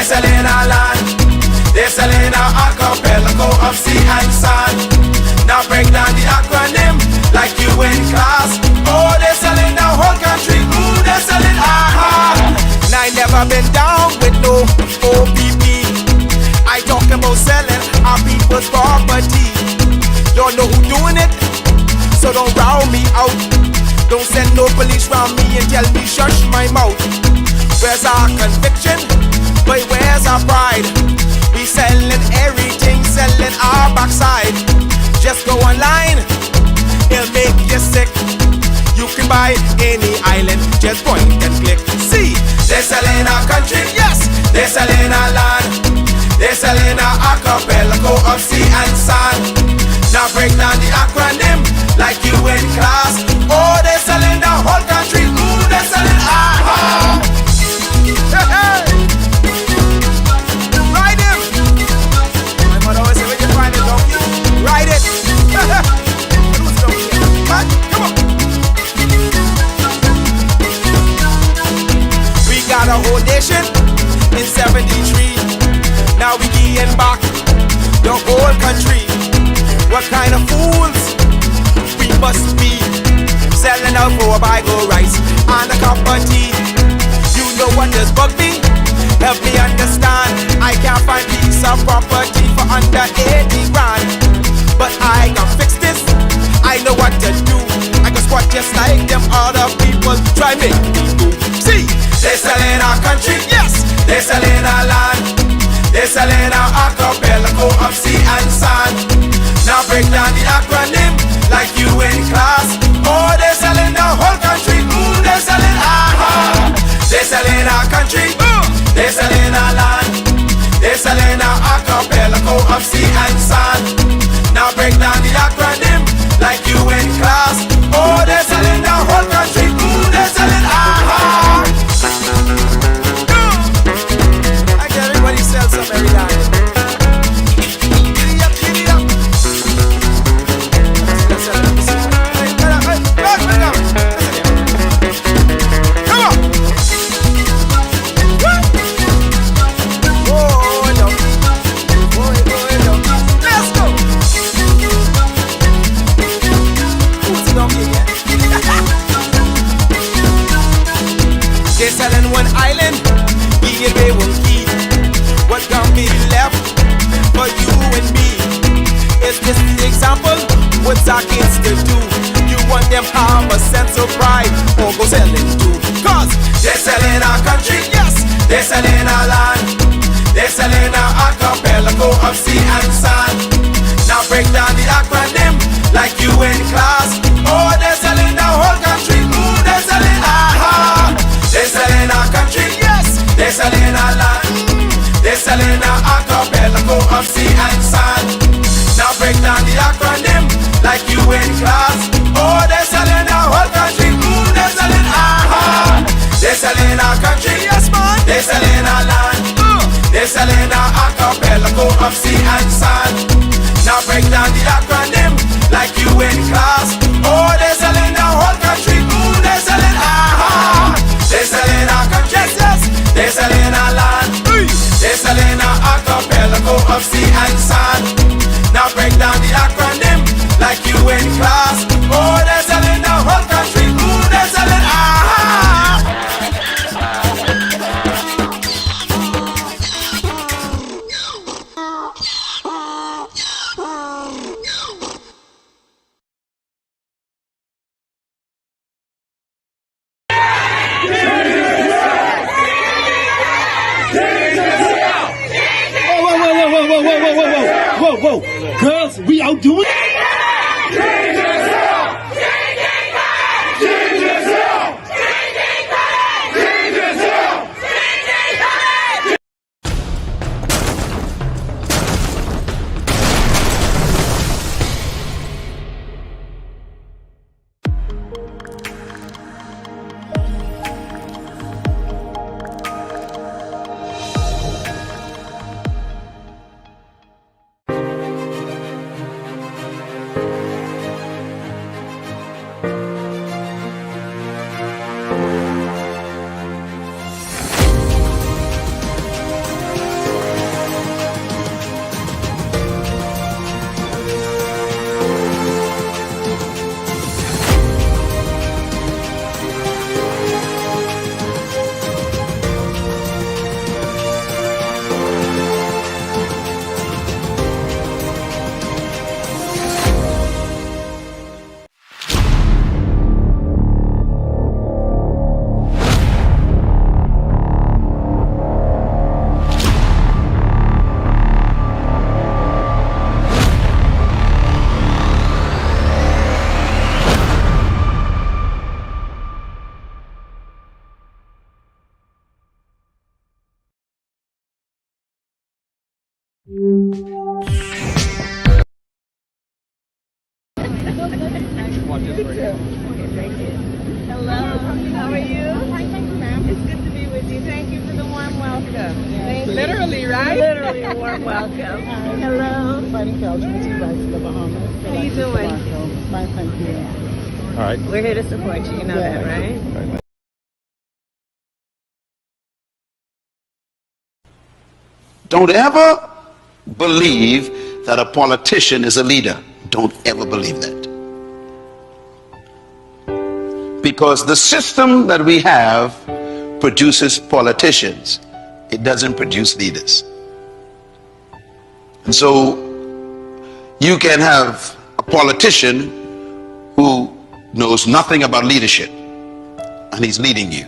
They're selling our land, they're selling our archipelago of sea and sand. Now break down the acronym like you in class. Oh, they're selling the whole country. Ooh, they're selling aha. And I never been down with no OPP. I talk about selling our people's property. Don't know who doing it, so don't round me out. Don't send no police round me and tell me shush my mouth. Where's our conviction? But where's our pride? We selling everything, selling our backside. Just go online, it'll make you sick. You can buy any island, just point and click. See, they're selling our country, yes, they're selling our land. They're selling our archipelago of sea and sand. Now break down the acronym like you in class. Oh, they're selling the whole country. Ooh, they're selling aha. Hey, hey. Ride him. My mother always say, when you find a donkey, ride it. Who's donkey? Man, come on. We got a whole nation in 73. Now we getting back the whole country. What kind of fools we must be, selling out for a bag of rice and a cup of tea. You know what does bug me? Help me understand. I can't find piece of property for under 80 grand, but I can fix this. I know what to do. I can squat just like them other people try make me do. See, they're selling our country, yes, they're selling our land. They're selling our archipelago of sea and sand. Now break down the acronym like you in class. Oh, they're selling the whole country. Ooh, they're selling aha. They're selling our country. They're selling our land. They're selling our archipelago of sea and sand. Now break down the acronym like you in class. Oh, they're selling the whole country. Ooh, they're selling aha. I get everybody sell some every day. They're selling one island, they won't keep. What can be left for you and me? Is this the example? What's our kids to do? You want them have a sense of pride, or go selling too? Cause they're selling our country, yes, they're selling our land. They're selling our archipelago of sea and sand. Now break down the acronym like you in class. Oh, they're selling the whole country. Ooh, they're selling aha. They're selling our country, yes, they're selling our land. They're selling our archipelago of sea and sand. Now break down the acronym like you in class. Oh, they're selling our whole country. Ooh, they're selling aha. They're selling our country, yes man. They're selling our land. They're selling our archipelago of sea and sand. Now break down the acronym like you in class. Oh, they're selling the whole country. Ooh, they're selling aha. They're selling our country, yes, yes. They're selling our land. They're selling our archipelago of sea and sand. Now break down the acronym like you in class. Oh, they're selling the whole country. Ooh, they're selling aha. Whoa, girls, we outdoing it? Hello, how are you? It's good to be with you. Thank you for the warm welcome. Literally, right? Literally a warm welcome. Hello. Fighting for LGBT rights in the Bahamas. How you doing? Fine, thank you. All right. We're here to support you, you know that, right? Don't ever believe that a politician is a leader. Don't ever believe that. Because the system that we have produces politicians. It doesn't produce leaders. And so you can have a politician who knows nothing about leadership and he's leading you.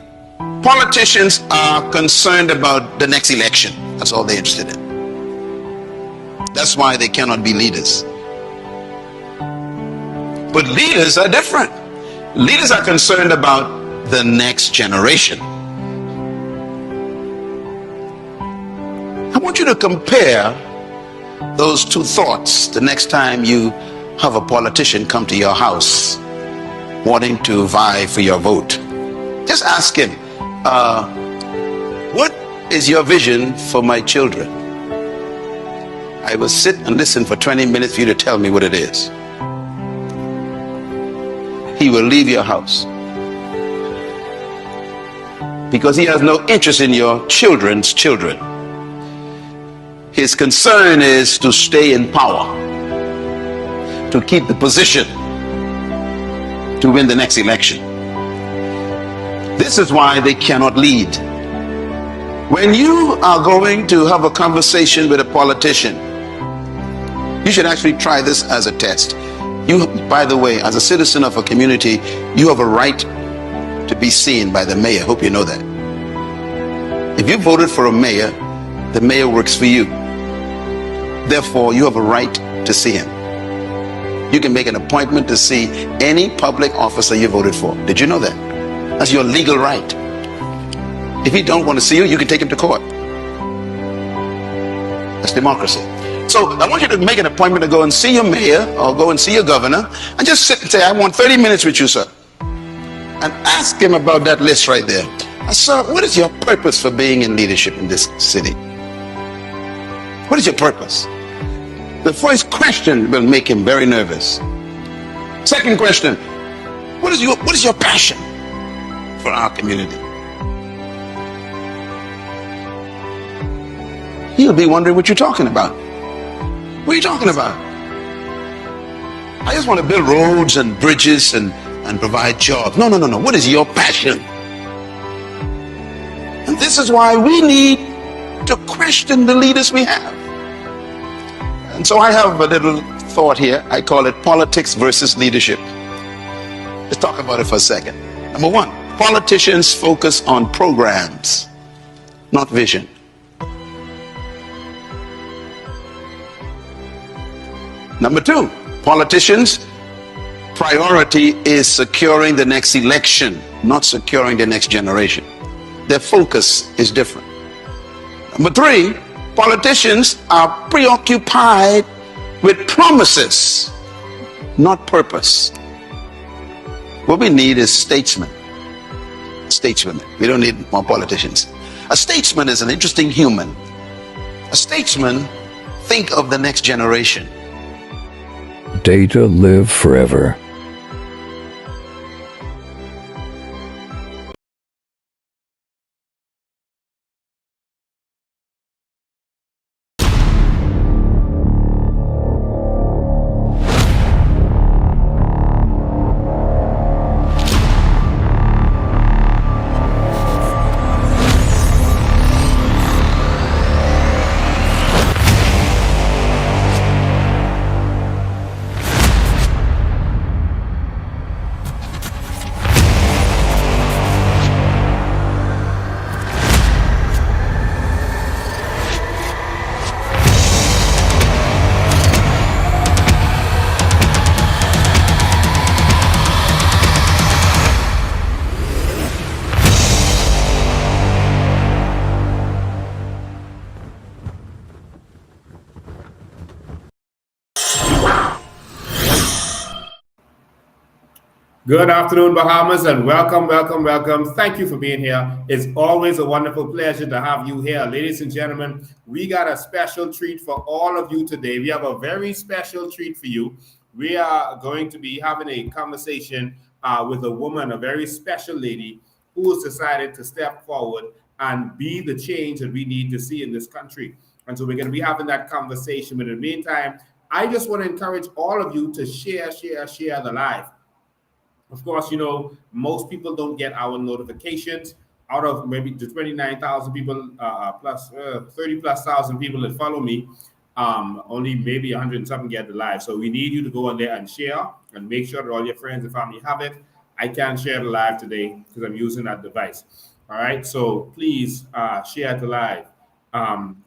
Politicians are concerned about the next election. That's all they're interested in. That's why they cannot be leaders. But leaders are different. Leaders are concerned about the next generation. I want you to compare those two thoughts the next time you have a politician come to your house wanting to vie for your vote. Just ask him, what is your vision for my children? I will sit and listen for 20 minutes for you to tell me what it is. He will leave your house because he has no interest in your children's children. His concern is to stay in power, to keep the position, to win the next election. This is why they cannot lead. When you are going to have a conversation with a politician, you should actually try this as a test. You, by the way, as a citizen of a community, you have a right to be seen by the mayor. Hope you know that. If you voted for a mayor, the mayor works for you. Therefore, you have a right to see him. You can make an appointment to see any public officer you voted for. Did you know that? That's your legal right. If he don't want to see you, you can take him to court. That's democracy. So I want you to make an appointment to go and see your mayor or go and see your governor and just sit and say, I want 30 minutes with you, sir. And ask him about that list right there. Sir, what is your purpose for being in leadership in this city? What is your purpose? The first question will make him very nervous. Second question, what is your passion for our community? He'll be wondering what you're talking about. What are you talking about? I just want to build roads and bridges and provide jobs. No. What is your passion? And this is why we need to question the leaders we have. And so I have a little thought here. I call it politics versus leadership. Let's talk about it for a second. Number one, politicians focus on programs, not vision. Number two, politicians' priority is securing the next election, not securing the next generation. Their focus is different. Number three, politicians are preoccupied with promises, not purpose. What we need is statesmen. Statesmen. We don't need more politicians. A statesman is an interesting human. A statesman thinks of the next generation. Data live forever. Good afternoon, Bahamas, and welcome, welcome, welcome. Thank you for being here. It's always a wonderful pleasure to have you here. Ladies and gentlemen, we got a special treat for all of you today. We have a very special treat for you. We are going to be having a conversation with a woman, a very special lady who has decided to step forward and be the change that we need to see in this country. And so we're going to be having that conversation. But in the meantime, I just want to encourage all of you to share the live. Of course, most people don't get our notifications. Out of maybe the 29,000 people plus 30 plus thousand people that follow me, only maybe 100 and something get the live. So we need you to go on there and share and make sure that all your friends and family have it. I can't share the live today because I'm using that device. All right, so please share the live.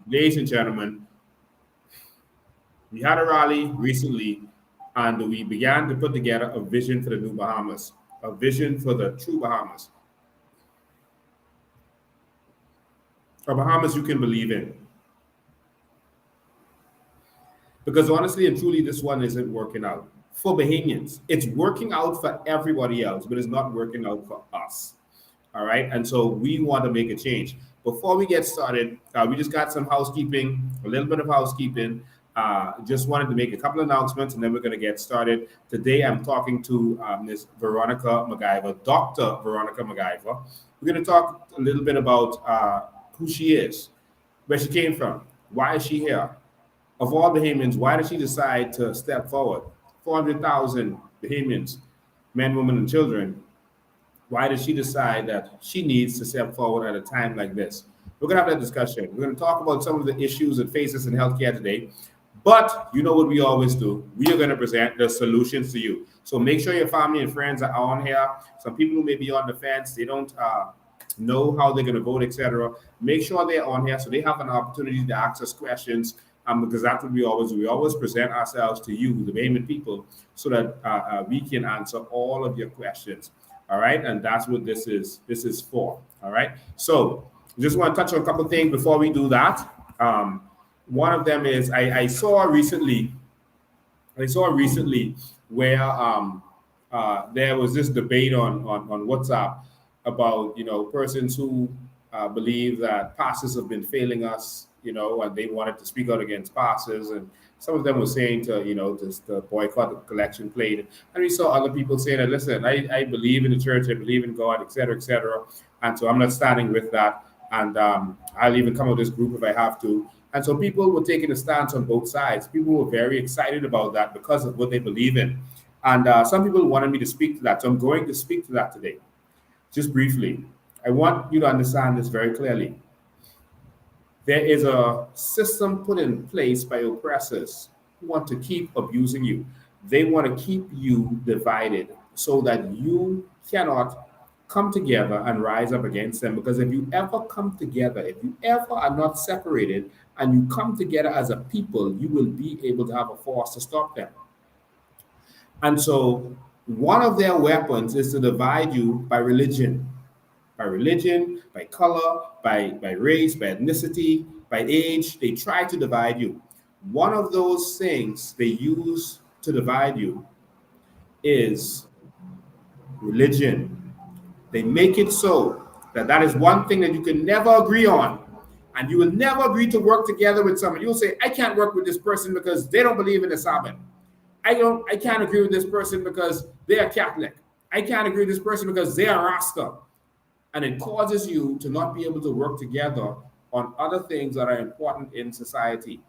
Ladies and gentlemen, we had a rally recently and we began to put together a vision for the new Bahamas, a vision for the true Bahamas, a Bahamas you can believe in. Because honestly and truly, this one isn't working out for Bahamians. It's working out for everybody else, but it's not working out for us. All right, and so we want to make a change. Before we get started, we just got some housekeeping, a little bit of housekeeping. Just wanted to make a couple of announcements and then we're going to get started. Today I'm talking to Ms. Veronica McIver, Dr. Veronica McIver. We're going to talk a little bit about who she is, where she came from, why is she here? Of all Bahamians, why did she decide to step forward? 400,000 Bahamians, men, women, and children. Why did she decide that she needs to step forward at a time like this? We're going to have that discussion. We're going to talk about some of the issues that face us in healthcare today. But you know what we always do. We are going to present the solutions to you. So make sure your family and friends are on here. Some people who may be on the fence, they don't know how they're going to vote, etc. Make sure they're on here so they have an opportunity to ask us questions. Because that's what we always do. We always present ourselves to you, the Bahamian people, so that we can answer all of your questions. All right, and that's what this is. This is for. All right. So just want to touch on a couple of things before we do that. One of them is I saw recently where there was this debate on WhatsApp about persons who believe that pastors have been failing us, and they wanted to speak out against pastors, and some of them were saying to just to boycott the collection plate, and we saw other people saying that listen, I believe in the church, I believe in God, etc., and so I'm not standing with that, and I'll even come out of this group if I have to. And so people were taking a stance on both sides. People were very excited about that because of what they believe in. And some people wanted me to speak to that. So I'm going to speak to that today. Just briefly, I want you to understand this very clearly. There is a system put in place by oppressors who want to keep abusing you. They want to keep you divided so that you cannot come together and rise up against them. Because if you ever come together, if you ever are not separated and you come together as a people, you will be able to have a force to stop them. And so one of their weapons is to divide you by religion, by color, by race, by ethnicity, by age. They try to divide you. One of those things they use to divide you is religion. They make it so that is one thing that you can never agree on. And you will never agree to work together with someone. You'll say, I can't work with this person because they don't believe in the Sabbath. I can't agree with this person because they are Catholic. I can't agree with this person because they are Rasta. And it causes you to not be able to work together on other things that are important in society.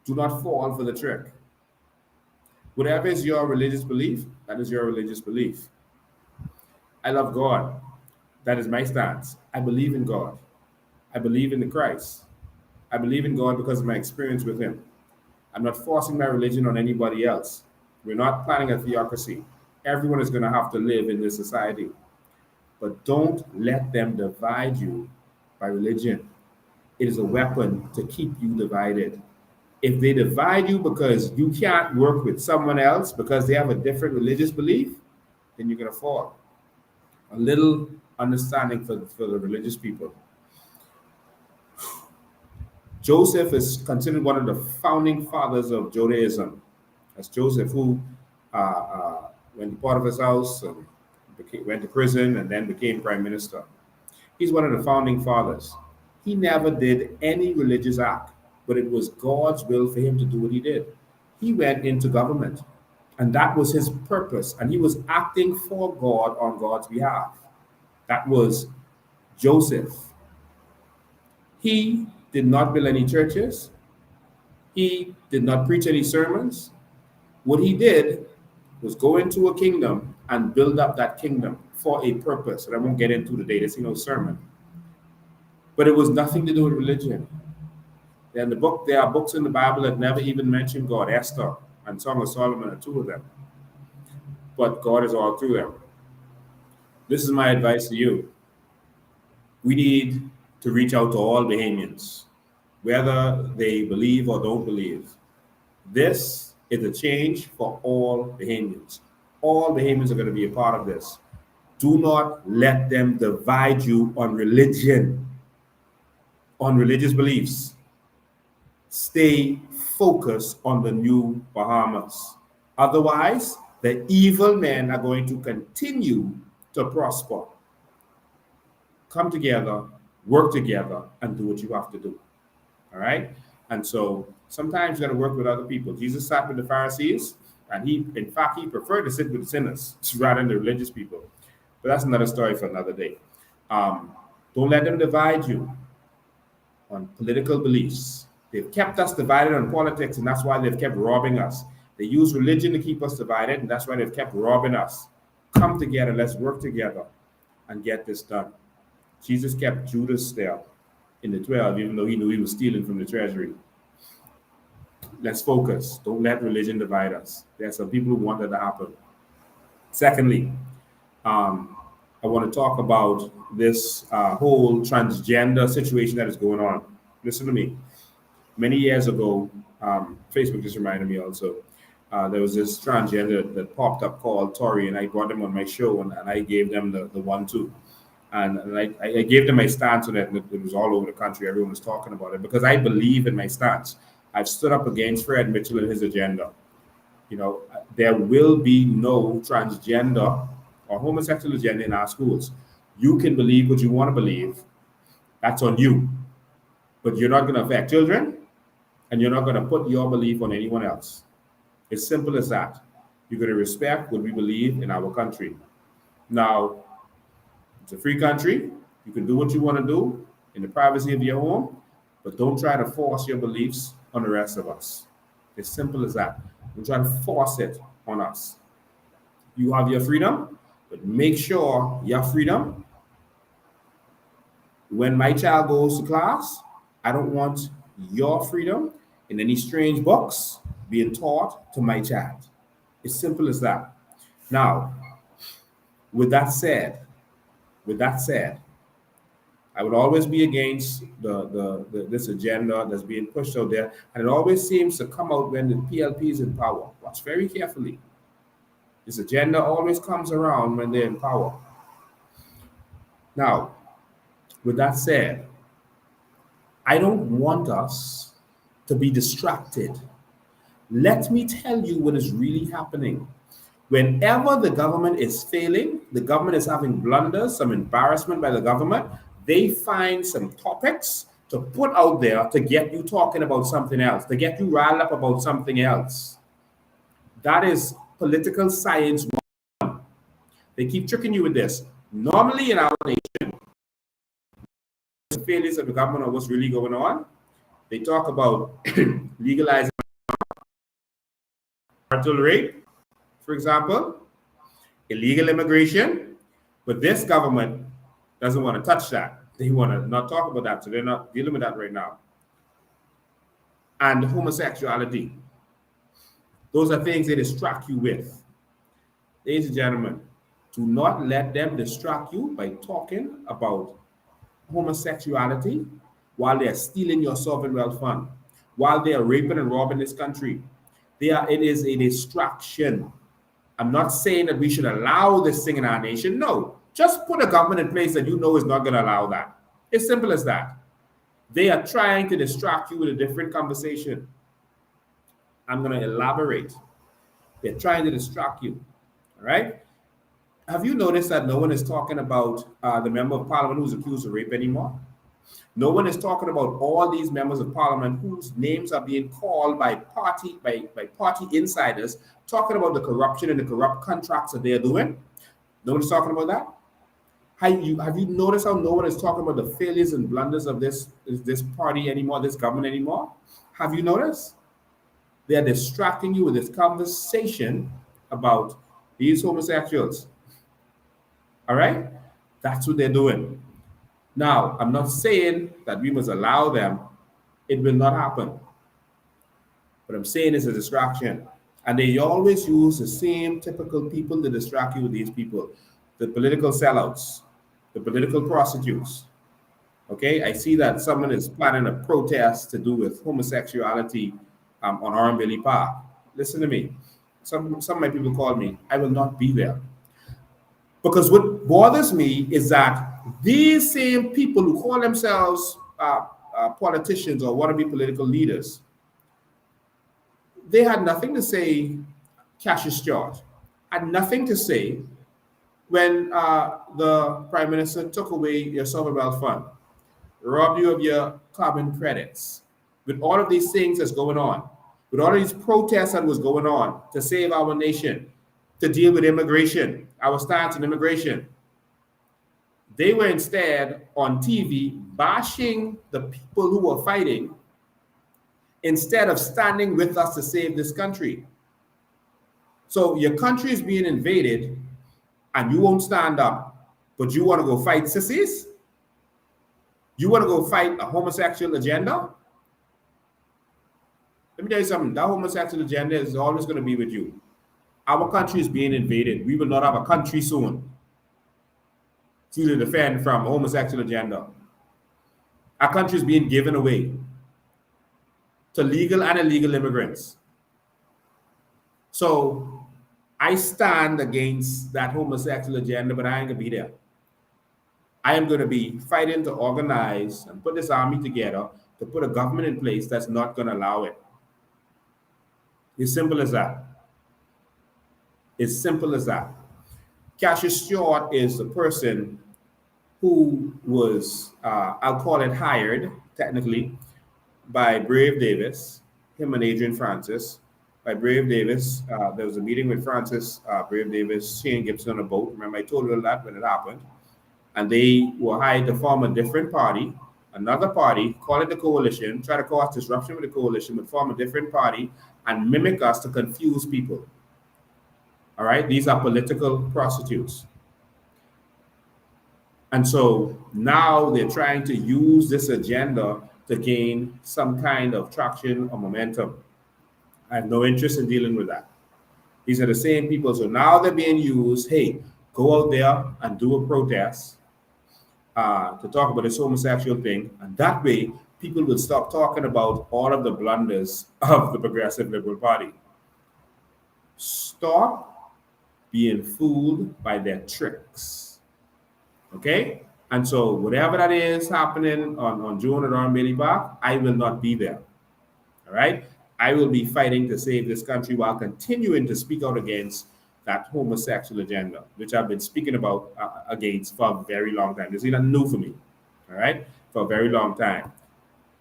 Do not fall for the trick. Whatever is your religious belief, that is your religious belief. I love God. That is my stance. I believe in God. I believe in the Christ. I believe in God because of my experience with him. I'm not forcing my religion on anybody else. We're not planning a theocracy. Everyone is going to have to live in this society. But don't let them divide you by religion. It is a weapon to keep you divided. If they divide you because you can't work with someone else because they have a different religious belief, then you're going to fall. A little understanding for the religious people. Joseph is considered one of the founding fathers of Judaism. That's Joseph, who went to Potiphar's house and went to prison and then became prime minister. He's one of the founding fathers. He never did any religious act, but it was God's will for him to do what he did. He went into government, and that was his purpose, and he was acting for God on God's behalf. That was Joseph. He did not build any churches. He did not preach any sermons. What he did was go into a kingdom and build up that kingdom for a purpose. And I won't get into today, this is no sermon. But it was nothing to do with religion. There are books in the Bible that never even mention God. Esther and Song of Solomon are two of them. But God is all through them. This is my advice to you. We need to reach out to all Bahamians, whether they believe or don't believe. This is a change for all Bahamians. All Bahamians are going to be a part of this. Do not let them divide you on religion, on religious beliefs. Stay focused on the new Bahamas. Otherwise, the evil men are going to continue to prosper. Come together, work together, and do what you have to do. All right? And so sometimes you got to work with other people. Jesus sat with the Pharisees, and he preferred to sit with the sinners rather than the religious people. But that's another story for another day. Don't let them divide you on political beliefs. They've kept us divided on politics, and that's why they've kept robbing us. They use religion to keep us divided, and that's why they've kept robbing us. Come together, let's work together and get this done. Jesus kept Judas there in the 12, even though he knew he was stealing from the treasury. Let's focus. Don't let religion divide us. There are some people who want that to happen. Secondly, I want to talk about this whole transgender situation that is going on. Listen to me. Many years ago, Facebook just reminded me also, there was this transgender that popped up called Tori, and I brought them on my show, and I gave them the 1-2. And I gave them my stance on it, and it was all over the country. Everyone was talking about it because I believe in my stance. I've stood up against Fred Mitchell and his agenda. You know, there will be no transgender or homosexual agenda in our schools. You can believe what you want to believe. That's on you. But you're not going to affect children, and you're not going to put your belief on anyone else. It's simple as that. You're going to respect what we believe in our country. Now, it's a free country. You can do what you want to do in the privacy of your home, but don't try to force your beliefs on the rest of us. It's simple as that. Don't try to force it on us. You have your freedom, but make sure your freedom, when my child goes to class, I don't want your freedom in any strange books being taught to my child. It's simple as that. Now, with that said, I would always be against this agenda that's being pushed out there, and it always seems to come out when the PLP is in power. Watch very carefully. This agenda always comes around when they're in power. Now, with that said, I don't want us to be distracted. Let me tell you what is really happening. Whenever the government is failing, the government is having blunders, some embarrassment by the government, they find some topics to put out there to get you talking about something else, to get you riled up about something else. That is political science 101. They keep tricking you with this. Normally in our nation, the failures of the government or what's really going on, they talk about legalizing marital rape, for example, illegal immigration, but this government doesn't want to touch that. They want to not talk about that, so they're not dealing with that right now. And homosexuality. Those are things they distract you with. Ladies and gentlemen, do not let them distract you by talking about homosexuality while they're stealing your sovereign wealth fund, while they are raping and robbing this country. It is a distraction. I'm not saying that we should allow this thing in our nation. No, just put a government in place that you know is not going to allow that. It's simple as that. They are trying to distract you with a different conversation. I'm going to elaborate. They're trying to distract you. All right. Have you noticed that no one is talking about the member of parliament who's accused of rape anymore? No one is talking about all these members of parliament whose names are being called by party insiders, talking about the corruption and the corrupt contracts that they are doing. No one is talking about that. Have you noticed how no one is talking about the failures and blunders of this party anymore, this government anymore? Have you noticed? They are distracting you with this conversation about these homosexuals. All right? That's what they're doing. Now, I'm not saying that we must allow them. It will not happen. What I'm saying is a distraction. And they always use the same typical people to distract you with these people. The political sellouts, the political prostitutes. Okay, I see that someone is planning a protest to do with homosexuality on Oranbilly Park. Listen to me. Some of my people call me. I will not be there. Because what bothers me is that these same people who call themselves politicians or want to be political leaders, they had nothing to say. Cassius George had nothing to say when the Prime Minister took away your sovereign wealth fund, robbed you of your carbon credits, with all of these things that's going on, with all of these protests that was going on to save our nation, to deal with immigration, our stance on immigration. They were instead on TV bashing the people who were fighting instead of standing with us to save this country. So your country is being invaded and you won't stand up, but you want to go fight sissies? You want to go fight a homosexual agenda? Let me tell you something. That homosexual agenda is always going to be with you. Our country is being invaded. We will not have a country soon to defend from a homosexual agenda. Our country is being given away to legal and illegal immigrants. So I stand against that homosexual agenda, but I ain't going to be there. I am going to be fighting to organize and put this army together to put a government in place that's not going to allow it. It's simple as that. It's simple as that. Cassius Stewart is the person who was, I'll call it hired, technically, by Brave Davis, him and Adrian Francis. By Brave Davis, there was a meeting with Francis, Brave Davis, Shane Gibson on a boat. Remember, I told you that when it happened. And they were hired to form a different party, another party, call it the coalition, try to cause disruption with the coalition, but form a different party and mimic us to confuse people. All right, these are political prostitutes. And so now they're trying to use this agenda to gain some kind of traction or momentum. I have no interest in dealing with that. These are the same people. So now they're being used, hey, go out there and do a protest to talk about this homosexual thing. And that way, people will stop talking about all of the blunders of the Progressive Liberal Party. Stop being fooled by their tricks. Okay? And so whatever that is happening on June at Oranbilly Park, I will not be there. All right? I will be fighting to save this country while continuing to speak out against that homosexual agenda, which I've been speaking about against for a very long time. This is not new for me. All right? For a very long time.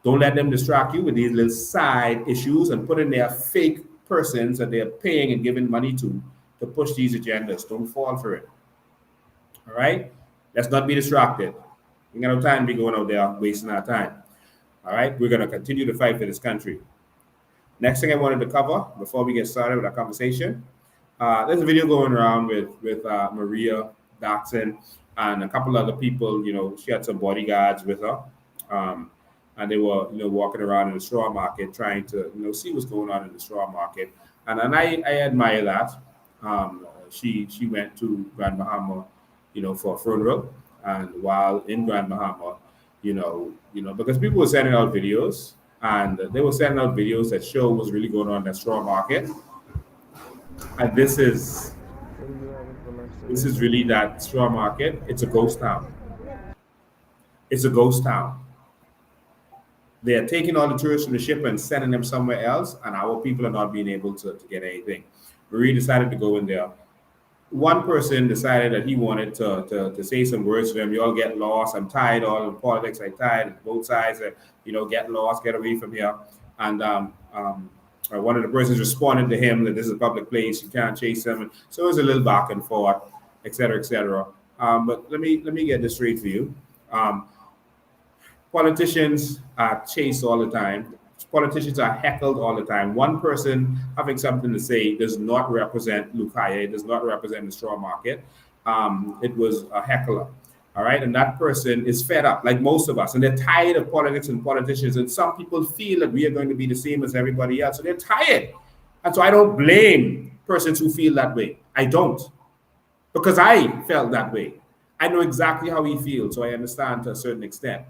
Don't let them distract you with these little side issues and put in their fake persons that they're paying and giving money to push these agendas. Don't fall for it. All right? Let's not be distracted. We got no time to be going out there wasting our time. All right? We're going to continue to fight for this country. Next thing I wanted to cover before we get started with our conversation, there's a video going around with Maria Daxon and a couple other people. You know, she had some bodyguards with her. And they were, walking around in the straw market trying to, see what's going on in the straw market. And I admire that. She went to Grand Bahama, for a funeral. And while in Grand Bahama, because people were sending out videos, and they were sending out videos that show what's really going on in that straw market. And this is really that straw market. It's a ghost town. It's a ghost town. They are taking all the tourists from the ship and sending them somewhere else, and our people are not being able to get anything. Marie decided to go in there one person decided that he wanted to say some words to them. You all get lost. I'm tired. All in politics. I'm tired. Both sides, get lost, get away from here. And one of the persons responded to him that this is a public place. You can't chase them. And so it was a little back and forth, et cetera, et cetera. But let me get this straight for you. Politicians are chased all the time. Politicians are heckled all the time. One person having something to say does not represent Lukaya. It does not represent the straw market. It was a heckler. All right. And that person is fed up, like most of us, and they're tired of politics and politicians. And some people feel that we are going to be the same as everybody else. So they're tired. And so I don't blame persons who feel that way. I don't. Because I felt that way. I know exactly how he feels. So I understand to a certain extent.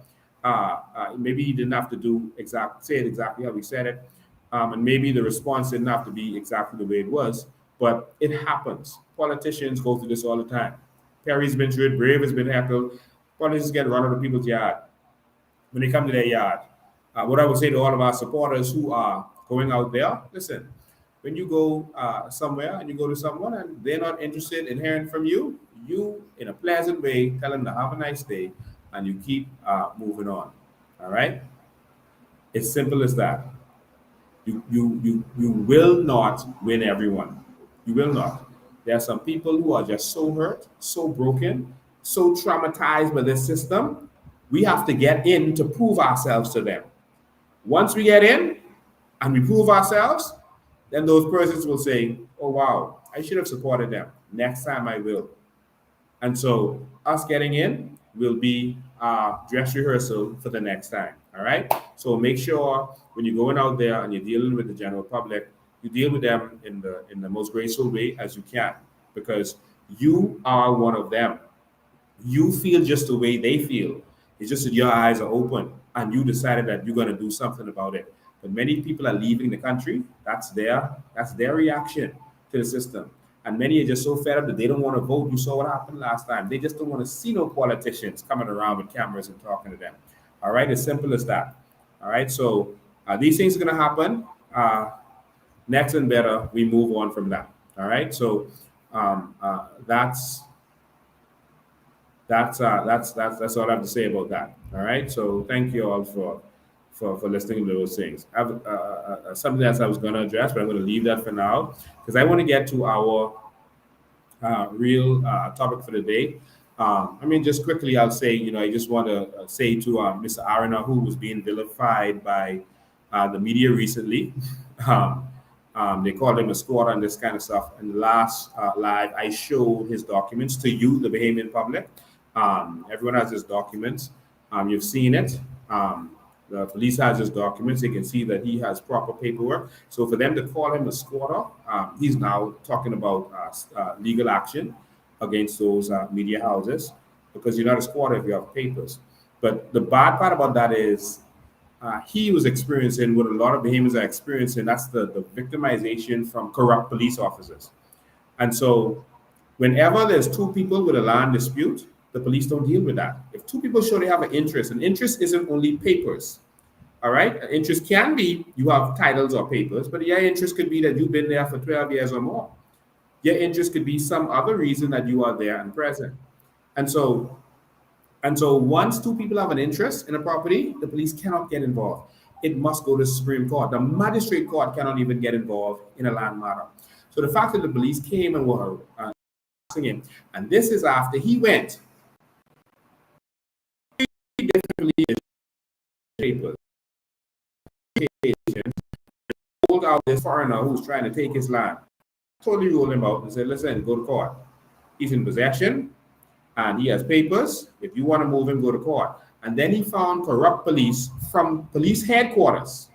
Maybe he didn't have to say it exactly how he said it, and maybe the response didn't have to be exactly the way it was, but it happens. Politicians go through this all the time. Perry's been through it, Brave has been heckled. Politicians get run out of people's yard. When they come to their yard, what I would say to all of our supporters who are going out there, listen, when you go somewhere and you go to someone and they're not interested in hearing from you, you, in a pleasant way, tell them to have a nice day, and you keep moving on. All right? It's simple as that. You will not win everyone. You will not. There are some people who are just so hurt, so broken, so traumatized by this system. We have to get in to prove ourselves to them. Once we get in and we prove ourselves, then those persons will say, oh, wow, I should have supported them. Next time I will. And so us getting in will be dress rehearsal for the next time. All right. So make sure when you're going out there and you're dealing with the general public, you deal with them in the most graceful way as you can, because you are one of them. You feel just the way they feel. It's just that your eyes are open and you decided that you're going to do something about it. But many people are leaving the country. That's their reaction to the system. And many are just so fed up that they don't want to vote. You saw what happened last time. They just don't want to see no politicians coming around with cameras and talking to them. All right, as simple as that. All right, so these things are going to happen. Next and better, we move on from that. All right, so that's all I have to say about that. All right, so thank you all for listening to those things. I have something else I was going to address, but I'm going to leave that for now because I want to get to our real topic for the day. Just quickly, I'll say, I just want to say to Mr. Arana, who was being vilified by the media recently. They called him a squatter and this kind of stuff. And the last live, I showed his documents to you, the Bahamian public. Everyone has his documents. You've seen it. The police has his documents. They can see that he has proper paperwork. So for them to call him a squatter, he's now talking about legal action against those media houses, because you're not a squatter if you have papers. But the bad part about that is he was experiencing what a lot of Bahamians are experiencing. That's the victimization from corrupt police officers. And so whenever there's two people with a land dispute, the police don't deal with that. If two people show they have an interest isn't only papers. All right? An interest can be you have titles or papers, but your interest could be that you've been there for 12 years or more. Your interest could be some other reason that you are there and present. And so once two people have an interest in a property, the police cannot get involved. It must go to the Supreme Court. The magistrate court cannot even get involved in a land matter. So the fact that the police came and were asking him, and this is after he went papers, pulled out this foreigner who's trying to take his land, totally ruled him out and said, listen, go to court. He's in possession and he has papers. If you want to move him, go to court. And then he found corrupt police from police headquarters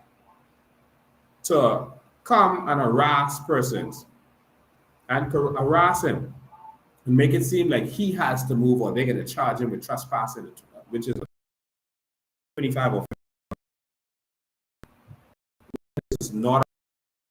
to come and harass persons and harass him and make it seem like he has to move, or they're going to charge him with trespassing, which is 25 or 50. This is not.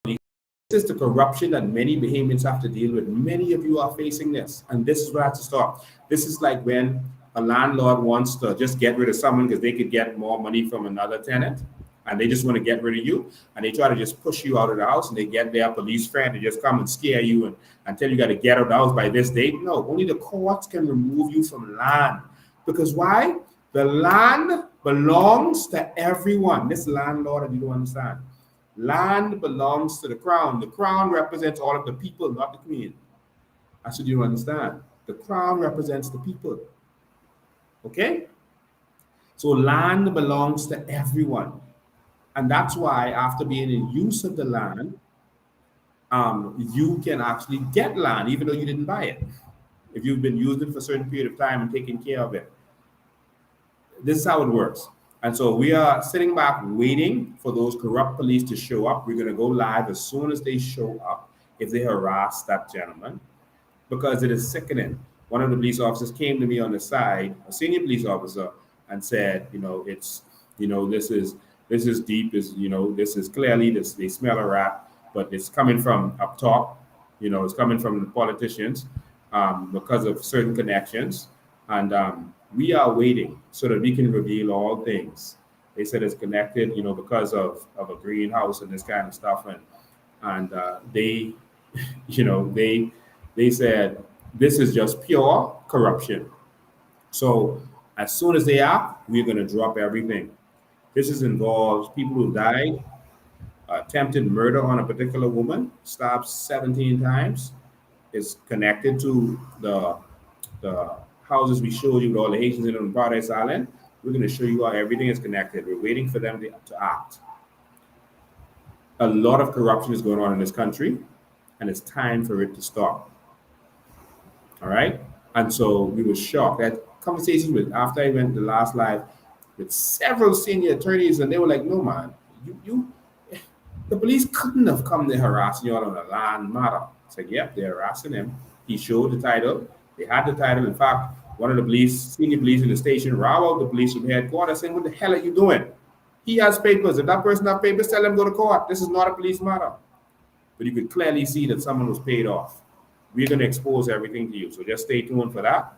This is the corruption that many Bahamians have to deal with. Many of you are facing this, and this is where I have to stop. This is like when a landlord wants to just get rid of someone because they could get more money from another tenant, and they just want to get rid of you, and they try to just push you out of the house, and they get their police friend to just come and scare you and tell you got to get out of the house by this date. No, only the courts can remove you from land. Because why? The land belongs to everyone. This landlord, if you don't understand, land belongs to the crown. The crown represents all of the people, not the queen. That's what you don't understand. The crown represents the people. Okay? So land belongs to everyone. And that's why after being in use of the land, you can actually get land even though you didn't buy it. If you've been using it for a certain period of time and taking care of it. This is how it works. And so we are sitting back waiting for those corrupt police to show up. We're going to go live as soon as they show up if they harass that gentleman, because it is sickening. One of the police officers came to me on the side, a senior police officer, and said, this is deep, this is clearly this, they smell a rat, but it's coming from up top, it's coming from the politicians because of certain connections. And we are waiting so that we can reveal all things. They said it's connected, because of a greenhouse and this kind of stuff. And they, they said, this is just pure corruption. So as soon as they act, we're going to drop everything. This involves people who died, attempted murder on a particular woman, stabbed 17 times. It's connected to the houses we showed you with all the Haitians in on Paradise Island. We're going to show you how everything is connected. We're waiting for them to act. A lot of corruption is going on in this country, and it's time for it to stop. All right? And so we were shocked. I had conversations with, after I went the last live, with several senior attorneys, and they were like, no, man, the police couldn't have come to harass you all on a land matter. It's like, yep, they're harassing him. He showed the title. They had the title. In fact, one of the senior police in the station ran out the police from headquarters saying, what the hell are you doing? He has papers. If that person has papers, tell him to go to court. This is not a police matter. But you could clearly see that someone was paid off. We're going to expose everything to you. So just stay tuned for that.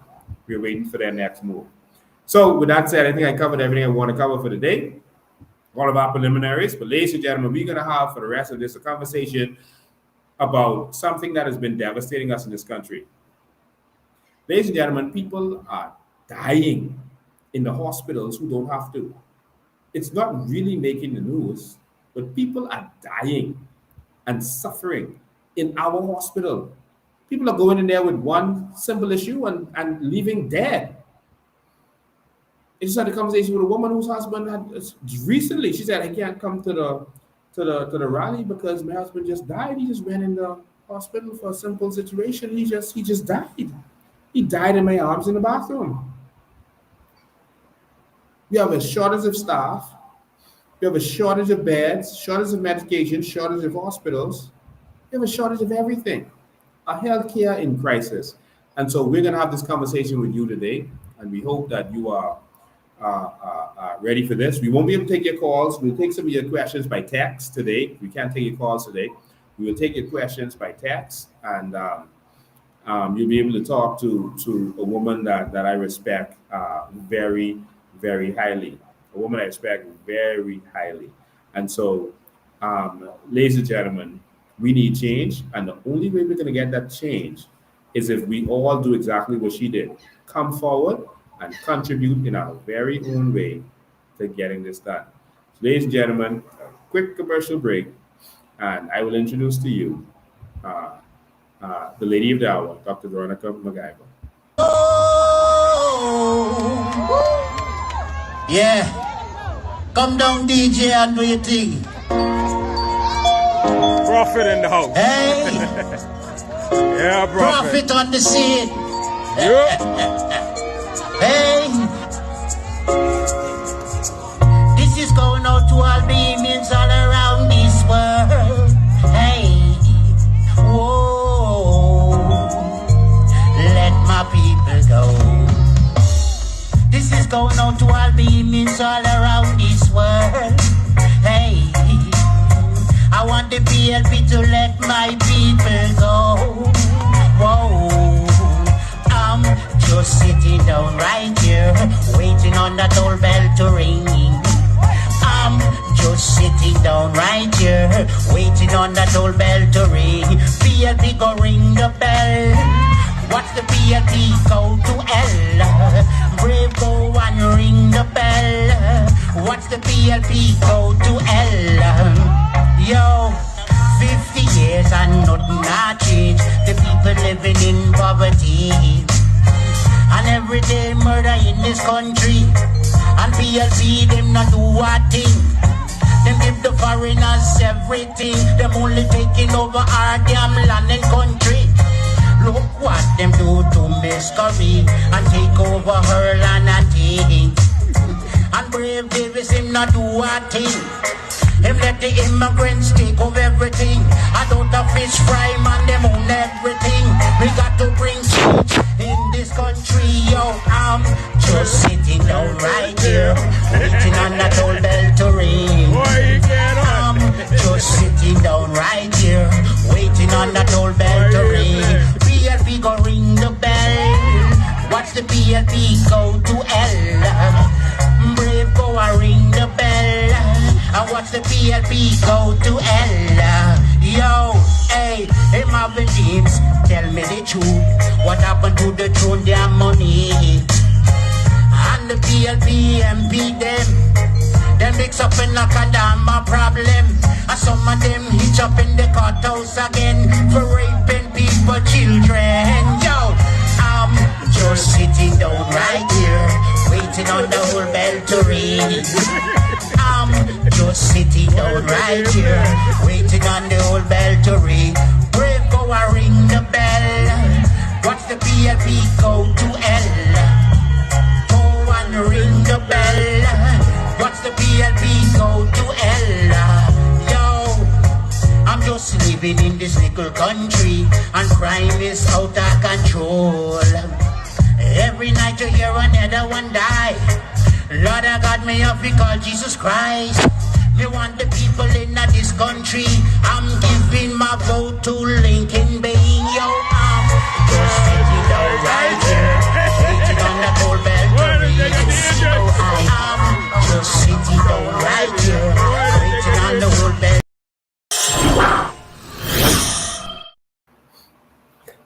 We're waiting for their next move. So with that said, I think I covered everything I want to cover for the day. All of our preliminaries. But ladies and gentlemen, we're going to have for the rest of this a conversation about something that has been devastating us in this country. Ladies and gentlemen, people are dying in the hospitals who don't have to. It's not really making the news, but people are dying and suffering in our hospital. People are going in there with one simple issue and leaving dead. I just had a conversation with a woman whose husband had recently, she said, I can't come to the rally because my husband just died. He just went in the hospital for a simple situation. He just died. He died in my arms in the bathroom. We have a shortage of staff. We have a shortage of beds, shortage of medication, shortage of hospitals. We have a shortage of everything. Our healthcare in crisis. And so we're going to have this conversation with you today, and we hope that you are ready for this. We won't be able to take your calls. We'll take some of your questions by text today. We can't take your calls today. We will take your questions by text, and you'll be able to talk to a woman that I respect very, very highly. A woman I respect very highly. And so, ladies and gentlemen, we need change. And the only way we're going to get that change is if we all do exactly what she did. Come forward and contribute in our very own way to getting this done. So, ladies and gentlemen, a quick commercial break. And I will introduce to you the lady of the hour, Dr. Veronica McIver. Yeah. Come down, DJ, and do your thing. Prophet in the house. Hey. Yeah, Prophet on the scene. Yeah. Hey. This is going out to all beings all around this world. Hey. Whoa. Let my people go. This is going out to all beings all around this world. Hey, I want the PLP to let my people go. Whoa, I'm just sitting down right here, waiting on that old bell to ring. I'm just waiting on that old bell to ring. PLP go ring the bell. Watch the PLP go to L. Brave go and ring the bell. Watch the PLP go to L. Yo, 50 years and nothing not changed. The people living in poverty. And every day murder in this country. And PLP them not do a thing. Them give the foreigners everything. Them only taking over our damn land and country. Look what them do to Miss Curry and take over her land and thing. And Brave Davis him not do a thing. Him let the immigrants take over everything. I don't have fish fry man, them own everything. We got to bring change in this country, yo. I'm just sitting down right here, waiting on that old bell to ring. I'm just sitting down right here, waiting on that old bell to ring. PLP go ring the bell. Watch the PLP go to L. Brave go a ring the bell. And watch the PLP go to L. Yo, hey, Marvin James, tell me the truth. What happened to the throne, their money? And the PLP MP them mix up in like a damn problem. And some of them hitch up in the courthouse again for raping people, children. Yo, I'm just sitting down right here, waiting on the whole bell to ring. I'm just sitting down right here, waiting on the old bell to ring. Brave go and ring the bell. Watch the PLP go to L. Go and ring the bell. Watch the PLP go to L. Yo, I'm just living in this little country, and crime is out of control. Every night you hear another one die. Lord, I got me up because Jesus Christ. Me want the people in this country. I'm giving my vote to Lincoln Bay. Yo, I'm just sitting down right here, waiting on the old bell to ring. I'm just sitting down right here, waiting on the old bell.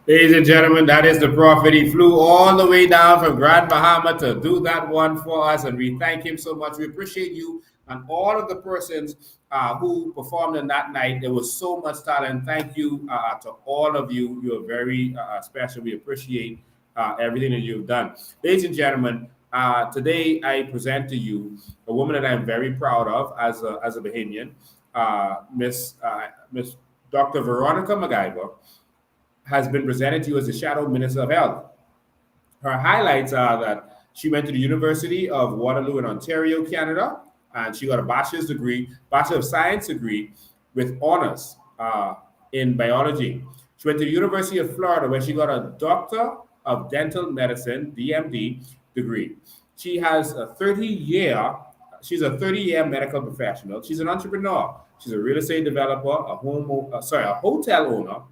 Ladies and gentlemen, that is the prophet. He flew all the way down from Grand Bahama to do that one for us, and we thank him so much. We appreciate you and all of the persons who performed on that night. There was so much talent. Thank you to all of you. You are very special. We appreciate everything that you've done. Ladies and gentlemen, today I present to you a woman that I'm very proud of as a Bahamian, Miss Dr. Veronica McIver. Has been presented to you as the Shadow Minister of Health. Her highlights are that she went to the University of Waterloo in Ontario, Canada, and she got a Bachelor of Science degree with honors in biology. She went to the University of Florida where she got a Doctor of Dental Medicine, DMD, degree. She has she's a 30-year medical professional. She's an entrepreneur. She's a real estate developer, a hotel owner.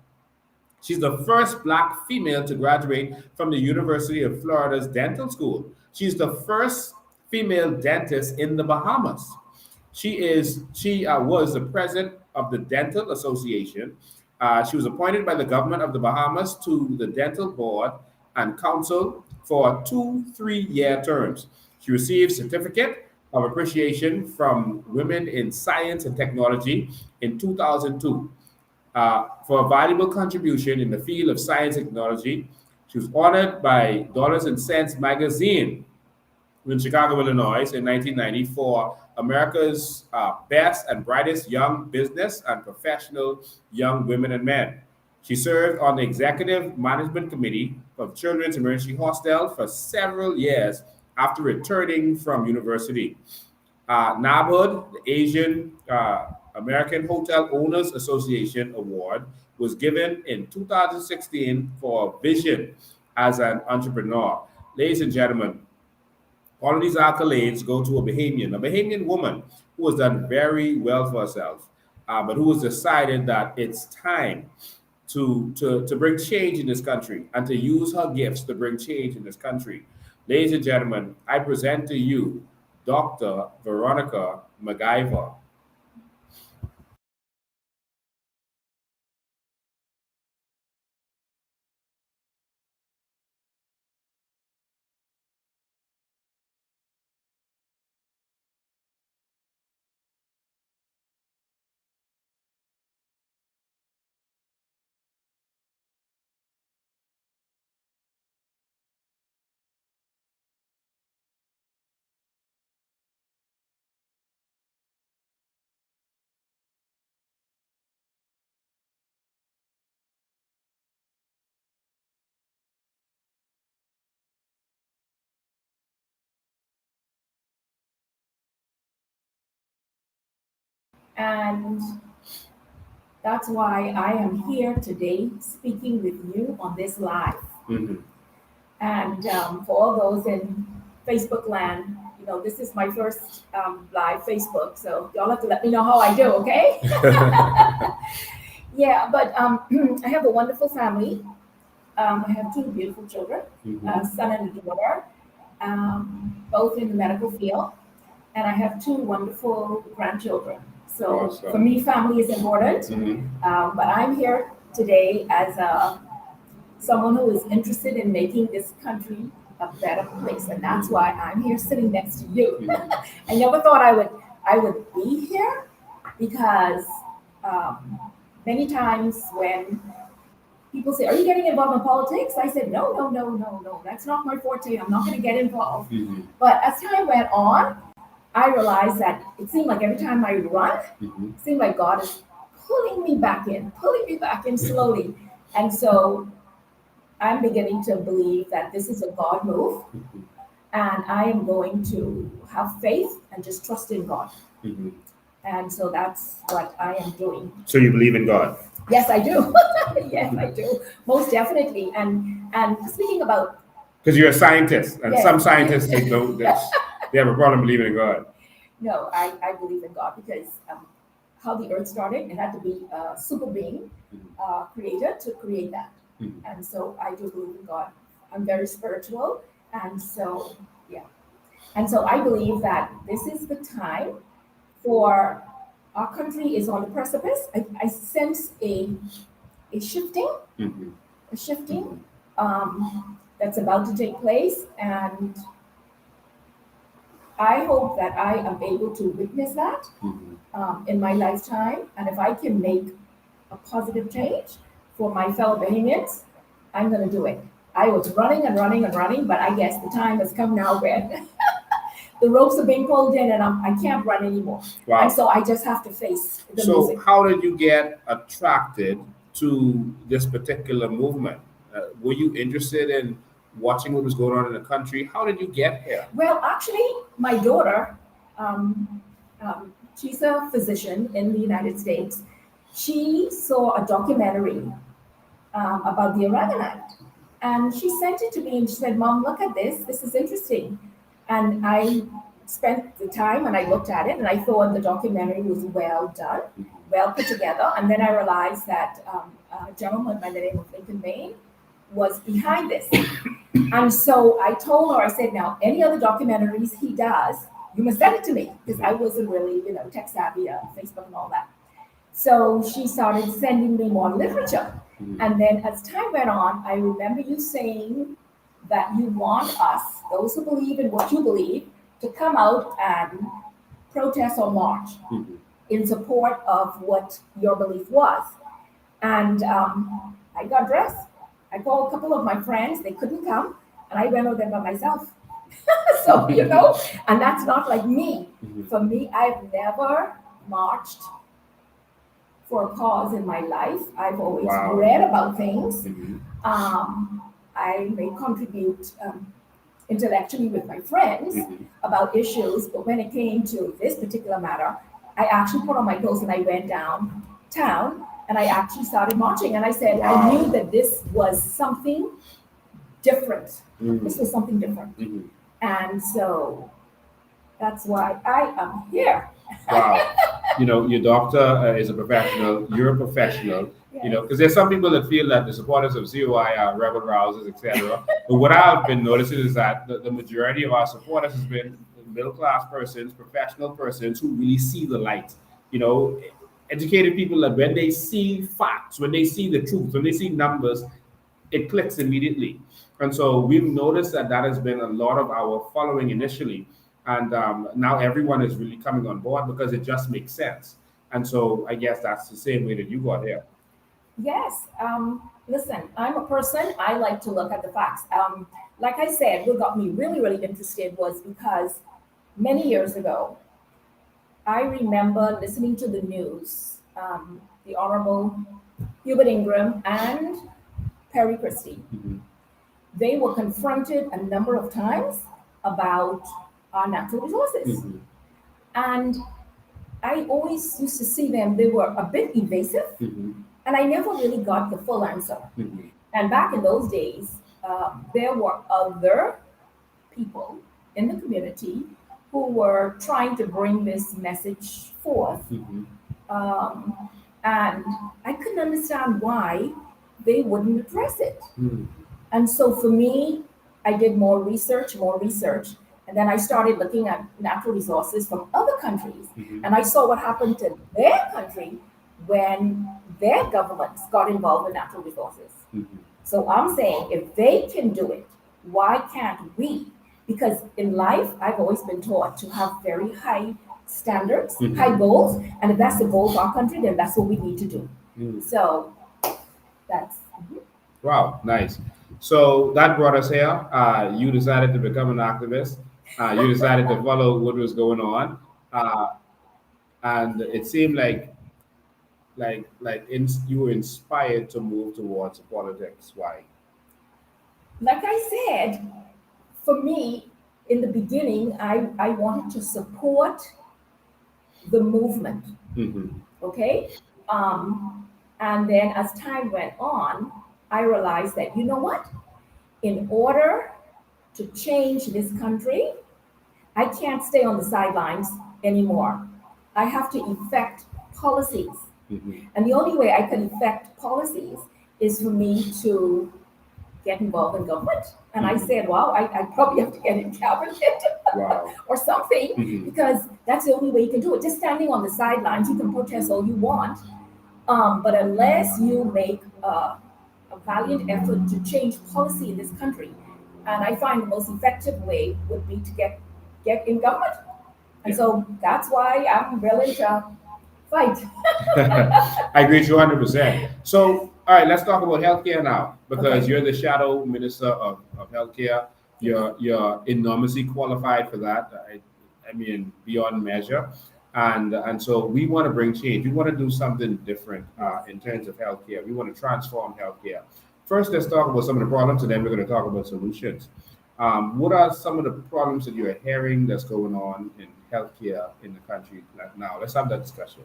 She's the first Black female to graduate from the University of Florida's dental school. She's the first female dentist in the Bahamas. She was the president of the Dental Association. She was appointed by the government of the Bahamas to the Dental Board and Council for 2 3-year terms. She received certificate of appreciation from Women in Science and Technology in 2002. For a valuable contribution in the field of science and technology. She was honored by Dollars and Cents magazine in Chicago, Illinois in 1990 for America's best and brightest young business and professional young women and men. She served on the Executive Management Committee of Children's Emergency Hostel for several years after returning from university. NABHOOD, the Asian American Hotel Owners Association Award, was given in 2016 for vision as an entrepreneur. Ladies and gentlemen, all of these accolades go to a Bahamian woman who has done very well for herself, but who has decided that it's time to bring change in this country and to use her gifts to bring change in this country. Ladies and gentlemen, I present to you Dr. Veronica McIver. And that's why I am here today speaking with you on this live. Mm-hmm. And for all those in Facebook land, you know, this is my first live Facebook, so y'all have to let me know how I do, okay? Yeah, but I have a wonderful family. I have two beautiful children, a son and a daughter, both in the medical field, and I have two wonderful grandchildren. So Awesome. for me, family is important. But I'm here today as someone who is interested in making this country a better place, and that's why I'm here sitting next to you. I never thought I would be here because many times when people say, "Are you getting involved in politics?" I said, "No, no, no, no, no. That's not my forte. I'm not going to get involved." But as time went on, I realized that it seemed like every time I run, it seemed like God is pulling me back in slowly. And so I'm beginning to believe that this is a God move, and I am going to have faith and just trust in God. And so that's what I am doing. So you believe in God? Yes, I do. Yes, I do. Most definitely. And speaking about, Because you're a scientist, and Yes. some scientists they don't. They have a problem believing in God. no, I believe in God because how the earth started, it had to be a super being created to create that. And so I do believe in God. I'm very spiritual. And so, yeah. And so I believe that this is the time for our country is on the precipice. I sense a shifting, a shifting that's about to take place. And I hope that I am able to witness that in my lifetime. And if I can make a positive change for my fellow Bahamians, I'm going to do it. I was running and running and running, but I guess the time has come now where the ropes are being pulled in and I can't run anymore. Wow. And so I just have to face the So music. how did you get attracted to this particular movement? Were you interested in watching what was going on in the country? How did you get here? Well, actually, my daughter, she's a physician in the United States. She saw a documentary about the Iran Act. And she sent it to me and she said, "Mom, look at this. This is interesting." And I spent the time and I looked at it and I thought the documentary was well done, well put together. And then I realized that a gentleman by the name of Lincoln Bain was behind this. And so I told her, I said, "Now, any other documentaries he does, you must send it to me," because I wasn't really, tech savvy, Facebook and all that. So she started sending me more literature. And then as time went on, I remember you saying that you want us, those who believe in what you believe, to come out and protest or march in support of what your belief was. And I got dressed. I called a couple of my friends. They couldn't come. And I went over there by myself. So, and that's not like me. For me, I've never marched for a cause in my life. I've always read about things. I may contribute intellectually with my friends about issues, but when it came to this particular matter, I actually put on my clothes and I went downtown and I actually started marching. And I said, I knew that this was something different. This was something different. And so that's why I am here. Wow. Your doctor is a professional, you're a professional, because there's some people that feel that the supporters of COI are rebel rousers, etc. But what I've been noticing is that the majority of our supporters has been middle-class persons, professional persons who really see the light, educated people that when they see facts, when they see the truth, when they see numbers, it clicks immediately. And so we've noticed that has been a lot of our following initially. And now everyone is really coming on board because it just makes sense. And so I guess that's the same way that you got here. Yes. Listen, I'm a person, I like to look at the facts. Like I said, what got me really, really interested was because many years ago, I remember listening to the news, the Honorable Hubert Ingram and Perry Christie. They were confronted a number of times about our natural resources. And I always used to see them, they were a bit evasive, and I never really got the full answer. And back in those days, there were other people in the community who were trying to bring this message forth. And I couldn't understand why they wouldn't address it. And so for me, I did more research, and then I started looking at natural resources from other countries. And I saw what happened to their country when their governments got involved in natural resources. So I'm saying if they can do it, why can't we? Because in life, I've always been taught to have very high standards, high goals. And if that's the goal of our country, then that's what we need to do. So that's. Wow, nice. So that brought us here. You decided to become an activist. You decided to follow what was going on, and it seemed you were inspired to move towards politics. Why? Like I said, for me, in the beginning, I wanted to support the movement. Okay, and then as time went on, I realized that, you know what? In order to change this country, I can't stay on the sidelines anymore. I have to effect policies. And the only way I can effect policies is for me to get involved in government. And I said, wow, I probably have to get in cabinet or something, because that's the only way you can do it. Just standing on the sidelines, you can protest all you want. But unless you make a valiant effort to change policy in this country, and I find the most effective way would be to get in government. And so that's why I'm willing to fight. I agree with you 100%. So, all right, let's talk about healthcare now, because you're the shadow minister of healthcare. You're enormously qualified for that. I mean, beyond measure. And so we want to bring change. We want to do something different in terms of healthcare. We want to transform healthcare. First, let's talk about some of the problems, and then we're going to talk about solutions. What are some of the problems that you're hearing that's going on in healthcare in the country now? Let's have that discussion.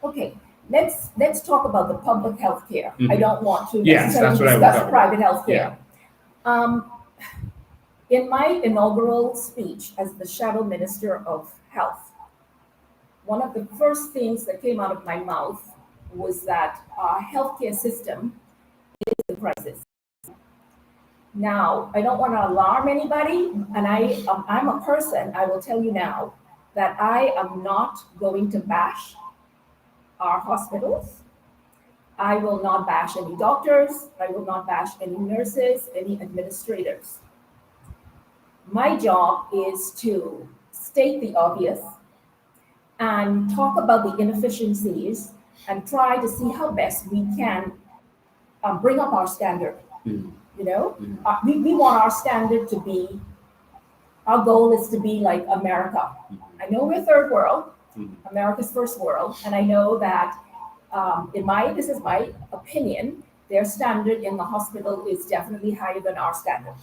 Okay, let's talk about the public health care. I don't want to necessarily discuss private health care. In my inaugural speech as the Shadow Minister of Health, one of the first things that came out of my mouth was that our healthcare system is in crisis. Now, I don't want to alarm anybody, and I'm a person, I will tell you now, that I am not going to bash our hospitals. I will not bash any doctors. I will not bash any nurses, any administrators. My job is to state the obvious and talk about the inefficiencies and try to see how best we can bring up our standard. You know, we want our standard to be, our goal is to be like America. I know we're third world, America's first world, and I know that this is my opinion, their standard in the hospital is definitely higher than our standard.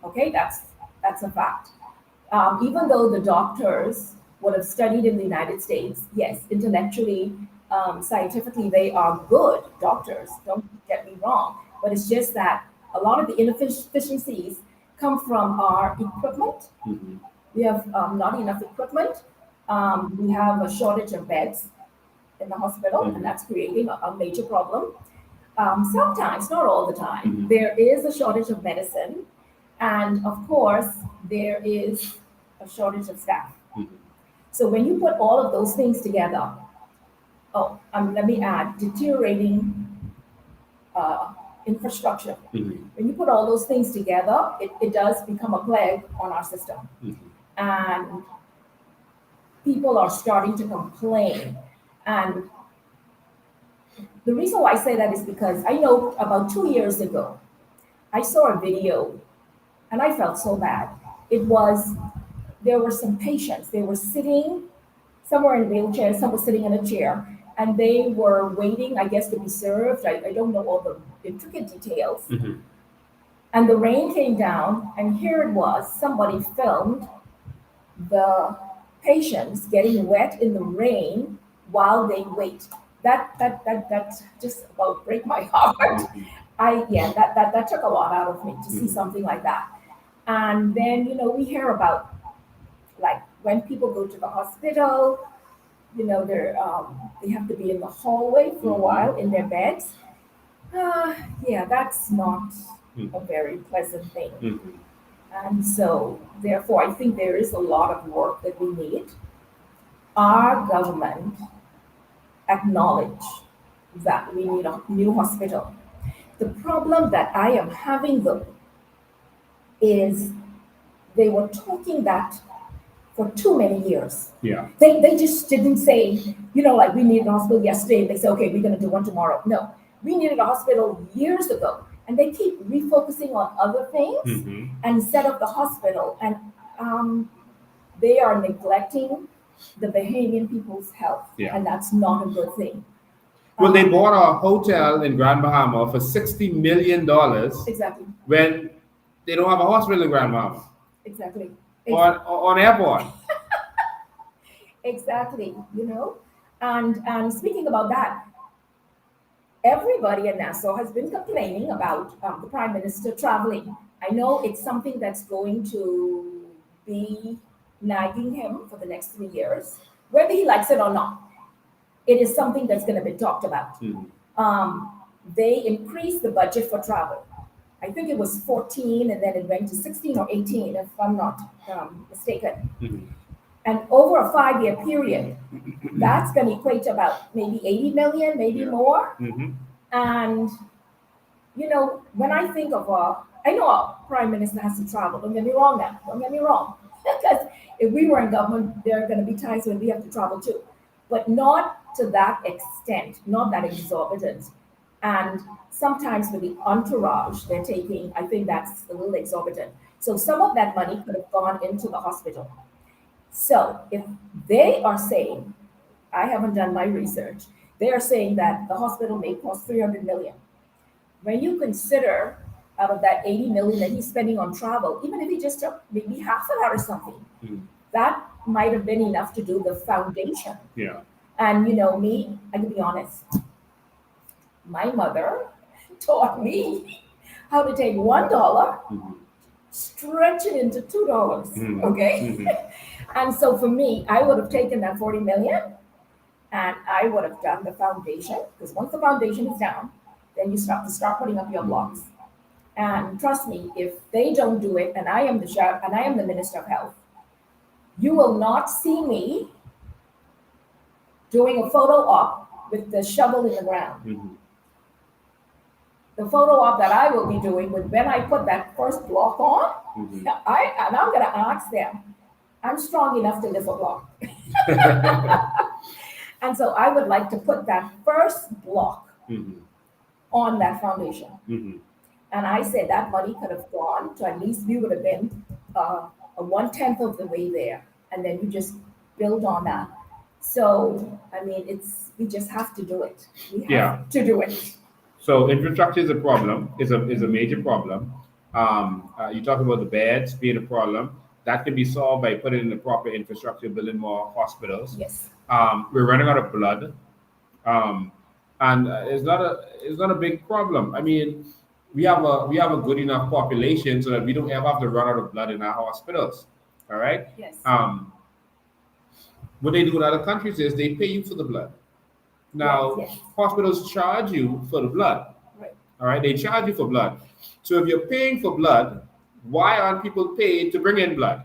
Okay, that's a fact. Even though the doctors would have studied in the United States, yes, intellectually, scientifically, they are good doctors, don't get me wrong, but it's just that a lot of the inefficiencies come from our equipment. We have not enough equipment. We have a shortage of beds in the hospital, and that's creating a major problem. Sometimes, not all the time, there is a shortage of medicine, and of course, there is a shortage of staff. So when you put all of those things together, let me add, deteriorating infrastructure. When you put all those things together, it does become a plague on our system. And people are starting to complain. And the reason why I say that is because I know about 2 years ago, I saw a video and I felt so bad. There were some patients, they were sitting somewhere in a wheelchair, some were sitting in a chair, and they were waiting, I guess, to be served. I don't know all the intricate details. And the rain came down, and here it was, somebody filmed the patients getting wet in the rain while they wait. That just about break my heart. That took a lot out of me to see something like that. And then we hear about, like, when people go to the hospital, they have to be in the hallway for a while in their beds. Yeah, that's not a very pleasant thing. And so, therefore, I think there is a lot of work that we need. Our government acknowledge that we need a new hospital. The problem that I am having, though, is they were talking that for too many years. Yeah. They just didn't say, like, we needed a hospital yesterday, and they say, okay, we're going to do one tomorrow. No, we needed a hospital years ago, and they keep refocusing on other things instead of the hospital, and they are neglecting the Bahamian people's health, and that's not a good thing. Well, they bought a hotel in Grand Bahama for $60 million. Exactly. When they don't have a hospital in Grand Bahama. Exactly. On airport. Exactly. And speaking about that, everybody in Nassau has been complaining about the Prime Minister traveling. I know it's something that's going to be nagging him for the next 3 years, whether he likes it or not. It is something that's going to be talked about. They increased the budget for travel. I think it was 14, and then it went to 16 or 18, if I'm not mistaken. And over a 5-year period, that's going to equate to about maybe 80 million, maybe more. And, when I think of I know a prime minister has to travel. Don't get me wrong now. Don't get me wrong. Because if we were in government, there are going to be times when we have to travel too. But not to that extent, not that exorbitant. And sometimes with the entourage they're taking, I think that's a little exorbitant. So some of that money could have gone into the hospital. So if they are saying, I haven't done my research, they are saying that the hospital may cost 300 million. When you consider out of that 80 million that he's spending on travel, even if he just took maybe half of that or something, that might have been enough to do the foundation. Yeah. And me, I can be honest, my mother taught me how to take $1, stretch it into $2. Okay. And so for me, I would have taken that 40 million and I would have done the foundation, because once the foundation is down, then you start putting up your blocks. And trust me, if they don't do it, and I am the Minister of Health, you will not see me doing a photo op with the shovel in the ground. The photo op that I will be doing when I put that first block on, I'm going to ask them, I'm strong enough to lift a block. And so I would like to put that first block on that foundation. And I said that money could have gone to, at least we would have been a 1/10 of the way there. And then you just build on that. So, I mean, we just have to do it. We have to do it. So infrastructure is a problem, is a major problem. You talk about the beds being a problem. That can be solved by putting in the proper infrastructure, building more hospitals. Yes. We're running out of blood. And it's not a big problem. I mean, we have a good enough population so that we don't ever have to run out of blood in our hospitals. All right? Yes. What they do in other countries is they pay you for the blood. Now, hospitals charge you for the blood. Right. All right? They charge you for blood. So if you're paying for blood, why aren't people paid to bring in blood?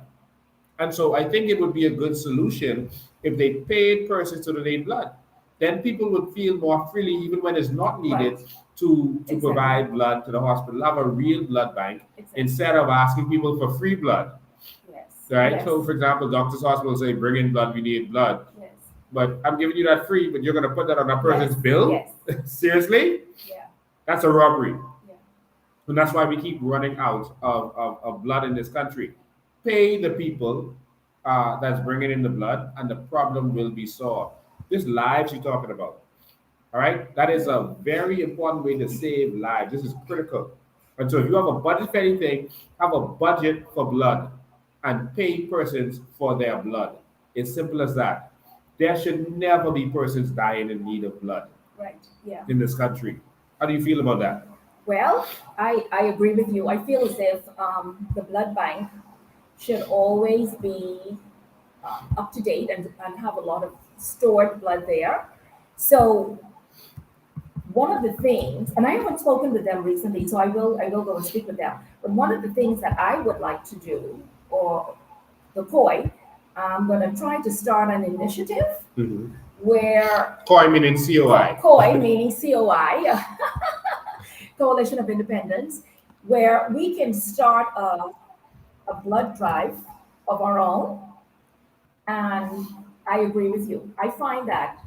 And so I think it would be a good solution if they paid persons to donate blood. Then people would feel more freely, even when it's not needed, to provide blood to the hospital. Have a real blood bank instead of asking people for free blood. Yes. Right? Yes. So, for example, doctors' hospitals say, bring in blood, we need blood. Yes. But I'm giving you that free, but you're going to put that on a person's bill? Yes. Seriously? Yeah. That's a robbery. Yeah. And that's why we keep running out of blood in this country. Pay the people that's bringing in the blood, and the problem will be solved. This lives you're talking about. All right? That is a very important way to save lives. This is critical. And so if you have a budget for anything, have a budget for blood and pay persons for their blood. It's simple as that. There should never be persons dying in need of blood Right. Yeah. in this country. How do you feel about that? Well, I agree with you. I feel as if the blood bank should always be up to date and have a lot of stored blood there. So one of the things, and I haven't spoken with them recently, so I will go and speak with them. But one of the things that I would like to do, or the COI, I'm going to try to start an initiative where COI meaning COI. COI meaning COI, Coalition of Independence, where we can start a blood drive of our own. And I agree with you. I find that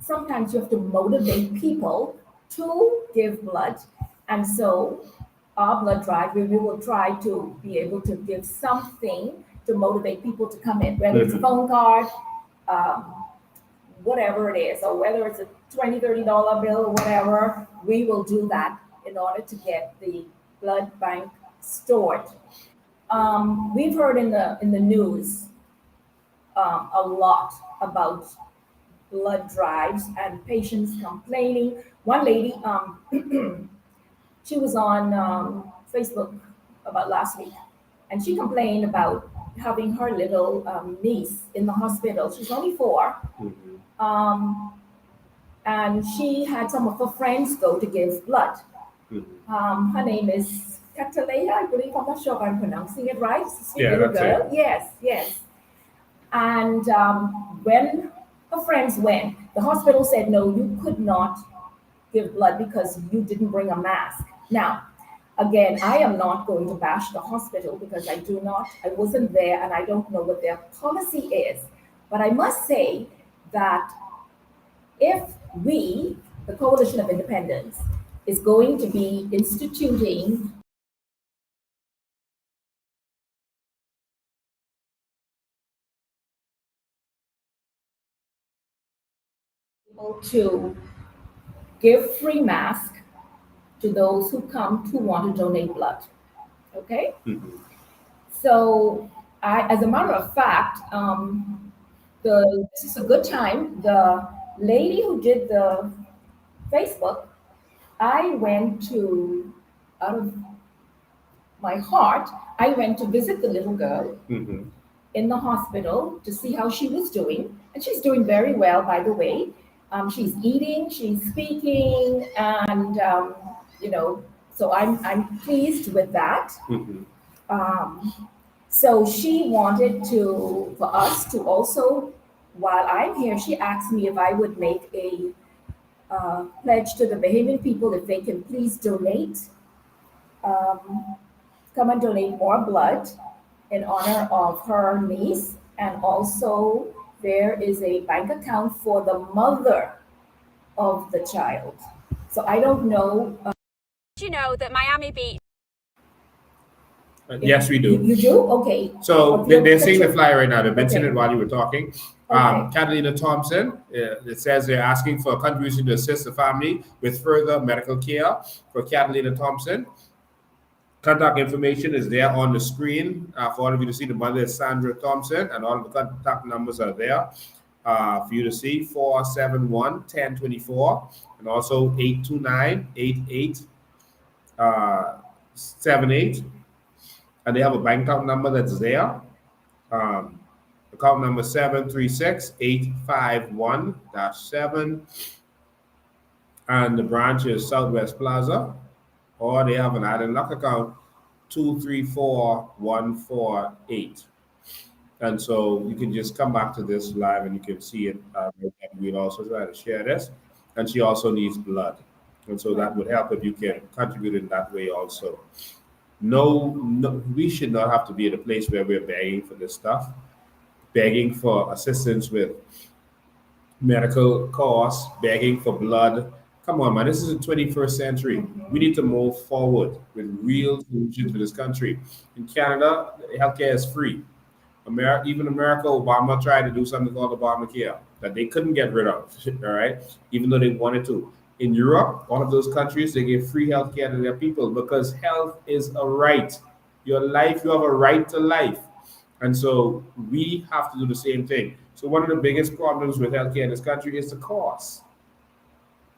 sometimes you have to motivate people to give blood. And so our blood drive, we will try to be able to give something to motivate people to come in, whether it's a phone card, whatever it is, or whether it's a $20, $30 bill or whatever, we will do that in order to get the blood bank stored. We've heard in the news a lot about blood drives and patients complaining. One lady, she was on Facebook about last week, and she complained about having her little niece in the hospital. She's only 4. And she had some of her friends go to give blood. Her name is Catalea, I believe. I'm not sure if I'm pronouncing it right. It's a sweet little girl. It. Yes. And when her friends went, the hospital said, no, you could not give blood because you didn't bring a mask. Now, again, I am not going to bash the hospital because I wasn't there and I don't know what their policy is. But I must say that if we, the Coalition of Independence, is going to be instituting to give free mask to those who come to want to donate blood. Okay? So, as a matter of fact, this is a good time. The lady who did the Facebook, I went to, out of my heart, I went to visit the little girl in the hospital to see how she was doing. And she's doing very well, by the way. She's eating, she's speaking, and so I'm pleased with that. So she wanted for us to also, while I'm here, she asked me if I would make a pledge to the Bahamian people if they can please donate, come and donate more blood in honor of her niece. And also there is a bank account for the mother of the child. So I don't know. You know that Miami Beach. Yes, we do. You do? Okay. So they're seeing the flyer right now. They mentioned Okay. it while you were talking. Okay. Catalina Thompson, it says they're asking for a contribution to assist the family with further medical care for Catalina Thompson. Contact information is there on the screen for all of you to see. The mother is Sandra Thompson, and all of the contact numbers are there for you to see. 471-1024 and also 829-8878. And they have a bank account number that's there. Account number 736-851-7. And the branch is Southwest Plaza. Or they have an Island Lock account, 234148. And so you can just come back to this live and you can see it. We'll also try to share this. And she also needs blood. And so that would help if you can contribute in that way also. No, we should not have to be at a place where we're begging for this stuff, begging for assistance with medical costs, begging for blood. Come on, man, this is the 21st century. We need to move forward with real solutions for this country. In Canada, healthcare is free. Even America, Obama tried to do something called Obamacare that they couldn't get rid of, all right, even though they wanted to. In Europe, one of those countries, they give free healthcare to their people because health is a right. Your life, you have a right to life. And so we have to do the same thing. So one of the biggest problems with healthcare in this country is the cost.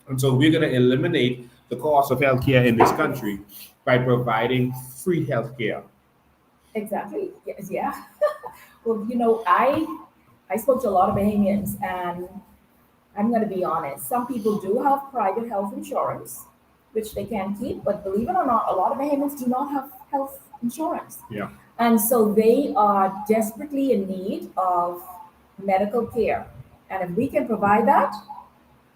And so we're going to eliminate the cost of healthcare in this country by providing free healthcare. Exactly. Yes, yeah. Well, you know, I spoke to a lot of Bahamians, and I'm going to be honest. Some people do have private health insurance, which they can keep, but believe it or not, a lot of Bahamians do not have health insurance. Yeah. And so they are desperately in need of medical care. And if we can provide that,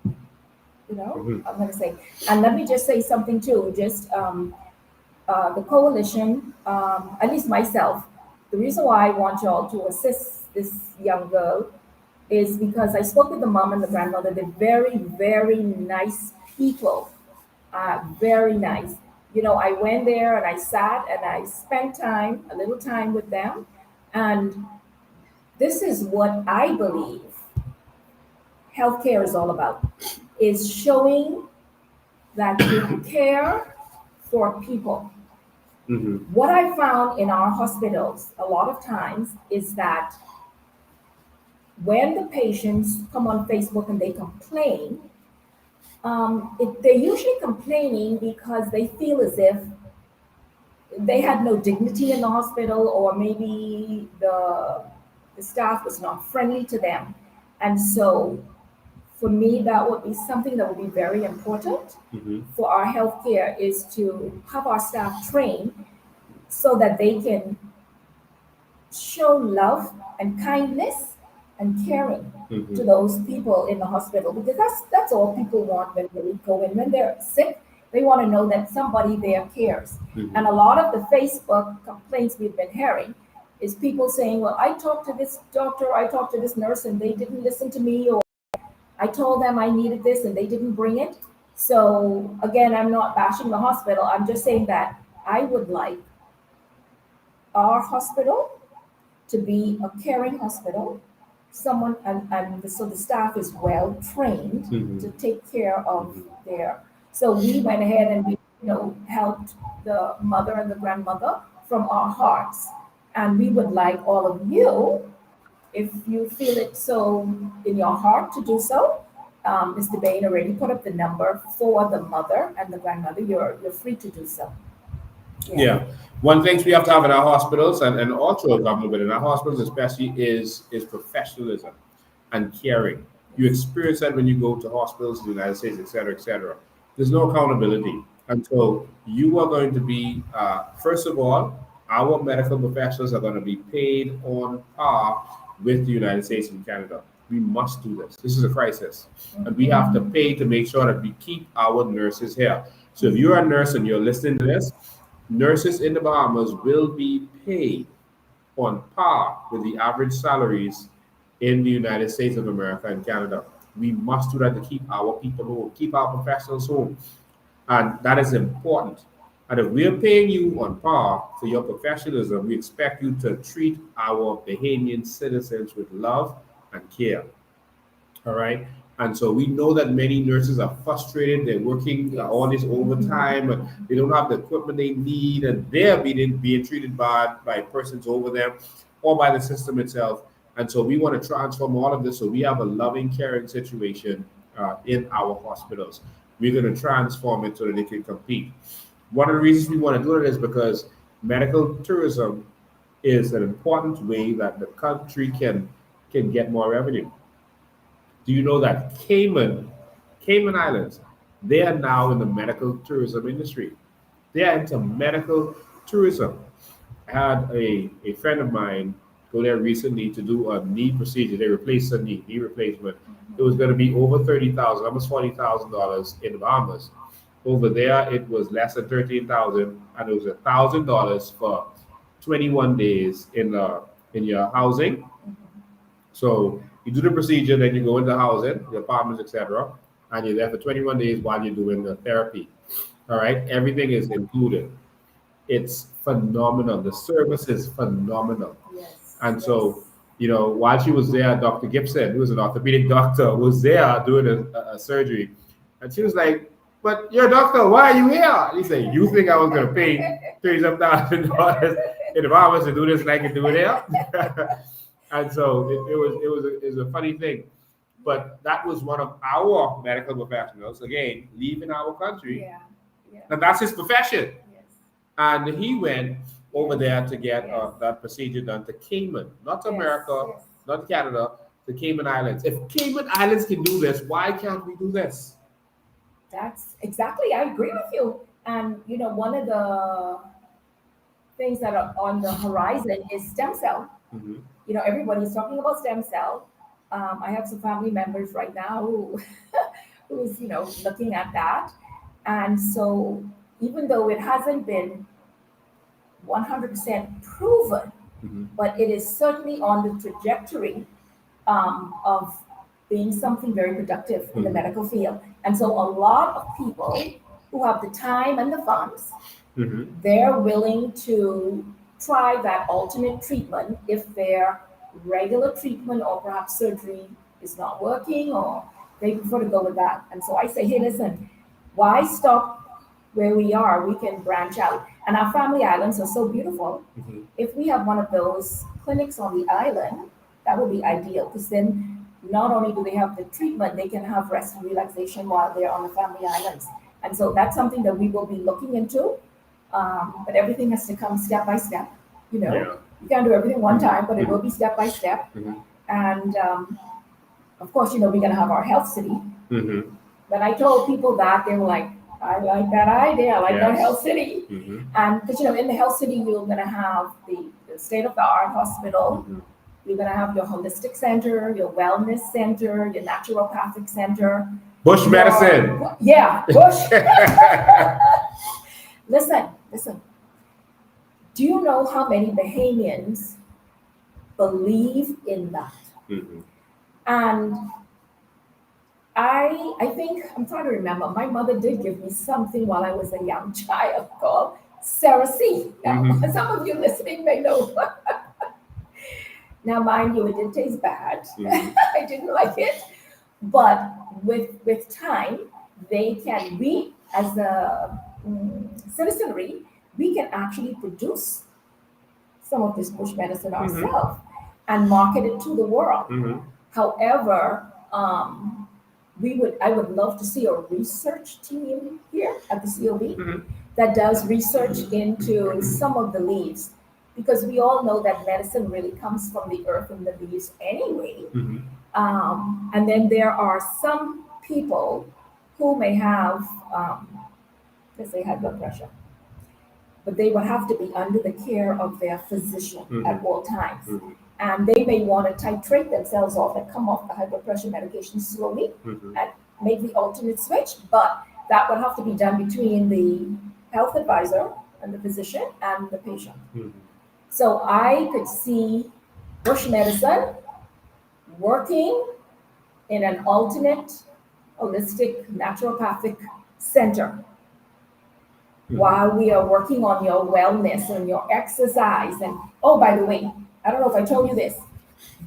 you know, I'm going to say, and let me just say something too, just the coalition, at least myself, the reason why I want y'all to assist this young girl is because I spoke with the mom and the grandmother. They're very, very nice people, very nice. You know, I went there and I sat and I spent time, a little time with them. And this is what I believe healthcare is all about, is showing that you care for people. What I found in our hospitals a lot of times is that when the patients come on Facebook and they complain, they're usually complaining because they feel as if they had no dignity in the hospital, or maybe the staff was not friendly to them. And so for me, that would be something that would be very important for our healthcare, is to have our staff trained so that they can show love and kindness and caring to those people in the hospital, because that's all people want when they go in. When they're sick, they want to know that somebody there cares. And a lot of the Facebook complaints we've been hearing is people saying, well, I talked to this doctor, I talked to this nurse, and they didn't listen to me, or I told them I needed this and they didn't bring it. So again, I'm not bashing the hospital. I'm just saying that I would like our hospital to be a caring hospital, someone, and so the staff is well trained to take care of their. So we went ahead and we, you know, helped the mother and the grandmother from our hearts, and we would like all of you, if you feel it so in your heart to do so. Mr. Bain already put up the number for the mother and the grandmother. You're free to do so. Yeah. One thing we have to have in our hospitals, and also government, but in our hospitals especially, is professionalism and caring. You experience that when you go to hospitals in the United States, et cetera, et cetera. There's no accountability. And so you are going to be, first of all, our medical professionals are going to be paid on par with the United States and Canada. We must do this. This is a crisis. And we have to pay to make sure that we keep our nurses here. So if you're a nurse and you're listening to this, nurses in the Bahamas will be paid on par with the average salaries in the United States of America and Canada. We must do that to keep our people home, keep our professionals home. And that is important. And if we're paying you on par for your professionalism, we expect you to treat our Bahamian citizens with love and care. All right. And so we know that many nurses are frustrated. They're working all this overtime, and they don't have the equipment they need, and they're being treated by persons over them or by the system itself. And so we want to transform all of this so we have a loving, caring situation in our hospitals. We're going to transform it so that they can compete. One of the reasons we want to do it is because medical tourism is an important way that the country can get more revenue. Do you know that Cayman Islands, they are now in the medical tourism industry. They are into medical tourism. I had a friend of mine go there recently to do a knee procedure. They replaced a knee replacement. It was going to be over $30,000, almost $40,000 in the Bahamas. Over there, it was less than $13,000, and it was $1,000 for 21 days in your housing. So you do the procedure, then you go into housing, the apartments, etc., and you're there for 21 days while you're doing the therapy. All right, everything is included. It's phenomenal. The service is phenomenal. Yes. And so, you know, while she was there, Dr. Gibson, who was an orthopedic doctor, was there doing a surgery, and she was like, "But you're a doctor. Why are you here?" He said, "You think I was going to pay $37,000 in the Bahamas to do this like you do it here?" And so it was a funny thing. But that was one of our medical professionals, again, leaving our country. Yeah. Yeah. And that's his profession. Yes. And he went over there to get Yes. that procedure done to Cayman, not to Yes, America, yes. not Canada, the Cayman Islands. If Cayman Islands can do this, why can't we do this? That's exactly, I agree with you. And you know, one of the things that are on the horizon is stem cell. Mm-hmm. You know, everybody's talking about stem cell. I have some family members right now who who's, you know, looking at that. And so even though it hasn't been 100% proven, Mm-hmm. but it is certainly on the trajectory of being something very productive in the Mhm. medical field. And so a lot of people who have the time and the funds, Mm-hmm. they're willing to try that alternate treatment if their regular treatment or perhaps surgery is not working, or they prefer to go with that. And so I say, hey, listen, why stop where we are? We can branch out. And our family islands are so beautiful. Mm-hmm. If we have one of those clinics on the island, that would be ideal, because then not only do they have the treatment, they can have rest and relaxation while they're on the family islands. And so that's something that we will be looking into. But everything has to come step by step. You know, Yeah. you can't do everything one time, but it will be step by step. Mm-hmm. And of course, you know, we're going to have our health city. Mm-hmm. When I told people that, they were like, I like that idea. I like that Yes. health city. Mm-hmm. And because, you know, in the health city, you're going to have the state of the art hospital. Mm-hmm. You're going to have your holistic center, your wellness center, your naturopathic center. Bush medicine. Yeah, bush. Listen. Do you know how many Bahamians believe in that? Mm-hmm. And I think, I'm trying to remember, my mother did give me something while I was a young child called Cerasee. Now, Mhm. some of you listening may know. Now, mind you, it did taste bad. Mhm. I didn't like it. But with time, we as a citizenry, we can actually produce some of this bush medicine ourselves and market it to the world. Mm-hmm. However, I would love to see a research team here at the COB that does research into some of the leaves, because we all know that medicine really comes from the earth and the leaves anyway. Mm-hmm. And then there are some people who may have, let's say, high blood pressure, but they would have to be under the care of their physician at all times. Mhm. And they may want to titrate themselves off and come off the high blood pressure medication slowly Mhm. and make the alternate switch. But that would have to be done between the health advisor and the physician and the patient. Mhm. So I could see bush medicine working in an alternate, holistic, naturopathic center while we are working on your wellness and your exercise. And oh, by the way, I don't know if I told you this,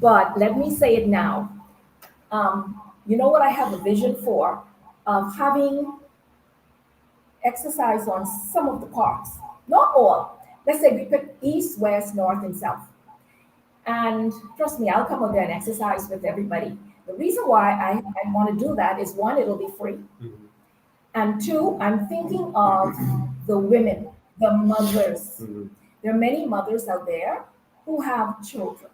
but let me say it now. You know what I have a vision for? Having exercise on some of the parks, not all. Let's say we pick east, west, north, and south. And trust me, I'll come out there and exercise with everybody. The reason why I want to do that is, one, it'll be free. Mhm. And two, I'm thinking of the women, the mothers. Mhm. There are many mothers out there who have children.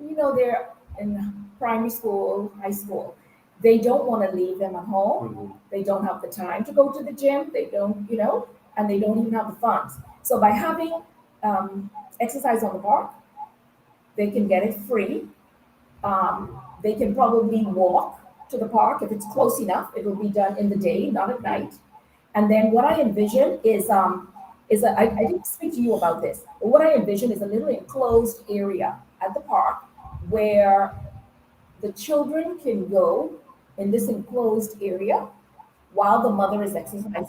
You know, they're in primary school, high school. They don't want to leave them at home. Mhm. They don't have the time to go to the gym. They don't, you know, and they don't even have the funds. So by having exercise on the park, they can get it free. They can probably walk to the park if it's close enough. It will be done in the day, not at night. And then what I envision is I didn't speak to you about this, but what I envision is a little enclosed area at the park where the children can go in this enclosed area while the mother is exercising.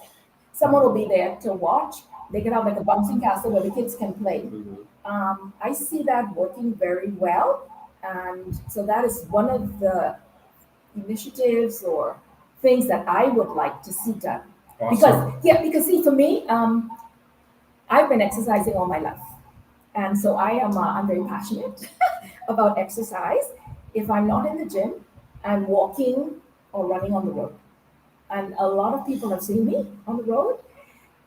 Someone will be there to watch. They can have like a bouncing castle where the kids can play. Mhm. I see that working very well. And so that is one of the initiatives or things that I would like to see done. Awesome. Because see, for me, I've been exercising all my life. And so I'm very passionate about exercise. If I'm not in the gym, I'm walking or running on the road. And a lot of people have seen me on the road.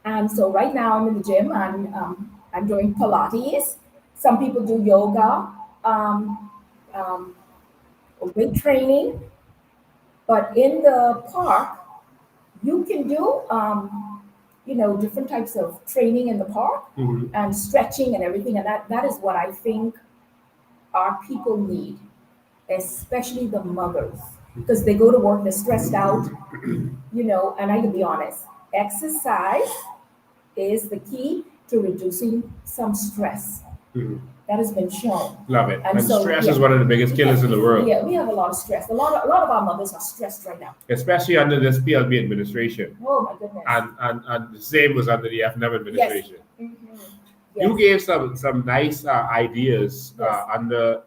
And so right now I'm in the gym and I'm doing Pilates. Some people do yoga, um, weight training. But in the park, you can do, different types of training in the park and stretching and everything. And that is what I think our people need, especially the mothers, because they go to work, they're stressed out, and I can be honest, exercise is the key to reducing some stress. That has been shown. Love it. And And so, stress yeah, is one of the biggest killers in the world, yeah, we have a lot of stress. A lot of our mothers are stressed right now. especially under this PLB administration. Oh my goodness. And the same was under the FNM administration. Yes. You gave some nice ideas under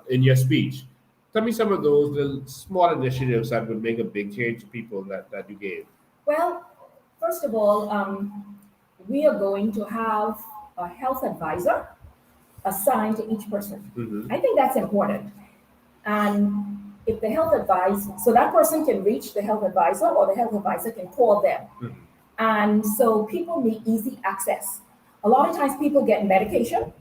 in your speech. Tell me some of those little small initiatives that would make a big change to people that you gave. Well, first of all, we are going to have a health advisor assigned to each person. I think that's important. And if the health advisor, so that person can reach the health advisor or the health advisor can call them. And so people need easy access. A lot of times people get medication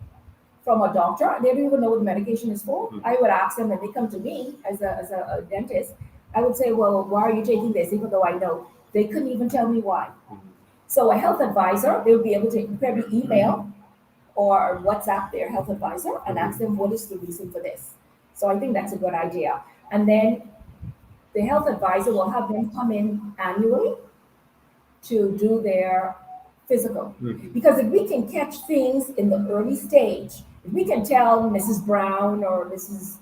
from a doctor. They don't even know what the medication is for. I would ask them when they come to me as a dentist, I would say, well, why are you taking this? Even though I know, they couldn't even tell me why. So a health advisor, they would be able to probably email or WhatsApp their health advisor and ask them what is the reason for this. So I think that's a good idea. And then the health advisor will have them come in annually to do their physical. Because if we can catch things in the early stage, if we can tell Mrs. Brown or Mrs.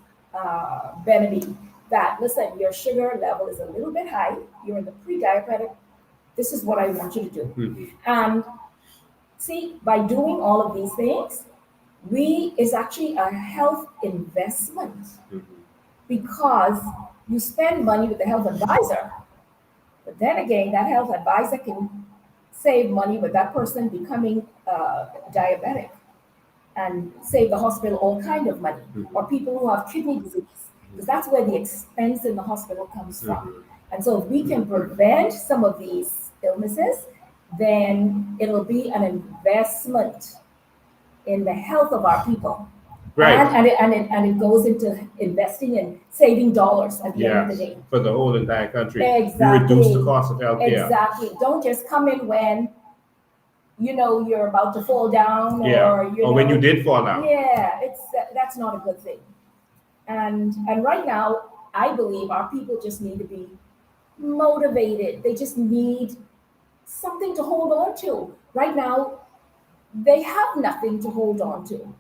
Benedy that, listen, your sugar level is a little bit high, you're in the pre-diabetic, this is what I want you to do. And see, by doing all of these things, it's actually a health investment because you spend money with the health advisor, but then again, that health advisor can save money with that person becoming diabetic and save the hospital all kind of money, or people who have kidney disease, because that's where the expense in the hospital comes from. And so if we can prevent some of these illnesses, then it'll be an investment in the health of our people. Right. And it goes into investing and saving dollars at the end of the day. For the whole entire country. Exactly. You reduce the cost of healthcare. Exactly. Don't just come in when you're about to fall down or when you did fall down. Yeah, that's not a good thing. And right now, I believe our people just need to be motivated. They just need something to hold on to. Right now, they have nothing to hold on to.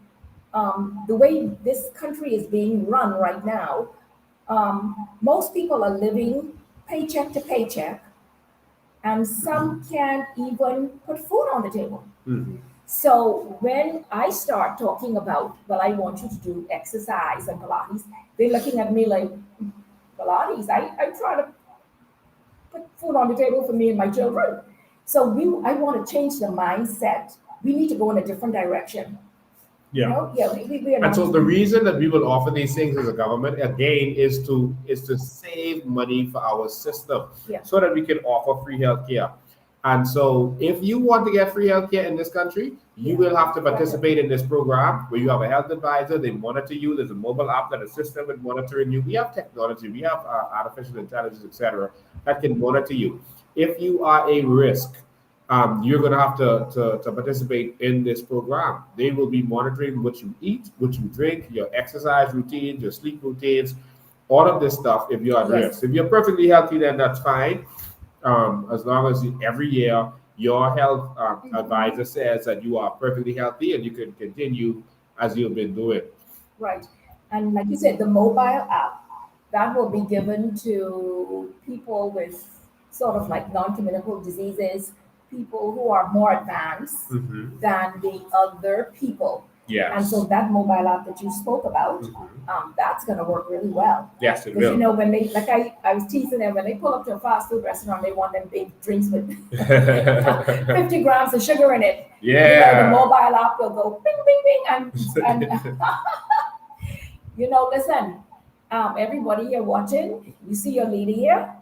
The way this country is being run right now, most people are living paycheck to paycheck, and some can't even put food on the table. So when I start talking about, well, I want you to do exercise and Pilates, they're looking at me like, Pilates? I try to put food on the table for me and my children. So I want to change the mindset. We need to go in a different direction. We are not. And so the reason that we will offer these things as a government again is to save money for our system, so that we can offer free healthcare. And so if you want to get free healthcare in this country, you will have to participate in this program where you have a health advisor. They monitor you. There's a mobile app that assists them with monitoring you. We have technology. We have artificial intelligence, etc., that can monitor you. If you are a risk, you're going to have to participate in this program. They will be monitoring what you eat, what you drink, your exercise routines, your sleep routines, all of this stuff if you're at risk. If you're perfectly healthy, then that's fine. As long as every year your health advisor says that you are perfectly healthy and you can continue as you've been doing. Right. And like you said, the mobile app, that will be given to people with sort of like non-communicable diseases, people who are more advanced than the other people. Yes. And so that mobile app that you spoke about, that's going to work really well. Yes, it Because you will. know, when they, like I was teasing them, when they pull up to a fast food restaurant, they want them big drinks with 50 grams of sugar in it. You know, the Yeah. mobile app will go bing, bing, bing, and you know, listen, everybody here watching, you see your leader here.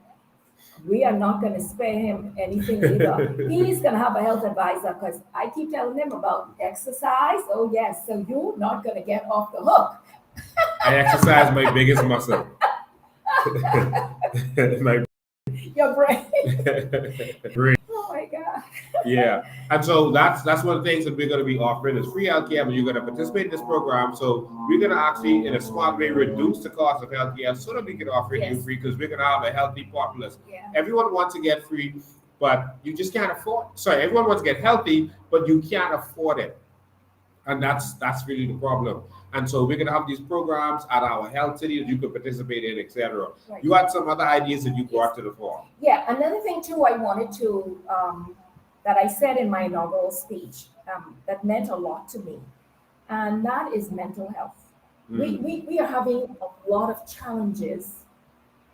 We are not going to spare him anything either. He's going to have a health advisor because I keep telling him about exercise. Oh, yes. So you're not going to get off the hook. I exercise my biggest muscle. My Your brain. brain. Oh, my God. Yeah. And so that's one of the things that we're going to be offering is free healthcare, but you're going to participate in this program. So we're going to actually, in a smart way, reduce the cost of healthcare so that we can offer it you free because we're going to have a healthy populace. Yeah. Everyone wants to get free, but you just can't afford. Sorry, everyone wants to get healthy, but you can't afford it. And that's really the problem. And so we're going to have these programs at our health city that you can participate in, etc. Right. You had some other ideas that you brought to the fore. Yeah, another thing too I wanted to, that I said in my inaugural speech, that meant a lot to me, and that is mental health. We are having a lot of challenges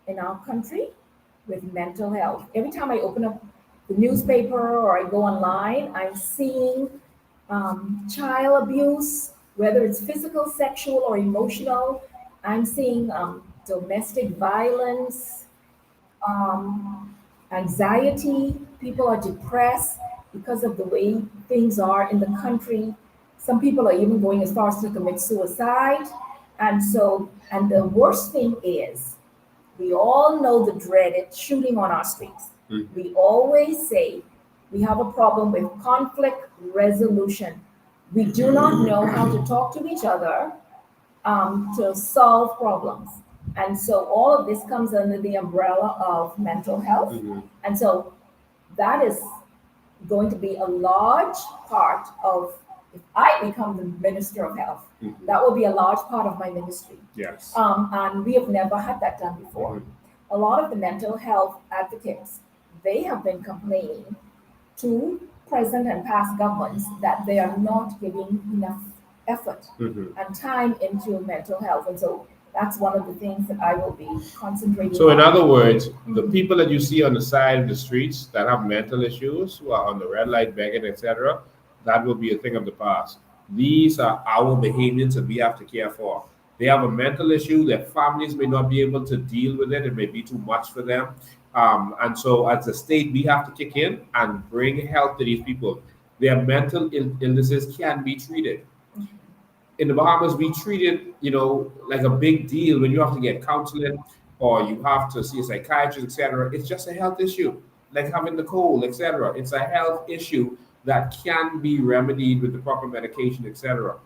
in our country with mental health. Every time I open up the newspaper or I go online, I'm seeing child abuse, whether it's physical, sexual, or emotional. I'm seeing domestic violence, anxiety. People are depressed because of the way things are in the country. Some people are even going as far as to commit suicide. And so, and the worst thing is, we all know the dreaded shooting on our streets. We always say we have a problem with conflict resolution. We do not know how to talk to each other to solve problems. And so all of this comes under the umbrella of mental health. And so that is going to be a large part of, if I become the minister of health, that will be a large part of my ministry. Yes. And we have never had that done before. A lot of the mental health advocates, they have been complaining to present and past governments that they are not giving enough effort and time into mental health. And so that's one of the things that I will be concentrating So in on. other words, the people that you see on the side of the streets that have mental issues, who are on the red light begging, etc., that will be a thing of the past. These are our behaviors that we have to care for. They have a mental issue. Their families may not be able to deal with it. It may be too much for them. And so as a state, we have to kick in and bring help to these people. Their mental illnesses can be treated. In the Bahamas, we treat it, like a big deal when you have to get counseling or you have to see a psychiatrist, etc. It's just a health issue, like having the cold, etc. It's a health issue that can be remedied with the proper medication, etc.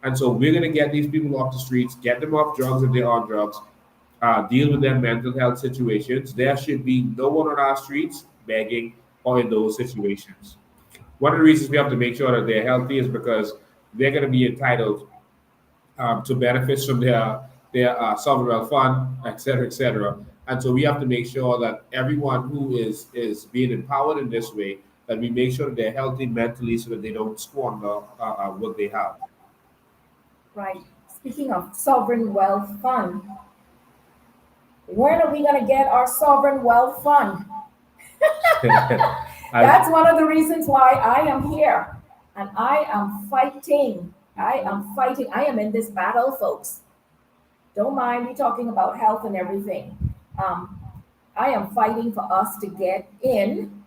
And so we're going to get these people off the streets, get them off drugs if they're on drugs, deal with their mental health situations. There should be no one on our streets begging or in those situations. One of the reasons we have to make sure that they're healthy is because they're going to be entitled to benefits from their sovereign wealth fund, et cetera, et cetera. And so we have to make sure that everyone who is being empowered in this way, that we make sure that they're healthy mentally so that they don't squander what they have. Right. Speaking of sovereign wealth fund, when are we going to get our sovereign wealth fund? That's one of the reasons why I am here. And I am fighting. I am in this battle, folks. Don't mind me talking about health and everything. I am fighting for us to get in,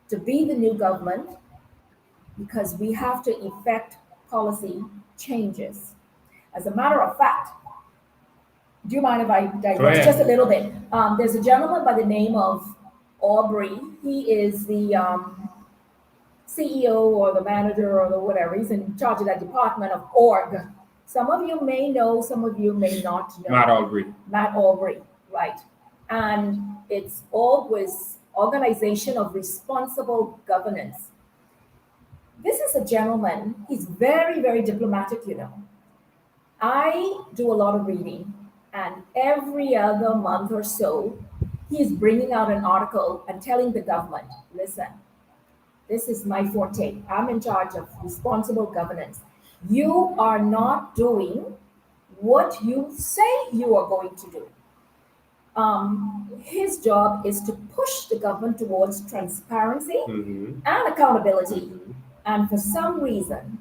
to be the new government, because we have to effect policy changes. As a matter of fact, do you mind if I digress just a little bit? There's a gentleman by the name of Aubrey. He is the CEO or the manager or the whatever. He's in charge of that department of org. Some of you may know, some of you may not know. Matt Aubrey, right. And it's always Organization of Responsible Governance. This is a gentleman, he's very, very diplomatic, I do a lot of reading, and every other month or so, he's bringing out an article and telling the government, listen, this is my forte. I'm in charge of responsible governance. You are not doing what you say you are going to do. His job is to push the government towards transparency and accountability. And for some reason,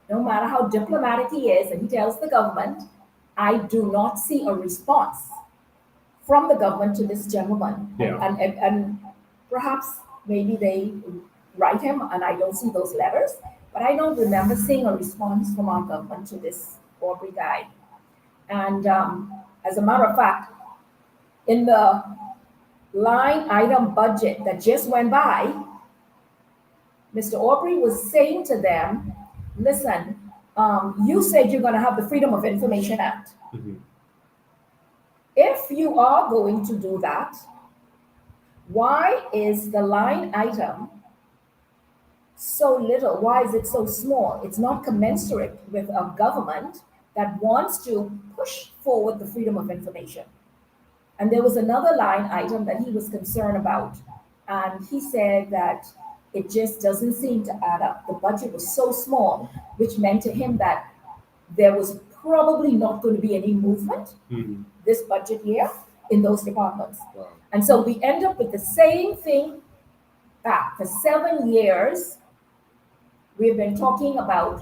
no matter how diplomatic he is, and he tells the government, I do not see a response from the government to this gentleman. Yeah. And perhaps maybe they write him and I don't see those letters, but I don't remember seeing a response from our government to this Aubrey guy. And as a matter of fact, in the line item budget that just went by, Mr. Aubrey was saying to them, listen, you said you're going to have the Freedom of Information Act. If you are going to do that, why is the line item so little? Why is it so small? It's not commensurate with a government that wants to push forward the freedom of information. And there was another line item that he was concerned about. And he said that it just doesn't seem to add up. The budget was so small, which meant to him that there was probably not going to be any movement this budget year in those departments. Wow. And so we end up with the same thing back. For 7 years, we've been talking about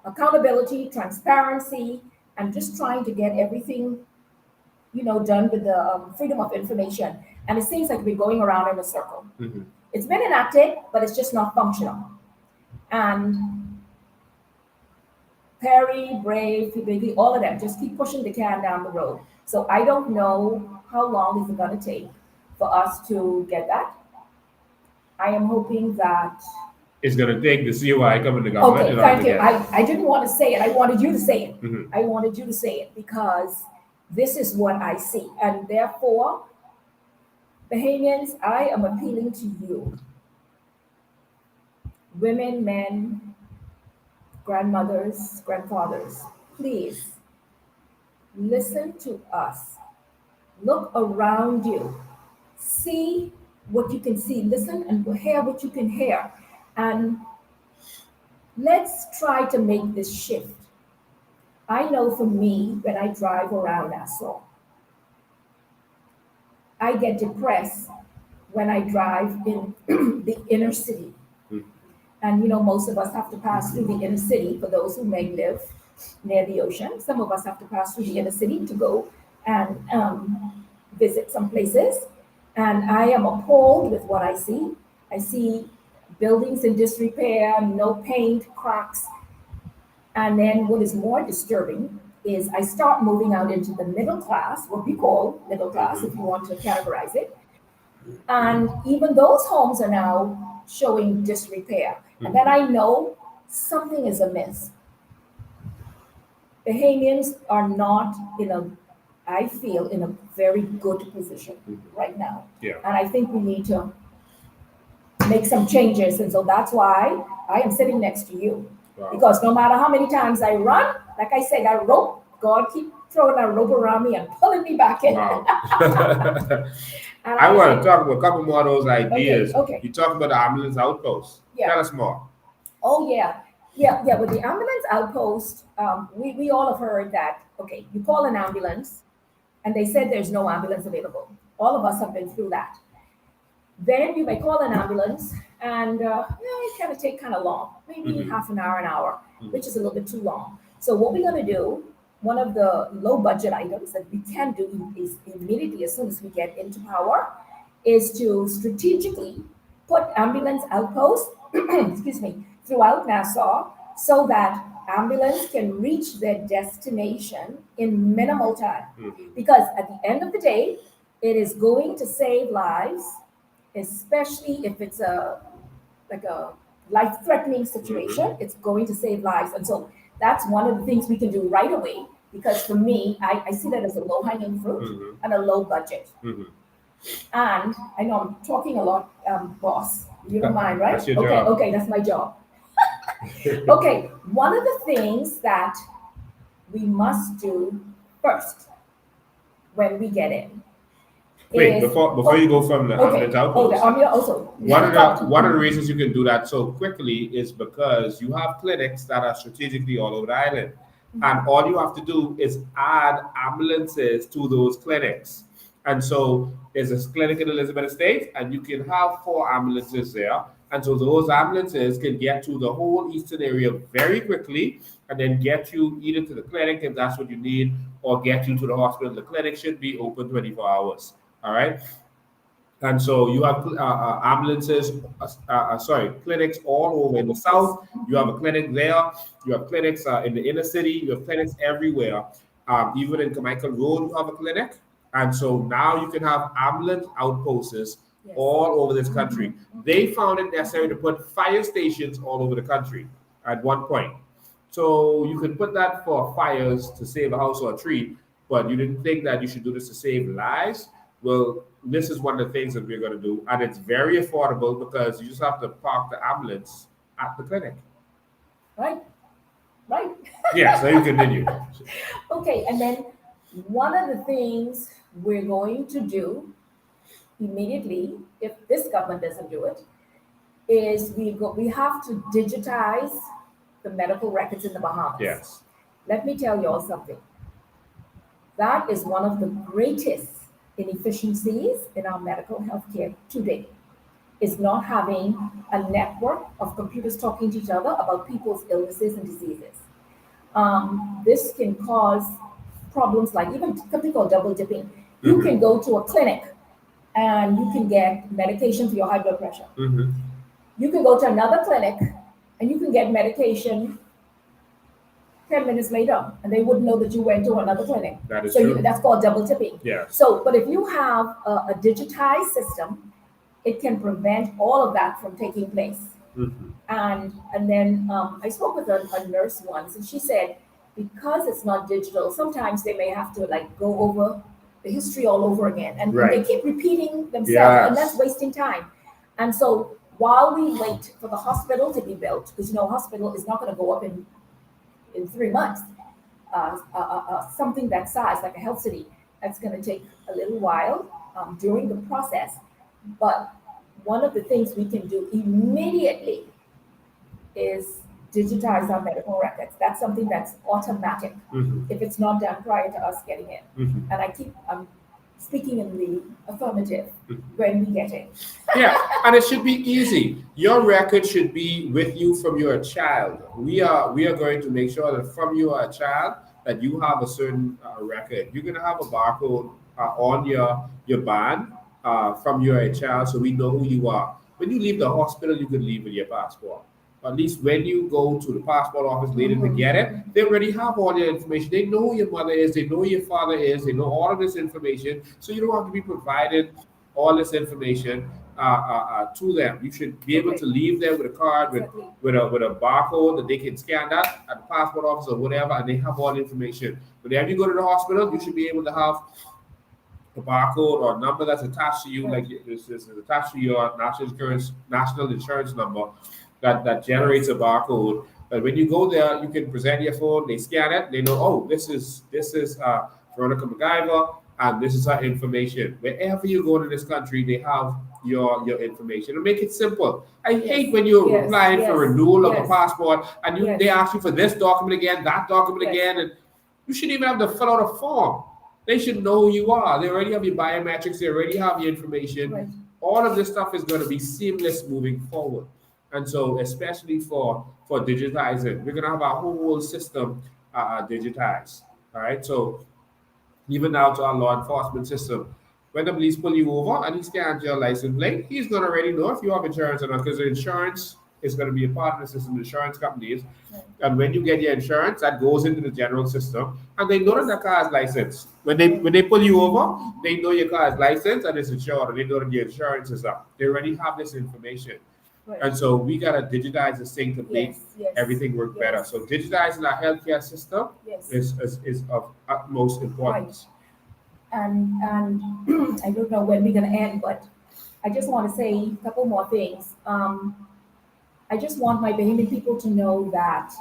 accountability, transparency, and just trying to get everything, done with the freedom of information. And it seems like we're going around in a circle. It's been enacted, but it's just not functional. And Perry, Brave, Baby, all of them just keep pushing the can down the road. So I don't know how long is it going to take for us to get that. I am hoping that It's going to take the COI coming to government. Okay, thank you. I didn't want to say it. I wanted you to say it. I wanted you to say it because this is what I see. And therefore, Bahamians, I am appealing to you. Women, men, grandmothers, grandfathers, please listen to us. Look around you. See what you can see. Listen and hear what you can hear. And let's try to make this shift. I know for me, when I drive around Nassau, I get depressed when I drive in the inner city. And most of us have to pass through the inner city for those who may live near the ocean. Some of us have to pass through the inner city to go and visit some places. And I am appalled with what I see. I see buildings in disrepair, no paint, cracks. And then what is more disturbing is I start moving out into the middle class, what we call middle class, if you want to categorize it. And even those homes are now showing disrepair. And then I know something is amiss. Bahamians are not I feel, in a very good position right now. Yeah. And I think we need to make some changes. And so that's why I am sitting next to you. Wow. Because no matter how many times I run, like I said, that rope, God keep throwing that rope around me and pulling me back in. Wow. And I want to talk about a couple more of those ideas. Okay. You talked about the ambulance outpost. Yeah. Tell us more. Oh, yeah. Yeah, with the ambulance outpost, we all have heard that, okay, you call an ambulance, and they said there's no ambulance available. All of us have been through that. Then you may call an ambulance, and it kind of take kind of long, maybe half an hour, which is a little bit too long. So what we're going to do, one of the low budget items that we can do is immediately as soon as we get into power, is to strategically put ambulance outposts, excuse me, throughout Nassau so that ambulance can reach their destination in minimal time. Because at the end of the day, it is going to save lives, especially if it's a life-threatening situation. It's going to save lives. And so that's one of the things we can do right away, because for me, I see that as a low-hanging fruit and a low budget. And I know I'm talking a lot, boss. You don't mind, right? That's your job. Okay, that's my job. Okay, one of the things that we must do first when we get in Wait, is before you go from the ambulance Oh, the outpost, ambulance also. one of the reasons you can do that so quickly is because you have clinics that are strategically all over the island, and all you have to do is add ambulances to those clinics. And so there's a clinic in Elizabeth Estate, and you can have 4 ambulances there. And so those ambulances can get to the whole eastern area very quickly, and then get you either to the clinic if that's what you need, or get you to the hospital. The clinic should be open 24 hours. All right. And so you have ambulances, clinics all over in the south. You have a clinic there. You have clinics in the inner city. You have clinics everywhere. Even in Carmichael Road, you have a clinic. And so now you can have ambulance outposts all over this country. They found it necessary to put fire stations all over the country at one point. So you could put that for fires to save a house or a tree, but you didn't think that you should do this to save lives. Well, this is one of the things that we're going to do, and it's very affordable because you just have to park the ambulance at the clinic. Right. Yeah, so you continue. Okay, and then one of the things we're going to do immediately, if this government doesn't do it, is we have to digitize the medical records in the Bahamas. Yes. Let me tell you all something. That is one of the greatest inefficiencies in our medical healthcare today, is not having a network of computers talking to each other about people's illnesses and diseases. This can cause problems like even something called double dipping. You can go to a clinic and you can get medication for your high blood pressure. You can go to another clinic and you can get medication 10 minutes later, and they wouldn't know that you went to another clinic. That is so true. That's called double tipping. Yeah. So, but if you have a digitized system, it can prevent all of that from taking place. And then I spoke with a nurse once, and she said, because it's not digital, sometimes they may have to like go over the history all over again, and they keep repeating themselves, and that's wasting time. And so while we wait for the hospital to be built, because hospital is not going to go up in 3 months, something that size, like a health city, that's going to take a little while during the process. But one of the things we can do immediately is digitize our medical records. That's something that's automatic if it's not done prior to us getting it. And I keep speaking in the affirmative when we get it. Yeah, and it should be easy. Your record should be with you from you're a child. We are going to make sure that from you are a child that you have a certain record. You're going to have a barcode on your band from you're a child, so we know who you are. When you leave the hospital, you can leave with your passport. At least when you go to the passport office later to get it, they already have all your information. They know who your mother is, they know who your father is, they know all of this information. So you don't have to be provided all this information to them. You should be able to leave there with a card with a barcode that they can scan that at the passport office or whatever, and they have all the information. But if you go to the hospital, you should be able to have a barcode or a number that's attached to you, like this is attached to your national insurance number. That generates a barcode. But when you go there, you can present your phone. They scan it. They know, oh, this is Veronica McIver, and this is her information. Wherever you go in this country, they have your information. And make it simple. I hate when you're applying for renewal of a passport and they ask you for this document again, that document again, and you shouldn't even have to fill out a form. They should know who you are. They already have your biometrics. They already have your information. Right. All of this stuff is going to be seamless moving forward. And so, especially for digitizing, we're going to have our whole system digitized. All right. So, even now to our law enforcement system, when the police pull you over and he scans your license plate, he's going to already know if you have insurance or not, because the insurance is going to be a part of the system, the insurance companies. And when you get your insurance, that goes into the general system, and they know that the car is licensed. When they pull you over, they know your car is licensed and it's insured, and they know that your insurance is up. They already have this information. Right. And so we got to digitize this thing to make everything work better. So digitizing our healthcare system is of utmost importance. Right. And I don't know when we're going to end, but I just want to say a couple more things. I just want my Bahamian people to know that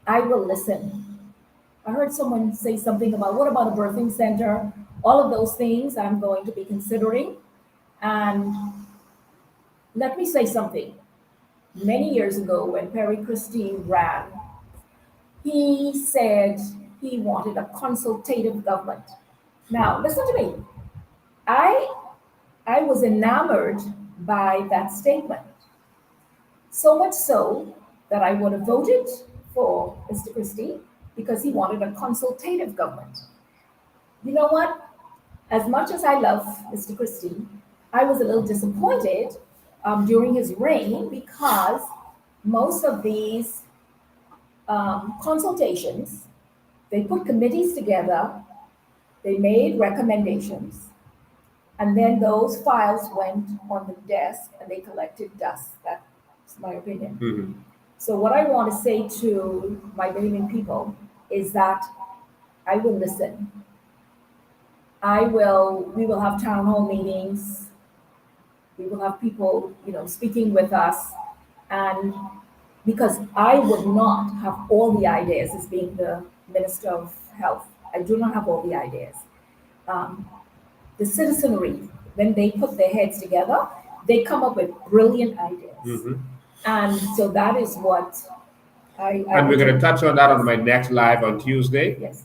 I will listen. I heard someone say something about, what about a birthing center all of those things I'm going to be considering. And let me say something. Many years ago, when Perry Christie ran, he said he wanted a consultative government. Now, listen to me. I was enamored by that statement. So much so that I would have voted for Mr. Christie because he wanted a consultative government. You know what? As much as I love Mr. Christie, I was a little disappointed during his reign because most of these consultations, they put committees together, they made recommendations, and then those files went on the desk and they collected dust. That's my opinion. Mm-hmm. So what I want to say to my Bahamian people is that I will listen. We will have town hall meetings. We will have people, speaking with us. And because I would not have all the ideas as being the Minister of Health. I do not have all the ideas. The citizenry, when they put their heads together, they come up with brilliant ideas. Mm-hmm. And so that is what and we're going to touch on that on my next live on Tuesday. Yes.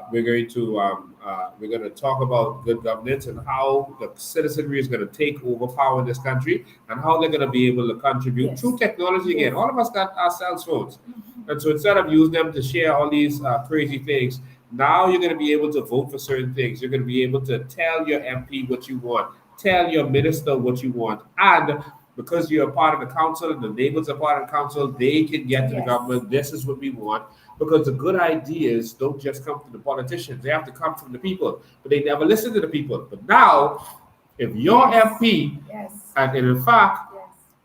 We're going to talk about good governance and how the citizenry is going to take over power in this country and how they're going to be able to contribute through technology again. All of us got our cell phones. Mm-hmm. And so instead of using them to share all these crazy things, now you're going to be able to vote for certain things. You're going to be able to tell your MP what you want, tell your minister what you want, and because you're a part of the council and the neighbors are part of the council, they can get to the government. This is what we want. Because the good ideas don't just come from the politicians. They have to come from the people. But they never listen to the people. But now, if your MP, and in fact,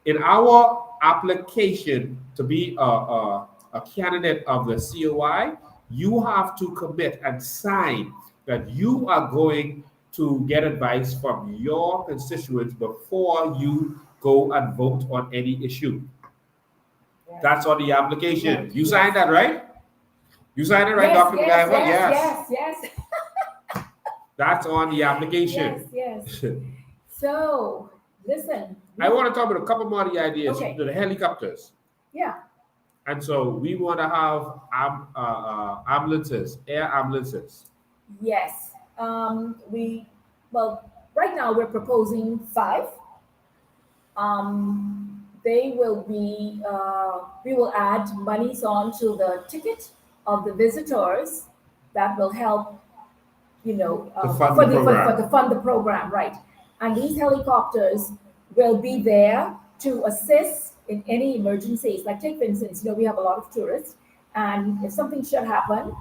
in our application to be a candidate of the COI, you have to commit and sign that you are going to get advice from your constituents before you go and vote on any issue. That's on the application. You signed that, right? You signed it, right, Dr. McIver? Yes. That's on the application. Yes. So, listen. I want to talk about a couple more of the ideas. Okay. The helicopters. Yeah. And so we want to have ambulances, air ambulances. Yes. Right now we're proposing 5. They will be, we will add monies onto the ticket of the visitors that will help, to fund the program, right? And these helicopters will be there to assist in any emergencies. Like take for instance, we have a lot of tourists, and if something should happen,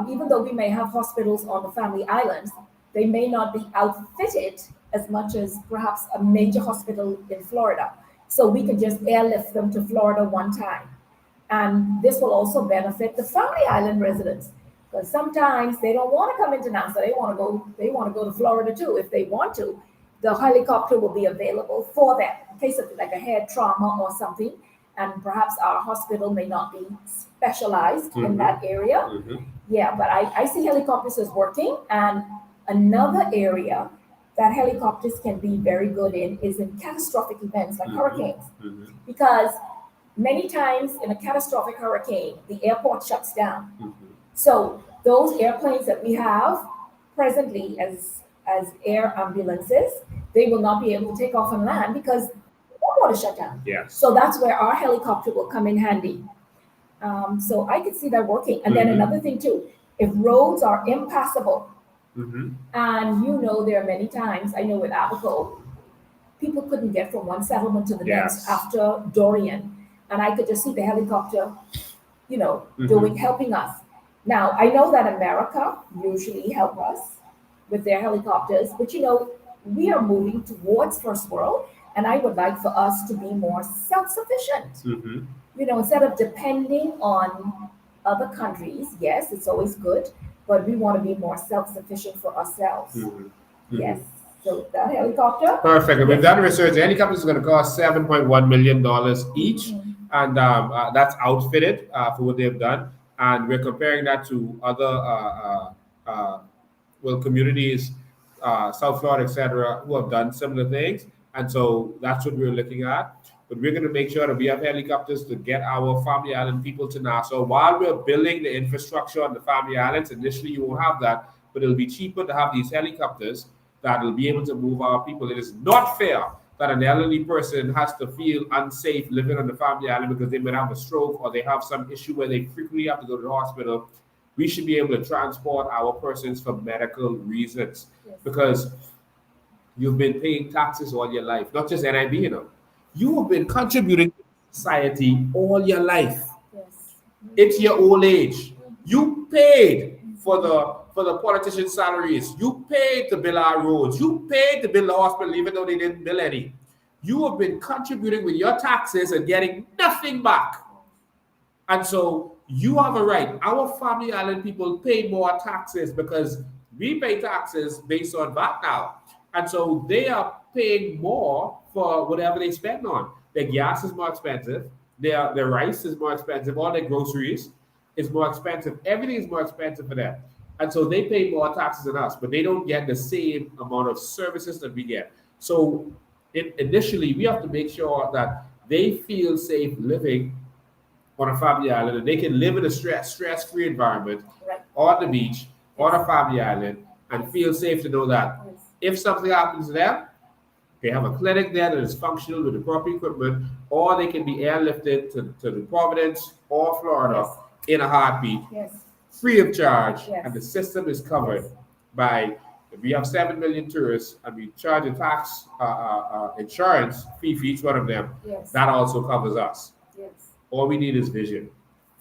even though we may have hospitals on the family islands, they may not be outfitted as much as perhaps a major hospital in Florida. So we can just airlift them to Florida one time. And this will also benefit the family island residents, because sometimes they don't want to come into Nassau. They want to go to Florida too. If they want to, the helicopter will be available for them in case of like a head trauma or something. And perhaps our hospital may not be specialized in that area. Mm-hmm. Yeah, but I see helicopters as working. And another area that helicopters can be very good in is in catastrophic events like hurricanes. Mm-hmm. Because many times in a catastrophic hurricane, the airport shuts down. Mm-hmm. So those airplanes that we have presently as air ambulances, they will not be able to take off and land because the airport is shut down. Yes. So that's where our helicopter will come in handy. So I could see that working. And then another thing too, if roads are impassable, and there are many times, I know with Abaco, people couldn't get from one settlement to the next after Dorian. And I could just see the helicopter, helping us. Now, I know that America usually help us with their helicopters, but we are moving towards first world, and I would like for us to be more self-sufficient. Mm-hmm. Instead of depending on other countries, yes, it's always good, but we want to be more self-sufficient for ourselves. Mm-hmm. Yes. So that helicopter. Perfect. And we've done research. The helicopter is going to cost $7.1 million each. Mm-hmm. And that's outfitted for what they've done. And we're comparing that to other communities, South Florida, etc., who have done similar things, and so that's what we're looking at. But we're going to make sure that we have helicopters to get our Family Island people to Nassau. While we're building the infrastructure on the Family Islands, initially you won't have that, but it'll be cheaper to have these helicopters that will be able to move our people. It is not fair that an elderly person has to feel unsafe living on the Family Island because they might have a stroke or they have some issue where they frequently have to go to the hospital. We should be able to transport our persons for medical reasons because you've been paying taxes all your life, not just NIB, you know. You have been contributing to society all your life. It's your old age. You paid for the politicians' salaries. You paid to build our roads. You paid to build the hospital, even though they didn't build any. You have been contributing with your taxes and getting nothing back. And so you have a right. Our Family Island people pay more taxes because we pay taxes based on VAT now. And so they are paying more for whatever they spend on. Their gas is more expensive. Their rice is more expensive. All their groceries is more expensive. Everything is more expensive for them. And so they pay more taxes than us, but they don't get the same amount of services that we get. So initially, we have to make sure that they feel safe living on a Family Island and they can live in a stress-free environment on the beach, on a Family Island, and feel safe to know that if something happens to them, they have a clinic there that is functional with the proper equipment, or they can be airlifted to the Providence or Florida in a heartbeat, free of charge, and the system is covered by, if we have 7 million tourists and we charge a tax insurance fee for each one of them, that also covers us. All we need is vision.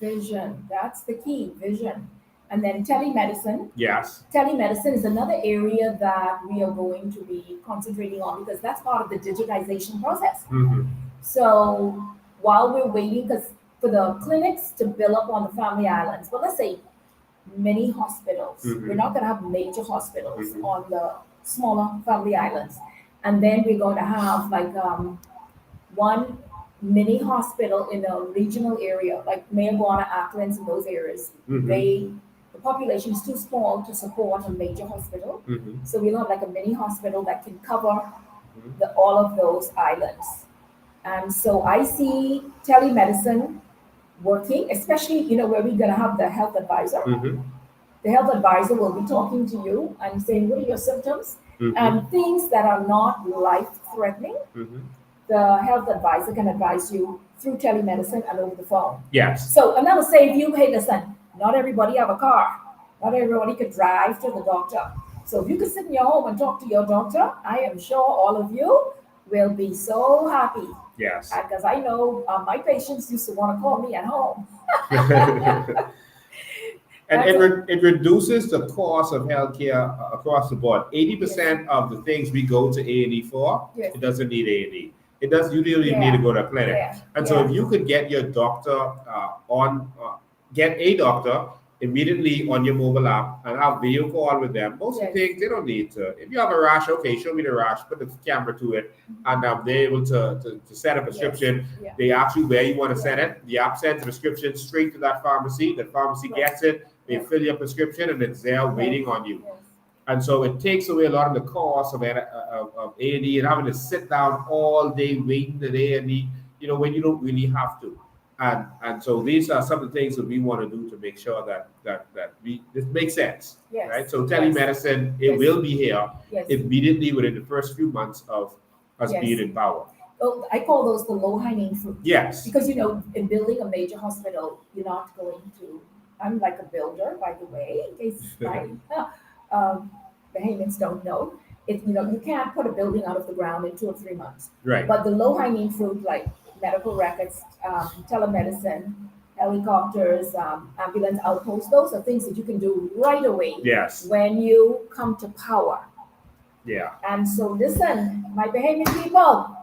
Vision, that's the key, vision. And then telemedicine. Yes. Telemedicine is another area that we are going to be concentrating on because that's part of the digitization process. Mm-hmm. So while we're waiting for the clinics to build up on the Family Islands, well, let's say mini hospitals. Mm-hmm. We're not going to have major hospitals on the smaller Family Islands. And then we're going to have like one mini hospital in a regional area, like Mayaguana, Acklands, and those areas. Mm-hmm. The population is too small to support a major hospital. Mm-hmm. So we'll have like a mini hospital that can cover all of those islands. And so I see telemedicine working, especially, where we're going to have the health advisor. Mm-hmm. The health advisor will be talking to you and saying, what are your symptoms? Mm-hmm. And things that are not life-threatening. Mm-hmm. The health advisor can advise you through telemedicine and over the phone. Yes. So, and that'll save you, hey, listen, not everybody have a car. Not everybody could drive to the doctor. So if you could sit in your home and talk to your doctor, I am sure all of you will be so happy. Yes. Because I know my patients used to want to call me at home. And it reduces the cost of healthcare across the board. 80% of the things we go to A&E for, it doesn't need A&E. It does. You really need to go to a clinic. And so if you could get your doctor get a doctor immediately on your mobile app and have video call with them. Most of the things they don't need to. If you have a rash, okay, show me the rash, put the camera to it, and they're able to set a prescription. They ask you where you want to send it. The app sends the prescription straight to that pharmacy. The pharmacy gets it. They fill your prescription, and it's there waiting on you. And so it takes away a lot of the cost of A&E and having to sit down all day waiting at A&E, when you don't really have to. And so these are some of the things that we want to do to make sure that this makes sense, right? So telemedicine, it will be here immediately within the first few months of us being in power. Well, I call those the low-hanging fruit. Yes. Because, in building a major hospital, you're not going to, I'm like a builder, by the way, in case the Haymans don't know. You can't put a building out of the ground in 2 or 3 months. Right. But the low-hanging fruit, like medical records, telemedicine, helicopters, ambulance outposts, those are things that you can do right away when you come to power. Yeah. And so listen, my Bahamian people,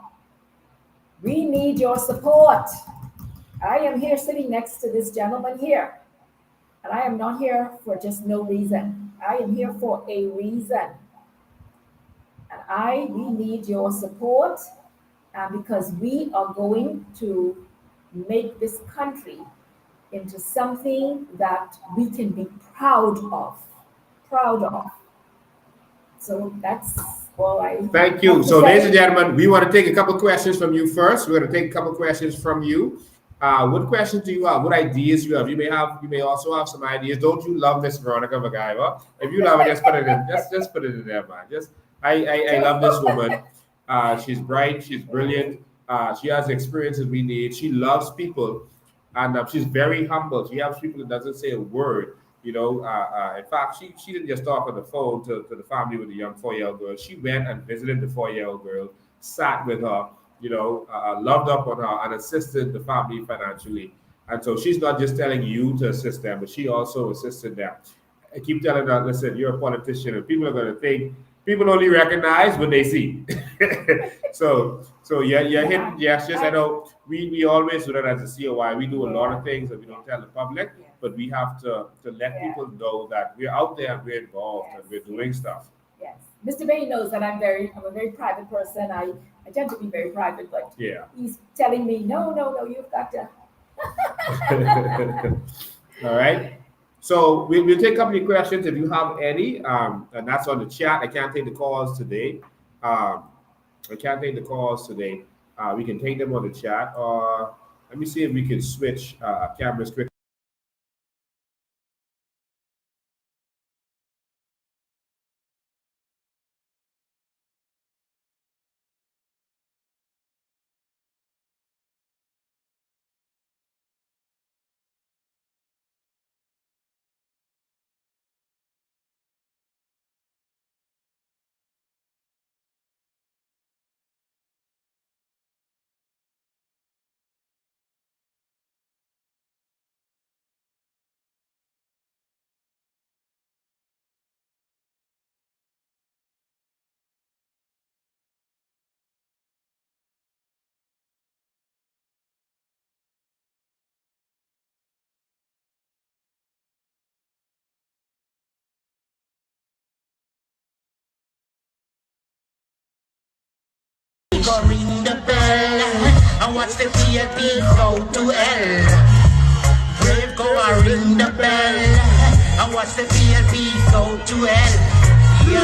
we need your support. I am here sitting next to this gentleman here, and I am not here for just no reason. I am here for a reason. And we need your support because we are going to make this country into something that we can be proud of. So that's all I. Thank you. So, ladies and gentlemen, we want to take a couple questions from you first. We're going to take a couple questions from you. What questions do you have? What ideas do you have? You may also have some ideas. Don't you love Miss Veronica McIver? If you love it, just put it in. Just put it in there, man. I love this woman. She's bright. She's brilliant. She has the experiences we need. She loves people, and she's very humble. She helps people and doesn't say a word. In fact, she didn't just talk on the phone to the family with the young 4-year-old girl. She went and visited the 4-year-old girl, sat with her, loved up on her and assisted the family financially. And so she's not just telling you to assist them, but she also assisted them. I keep telling her, listen, you're a politician, and people are going to think people only recognize what they see. so yeah, hitting yes. I know we always do that as a COI. We do a lot of things that we don't tell the public, but we have to let people know that we're out there and we're involved and we're doing stuff. Yes, Mr. Bay knows that I'm a very private person. I tend to be very private, but he's telling me, no, you've got to. All right. So we'll take a couple of questions if you have any, and that's on the chat. I can't take the calls today. We can take them on the chat. Let me see if we can switch cameras quickly. Go ring the bell and watch the VIP go to hell. Brave go and ring the bell and watch the VIP go to hell. Yo,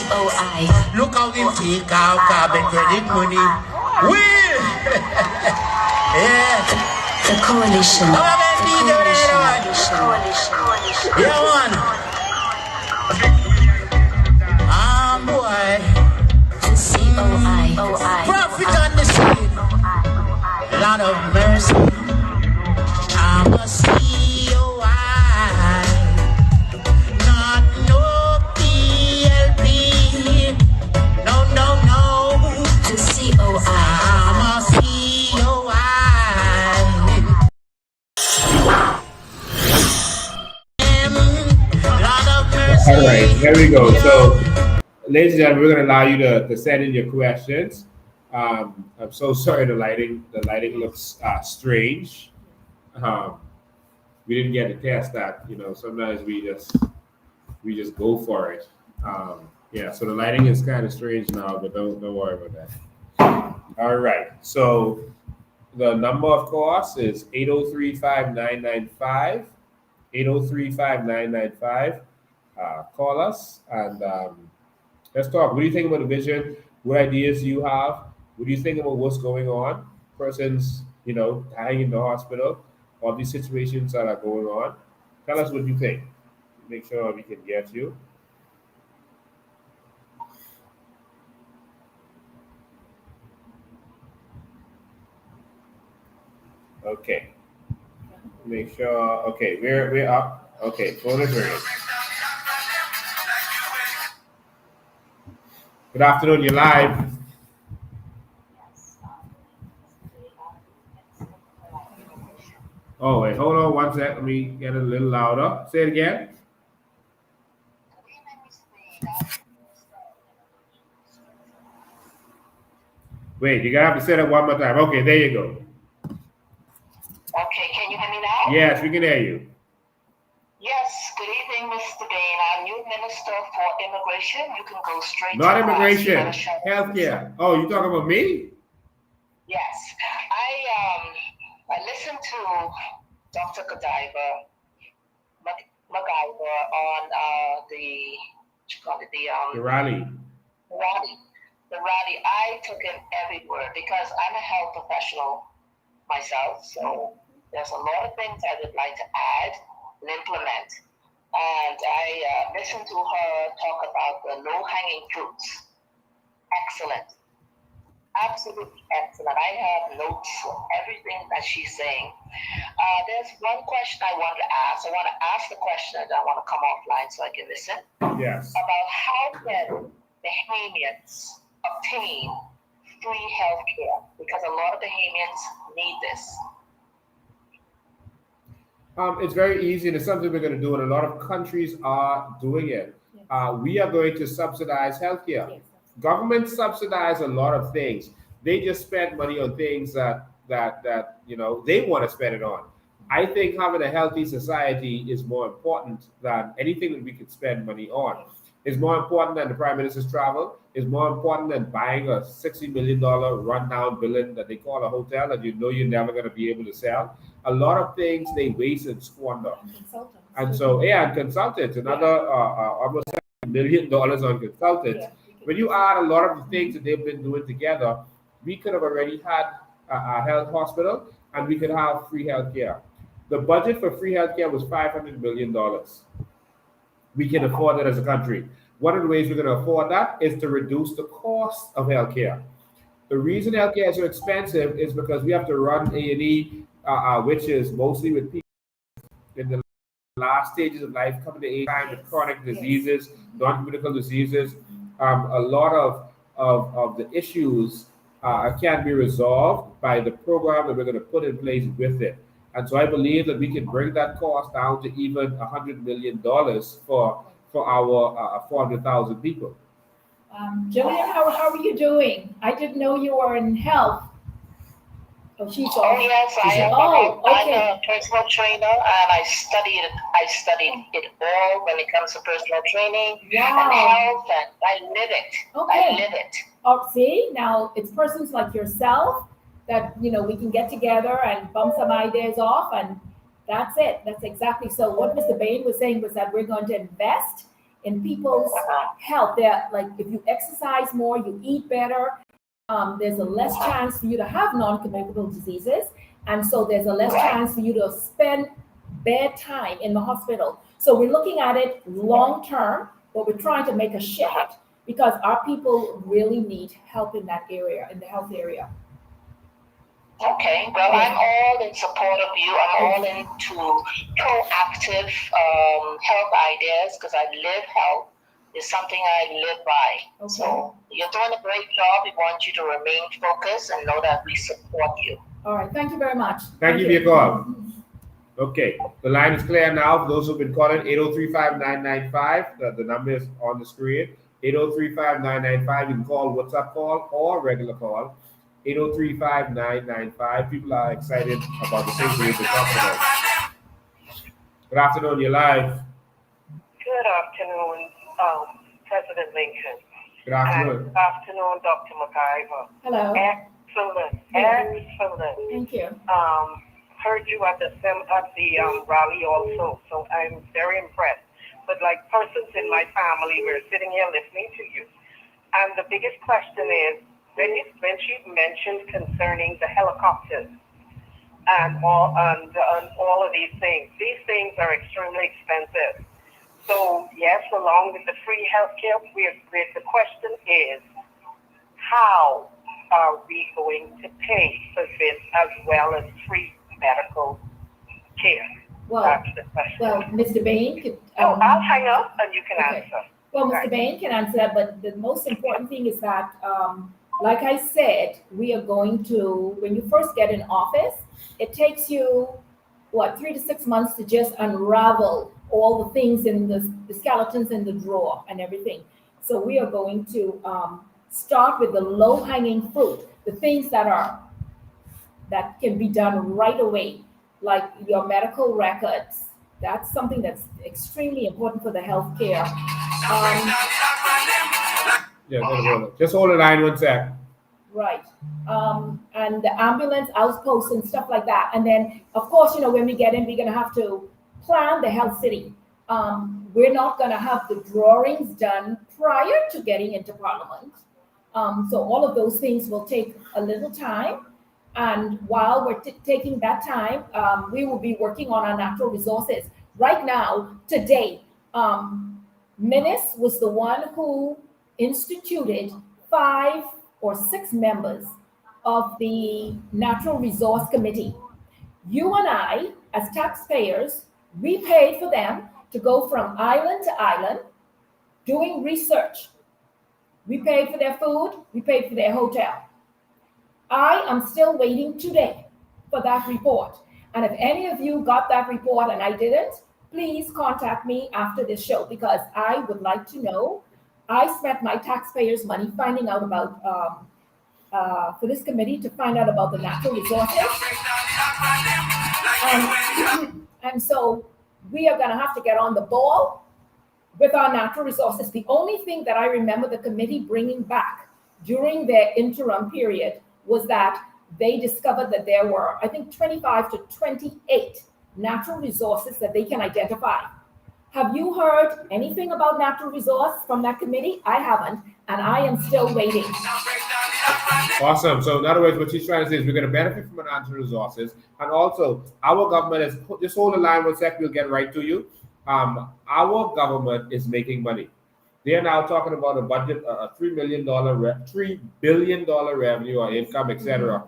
COI. Look how we take our carbon credit money. Yeah. The coalition. Yeah, man. Boy. COI. Profit on the street. Lot of mercy. I'm a COI. Not no PLP. No. The COI. I'm a COI. Lot of mercy. All right, there we go. So, ladies and gentlemen, we're going to allow you to send in your questions. I'm so sorry the lighting looks strange. We didn't get to test that. Sometimes we just go for it. So the lighting is kind of strange now, but don't worry about that. All right. So the number, of course, is 803-5995. 803-5995. Call us and let's talk. What do you think about the vision? What ideas do you have? What do you think about what's going on? Persons, dying in the hospital, all these situations that are going on. Tell us what you think. Make sure we can get you. Okay. Make sure. Okay, we're up. Okay, phone is ringing. Good afternoon, you're live. Oh, wait, hold on one sec. Let me get it a little louder. Say it again. Wait, you're going to have to say that one more time. Okay, there you go. Okay, can you hear me now? Yes, we can hear you. Yes, good evening, Mr. Bain. I'm new Minister for Immigration. You can go straight Not to immigration, healthcare. Oh, you talking about me? Yes. I listened to Dr. McIver on the you call it, The rally. rally. The rally, I took in every word because I'm a health professional myself. So there's a lot of things I would like to add and implement. And I listened to her talk about the low-hanging fruits. Excellent. Absolutely excellent. I have notes for everything that she's saying. There's one question I want to ask. I want to ask the question and I want to come offline so I can listen. Yes. About how can Bahamians obtain free health care? Because a lot of Bahamians need this. It's very easy, and it's something we're going to do, and a lot of countries are doing it. We are going to subsidize healthcare. Yes. Government subsidize a lot of things. They just spend money on things that they want to spend it on. I think having a healthy society is more important than anything that we could spend money on. It's more important than the Prime Minister's travel. It's more important than buying a $60 million rundown building that they call a hotel that you know you're never going to be able to sell. A lot of things they waste and squander. And so, and consultants, another almost $7 million on consultants. When you add a lot of the things that they've been doing together, we could have already had a health hospital and we could have free health care. The budget for free health care was $500 million. We can afford it as a country. One of the ways we're going to afford that is to reduce the cost of healthcare. The reason healthcare is so expensive is because we have to run A&E, which is mostly with people in the last stages of life, coming to age time with chronic diseases, non-communicable diseases. A lot of the issues can be resolved by the program that we're going to put in place with it. And so I believe that we can bring that cost down to even $100 million for our 400,000 people. Jillian, how are you doing? I didn't know you were in health. Oh, she's on. Oh yes, I'm a personal trainer, and I studied it all when it comes to personal training and health, and I live it. Okay. I live it. Oh, see, now it's persons like yourself that we can get together and bump some ideas off, and that's it. That's exactly. So what Mr. Bain was saying was that we're going to invest in people's health. They're like, if you exercise more, you eat better. There's a less chance for you to have non-communicable diseases, and so there's a less chance for you to spend bad time in the hospital. So we're looking at it long term, but we're trying to make a shift because our people really need help in that area, in the health area. Okay, well, I'm all in support of you. I'm all into proactive health ideas because I live health. Is something I live by. Okay. So you're doing a great job. We want you to remain focused and know that we support you. All right. Thank you very much. Thank you for your call. Okay. The line is clear now. For those who've been calling, 803-5995. The number is on the screen. 803-5995. You can call WhatsApp call or regular call. 803-5995. People are excited about the things we've been talking about. Good afternoon. You're live. Good afternoon. President Lincoln. Good afternoon. And good afternoon, Dr. McIver. Hello. Excellent. Excellent. Thank you. Heard you at the rally also, so I'm very impressed. But like persons in my family, we're sitting here listening to you. And the biggest question is, when she mentioned concerning the helicopters and all of these things are extremely expensive. So yes, along with the free healthcare, the question is, how are we going to pay for this as well as free medical care? Well, that's the question. Well, Mr. Bain could. I'll hang up and you can answer. Well, Mr. Bain can answer that, but the most important thing is that, like I said, we are going to, when you first get in office, it takes you, 3 to 6 months to just unravel all the things in the skeletons in the drawer and everything. So we are going to start with the low-hanging fruit, the things that can be done right away, like your medical records. That's something that's extremely important for the healthcare. Just hold the line 1 sec. Right. And the ambulance outposts and stuff like that. And then, of course, when we get in, we're going to have to plan the health city. we're not going to have the drawings done prior to getting into Parliament. So all of those things will take a little time. And while we're taking that time, we will be working on our natural resources. Right now, today, Minis was the one who instituted 5 or 6 members of the Natural Resource Committee. You and I, as taxpayers, we paid for them to go from island to island doing research. We paid for their food, we paid for their hotel. I am still waiting today for that report. And if any of you got that report and I didn't, please contact me after this show, because I would like to know. I spent my taxpayers' money finding out about, for this committee to find out about the natural resources. And so we are going to have to get on the ball with our natural resources. The only thing that I remember the committee bringing back during their interim period was that they discovered that there were, I think, 25 to 28 natural resources that they can identify. Have you heard anything about natural resource from that committee? I haven't, and I am still waiting. Awesome. So in other words, what she's trying to say is we're going to benefit from our natural resources. And also, our government is, just hold the line 1 sec, we'll get right to you. Our government is making money. They are now talking about a budget, a $3 billion revenue or income, etc.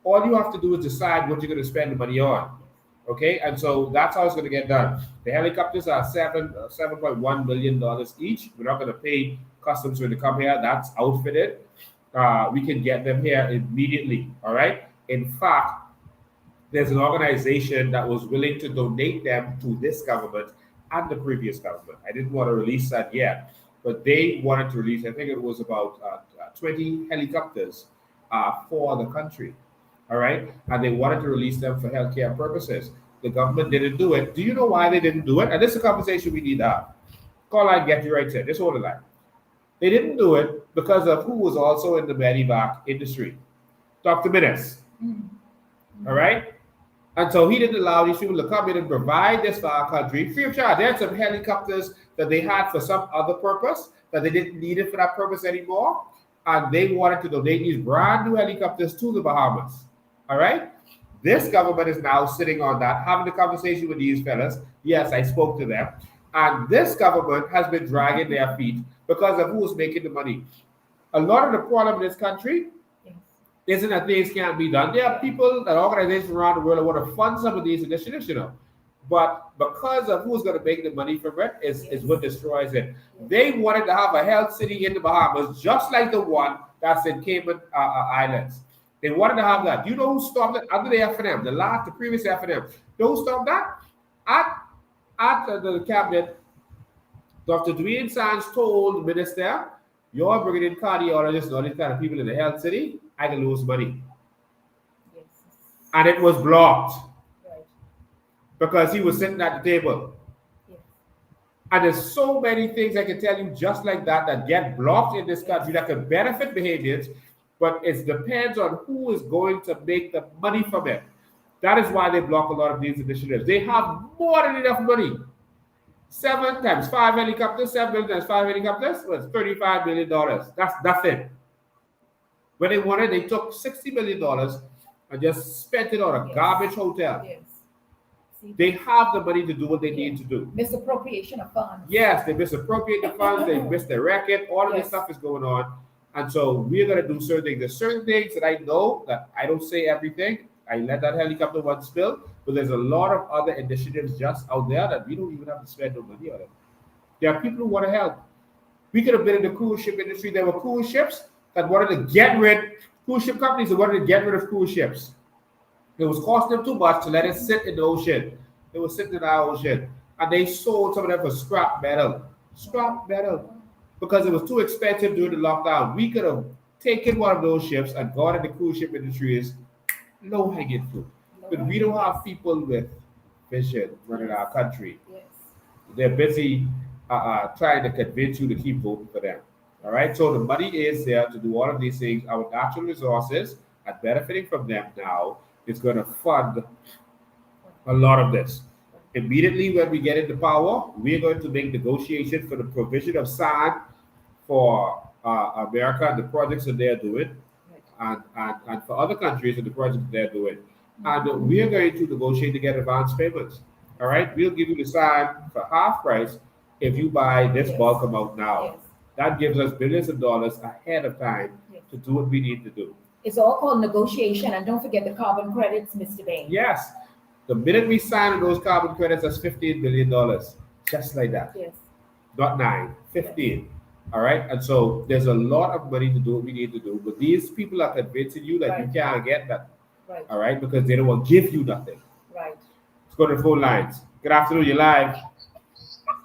All you have to do is decide what you're going to spend the money on. Okay, and so that's how it's going to get done. The helicopters are $7.1 million each. We're not going to pay customs when they come here. That's outfitted. We can get them here immediately. All right. In fact, there's an organization that was willing to donate them to this government and the previous government. I didn't want to release that yet, but they wanted to release, I think it was about 20 helicopters for the country. All right. And they wanted to release them for healthcare purposes. The government didn't do it. Do you know why they didn't do it? And this is a conversation we need to have. Call line, get you right here. Just hold the line. They didn't do it because of who was also in the medevac industry, Dr. Minis. All right. And so he didn't allow these people to come in and provide this for our country free of charge. There are some helicopters that they had for some other purpose that they didn't need it for that purpose anymore. And they wanted to donate these brand new helicopters to the Bahamas. All right. This government is now sitting on that, having a conversation with these fellas. Yes, I spoke to them. And this government has been dragging their feet because of who is making the money. A lot of the problem in this country isn't that things can't be done. There are people and organizations around the world that want to fund some of these initiatives, you know. But because of who's going to make the money from it is what destroys it. They wanted to have a health city in the Bahamas, just like the one that's in Cayman Islands. They wanted to have that. Do you know who stopped it? Under the FNM, the previous FNM. You know who stopped that? At the cabinet, Dr. Dwayne Sands told the minister, you're bringing in cardiologists and all these kind of people in the health city, I can lose money. Yes. And it was blocked. Right. Because he was sitting at the table. Yes. And there's so many things I can tell you just like that get blocked in this country that can benefit Bahamians, but it depends on who is going to make the money from it. That is why they block a lot of these initiatives. They have more than enough money. 7 times 5 helicopters, 7 million times 5 helicopters was $35 million. That's nothing. When they wanted, they took $60 million and just spent it on a garbage hotel. Yes. They have the money to do what they need to do. Misappropriation of funds. Yes, they misappropriate the funds, they miss their record, all of this stuff is going on. And so we're going to do certain things. There's certain things that I know that I don't say everything. I let that helicopter one spill, but there's a lot of other initiatives just out there that we don't even have to spend no money on it. There are people who want to help. We could have been in the cruise ship industry. There were cruise ships that wanted to get rid, cruise ship companies that wanted to get rid of cruise ships. It was costing them too much to let it sit in the ocean. It was sitting in our ocean. And they sold some of them for scrap metal. Scrap metal. Because it was too expensive during the lockdown. We could have taken one of those ships and gone in the cruise ship industry is low-hanging fruit. But we don't have people with vision running our country. Yes. They're busy trying to convince you to keep voting for them. All right, so the money is there to do all of these things. Our natural resources are benefiting from them now. It's going to fund a lot of this. Immediately when we get into power, we are going to make negotiations for the provision of sand for America and the projects that they're doing, and for other countries and the projects that they're doing. And we are going to negotiate to get advance payments. All right, we'll give you the sand for half price if you buy this bulk amount now. That gives us billions of dollars ahead of time to do what we need to do. It's all called negotiation, and don't forget the carbon credits, Mr. Bain. Yes. The minute we sign those carbon credits, that's $15 billion. Just like that. Yes. Not 9, 15. All right. And so there's a lot of money to do what we need to do. But these people are convincing you that you can't get that. Right. All right. Because they don't want to give you nothing. Right. Let's go to the phone lines. Good afternoon. You're live.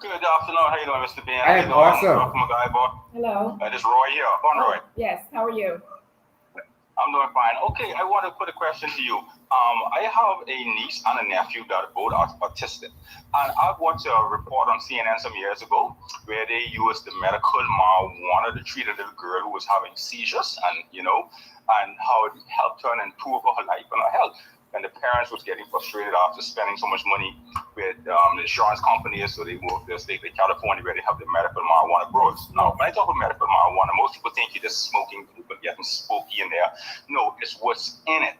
Good afternoon. How you doing, Mr. Ben? I am awesome. Hello. This is Roy here. Roy. Yes. How are you? I'm doing fine. Okay, I want to put a question to you. I have a niece and a nephew that are both autistic. And I watched a report on CNN some years ago where they used the medical marijuana to treat a little girl who was having seizures and how it helped her and improve her life and her health. And the parents was getting frustrated after spending so much money with the insurance companies, so they moved to the state of California where they have the medical marijuana growers. Now, when I talk about medical marijuana, most people think you're just smoking, but getting smoky in there. No, it's what's in it.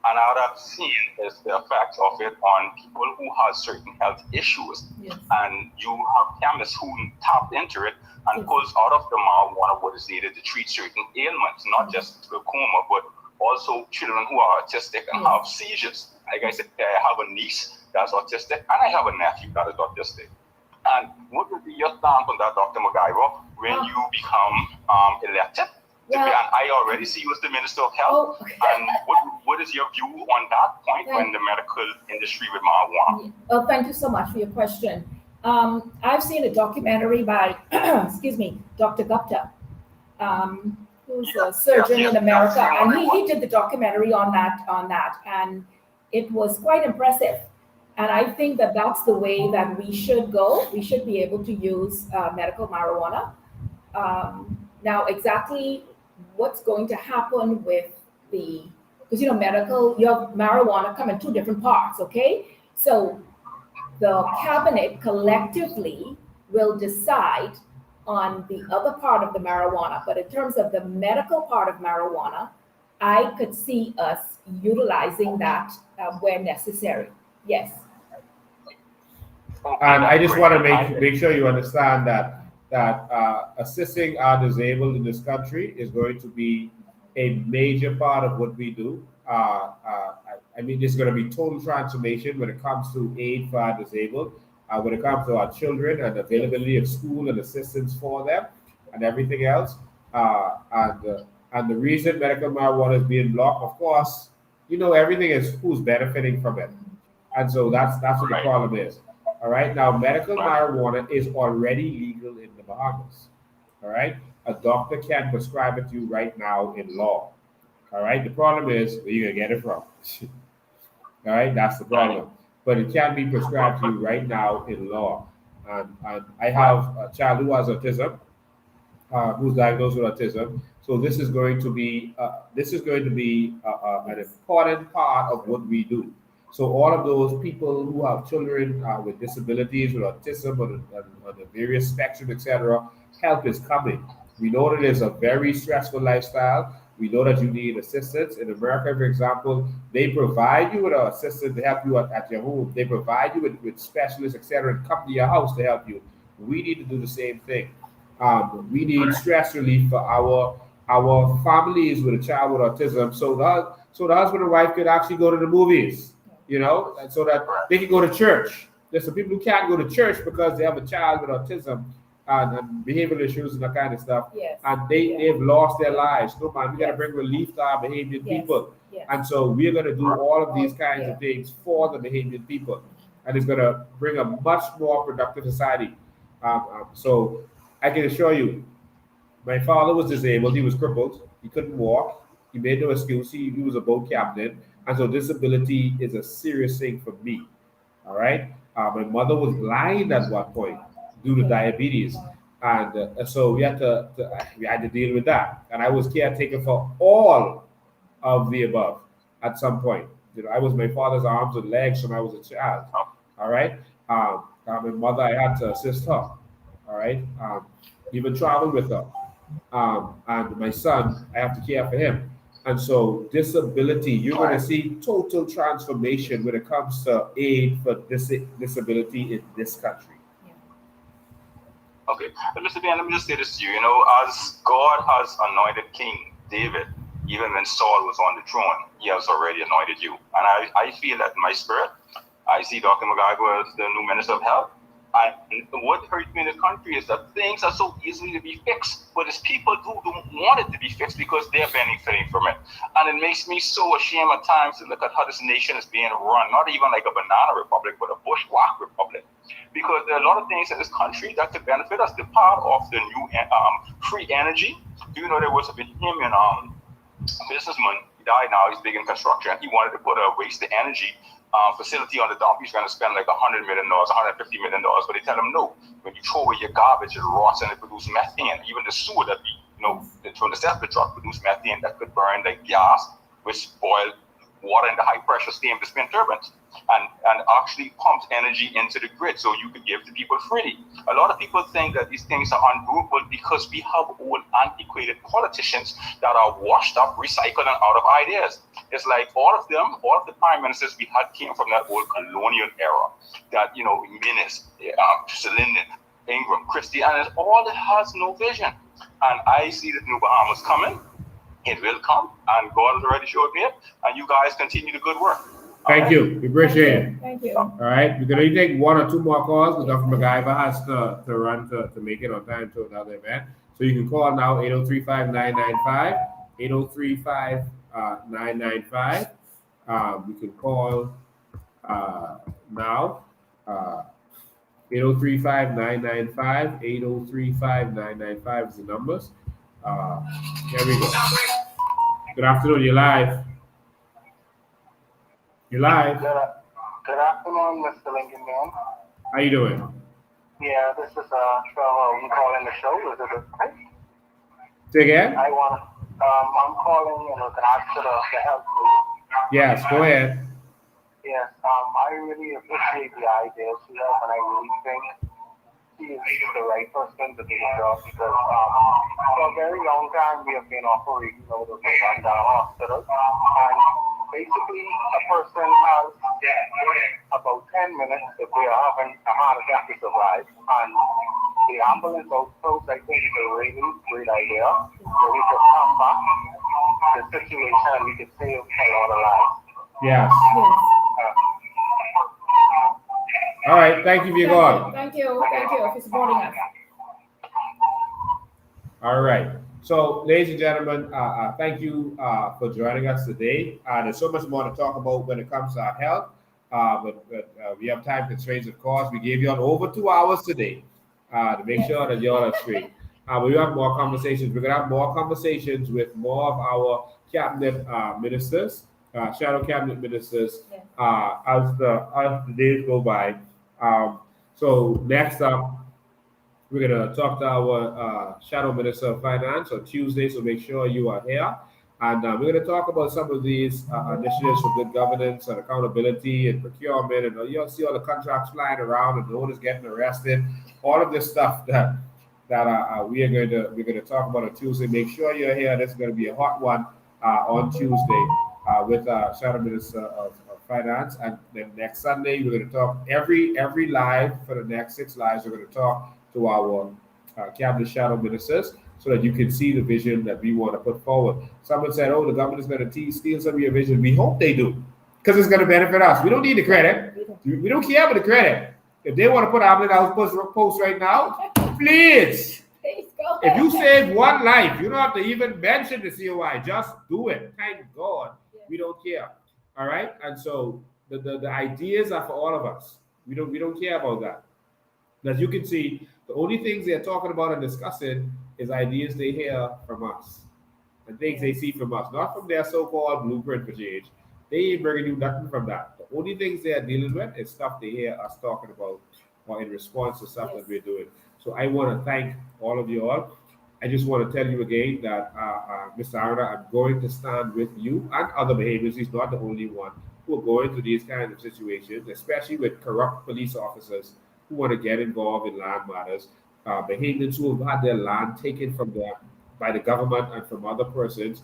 And what I've seen is the effect of it on people who have certain health issues. Yes. And you have chemists who tap into it and pulls out of the marijuana what is needed to treat certain ailments, not just glaucoma, but also children who are autistic and have seizures. Like I said, I have a niece that's autistic and I have a nephew that is autistic. And what would be your stance on that, Dr. McIver, when you become elected? And I already see you as the Minister of Health. And what is your view on that point when the medical industry with marijuana? Oh, thank you so much for your question. I've seen a documentary by, Dr. Gupta. Who's a surgeon in America, and he did the documentary on that, and it was quite impressive. And I think that that's the way that we should go. We should be able to use medical marijuana. Now, exactly what's going to happen with because you have marijuana come in two different parts, okay? So the cabinet collectively will decide on the other part of the marijuana. But in terms of the medical part of marijuana, I could see us utilizing that where necessary. Yes. And I just want to make sure you understand that assisting our disabled in this country is going to be a major part of what we do. I mean, there's going to be total transformation when it comes to aid for our disabled. When it comes to our children and availability of school and assistance for them and everything else. And the reason medical marijuana is being blocked, of course, everything is who's benefiting from it. And so that's what the problem is. All right. Now, medical marijuana is already legal in the Bahamas. All right. A doctor can prescribe it to you right now in law. All right. The problem is where you're going to get it from. All right. That's the problem. But it can be prescribed to you right now in law. And I have a child who has autism, who's diagnosed with autism. So this is going to be an important part of what we do. So all of those people who have children with disabilities, with autism, on the various spectrum, etc., help is coming. We know that it's a very stressful lifestyle. We know that you need assistance. In America, for example, they provide you with an assistant to help you at your home. They provide you with specialists, etc., and come to your house to help you. We need to do the same thing. We need stress relief for our families with a child with autism, so the husband and wife could actually go to the movies, and so that they can go to church. There's some people who can't go to church because they have a child with autism and behavioral issues and that kind of stuff. Yes. And they've lost their lives. No, man, we got to bring relief to our Bahamian people. Yes. And so we're going to do all of these kinds of things for the Bahamian people. And it's going to bring a much more productive society. So I can assure you, my father was disabled. He was crippled. He couldn't walk. He made no excuse. He was a boat captain. And so disability is a serious thing for me. All right. My mother was blind at one point due to diabetes. And so we had to deal with that. And I was caretaker for all of the above at some point. I was my father's arms and legs when I was a child. All right. My mother, I had to assist her. All right. Even travel with her. And my son, I have to care for him. And so, disability, you're going to see total transformation when it comes to aid for disability in this country. Okay, but Mr. Ben, let me just say this to you. You know, as God has anointed King David, even when Saul was on the throne, he has already anointed you. And I feel that in my spirit, I see Dr. McIver as the new Minister of Health. And what hurts me in the country is that things are so easily to be fixed, but it's people who don't want it to be fixed because they're benefiting from it. And it makes me so ashamed at times to look at how this nation is being run, not even like a banana republic, but a bushwhack republic. Because there are a lot of things in this country that could benefit us. The part of the new free energy. Do you know there was a him and businessman, he died now, he's big in construction. He wanted to put a waste to energy facility on the dump. He's going to spend like $100 million, $150 million, but they tell him no. When you throw away your garbage, it rots and it produces methane. Even the sewer that from the septic truck produce methane that could burn like gas, which boil water in the high pressure steam to spin turbines and actually pumps energy into the grid so you could give to people freely. A lot of people think that these things are undoable because we have old antiquated politicians that are washed up, recycled, and out of ideas. It's like all of the prime ministers we had came from that old colonial era. That, Minnis, Lyndon, Ingram, Christie, and all that has no vision. And I see that New Bahamas coming. It will come, and God has already showed me it. And you guys continue the good work. Thank you. We appreciate it. Thank you. All right. We're going to take one or two more calls, but Dr. McIver has to run to make it on time to another event. So you can call now 803-5995, 803-5995. You can call now. 803-5995, 803-5995 is the numbers. Here we go. Good afternoon. You're live. You're live. Good afternoon, Mr. Lincoln Man. How you doing? Yeah, this is Trevor. I'm calling the show. Is it okay? Say again? I'm calling in regards to the health league. Yes, go ahead. Yes, I really appreciate the idea she has, and I really think she is the right person to do the job because for a very long time we have been operating out of the rundown hospital, and basically a person has about 10 minutes if they are having a heart attack to survive, and the ambulance outpost I think is a really great idea where we could come back to the situation and we could save a lot of lives. Yes. All right. Thank you for your call. Thank you for supporting us. All right. So, ladies and gentlemen, thank you for joining us today. There's so much more to talk about when it comes to our health, but we have time constraints, of course. We gave you all over 2 hours today to make sure that you all are straight. We have more conversations. We're going to have more conversations with more of our cabinet ministers, shadow cabinet ministers, as the days go by. So next up, we're going to talk to our shadow minister of finance on Tuesday, so make sure you are here. And we're going to talk about some of these initiatives for good governance and accountability and procurement, and you'll see all the contracts flying around and no one is getting arrested. All of this stuff that we're going to talk about on Tuesday. Make sure you're here. This is going to be a hot one on Tuesday with shadow minister of finance. And then next Sunday we're going to talk every live for the next 6 lives. We're going to talk to our cabinet shadow ministers so that you can see the vision that we want to put forward. Someone said, "Oh, the government is going to steal some of your vision." We hope they do, because it's going to benefit us. We don't need the credit. We don't care about the credit. If they want to put Outlet House post right now, please. If you save one life, you don't have to even mention the COI. Just do it. Thank God. We don't care. All right. And so the ideas are for all of us. We don't care about that. As you can see, the only things they're talking about and discussing is ideas they hear from us and things they see from us, not from their so-called blueprint for change. They ain't bringing you nothing from that. The only things they are dealing with is stuff they hear us talking about or in response to stuff that we're doing. So I want to thank all of you all. I just want to tell you again that Mr. Arda, I'm going to stand with you and other behaviors. He's not the only one who are going through these kinds of situations, especially with corrupt police officers who want to get involved in land matters, Bahamians who have had their land taken from them by the government and from other persons.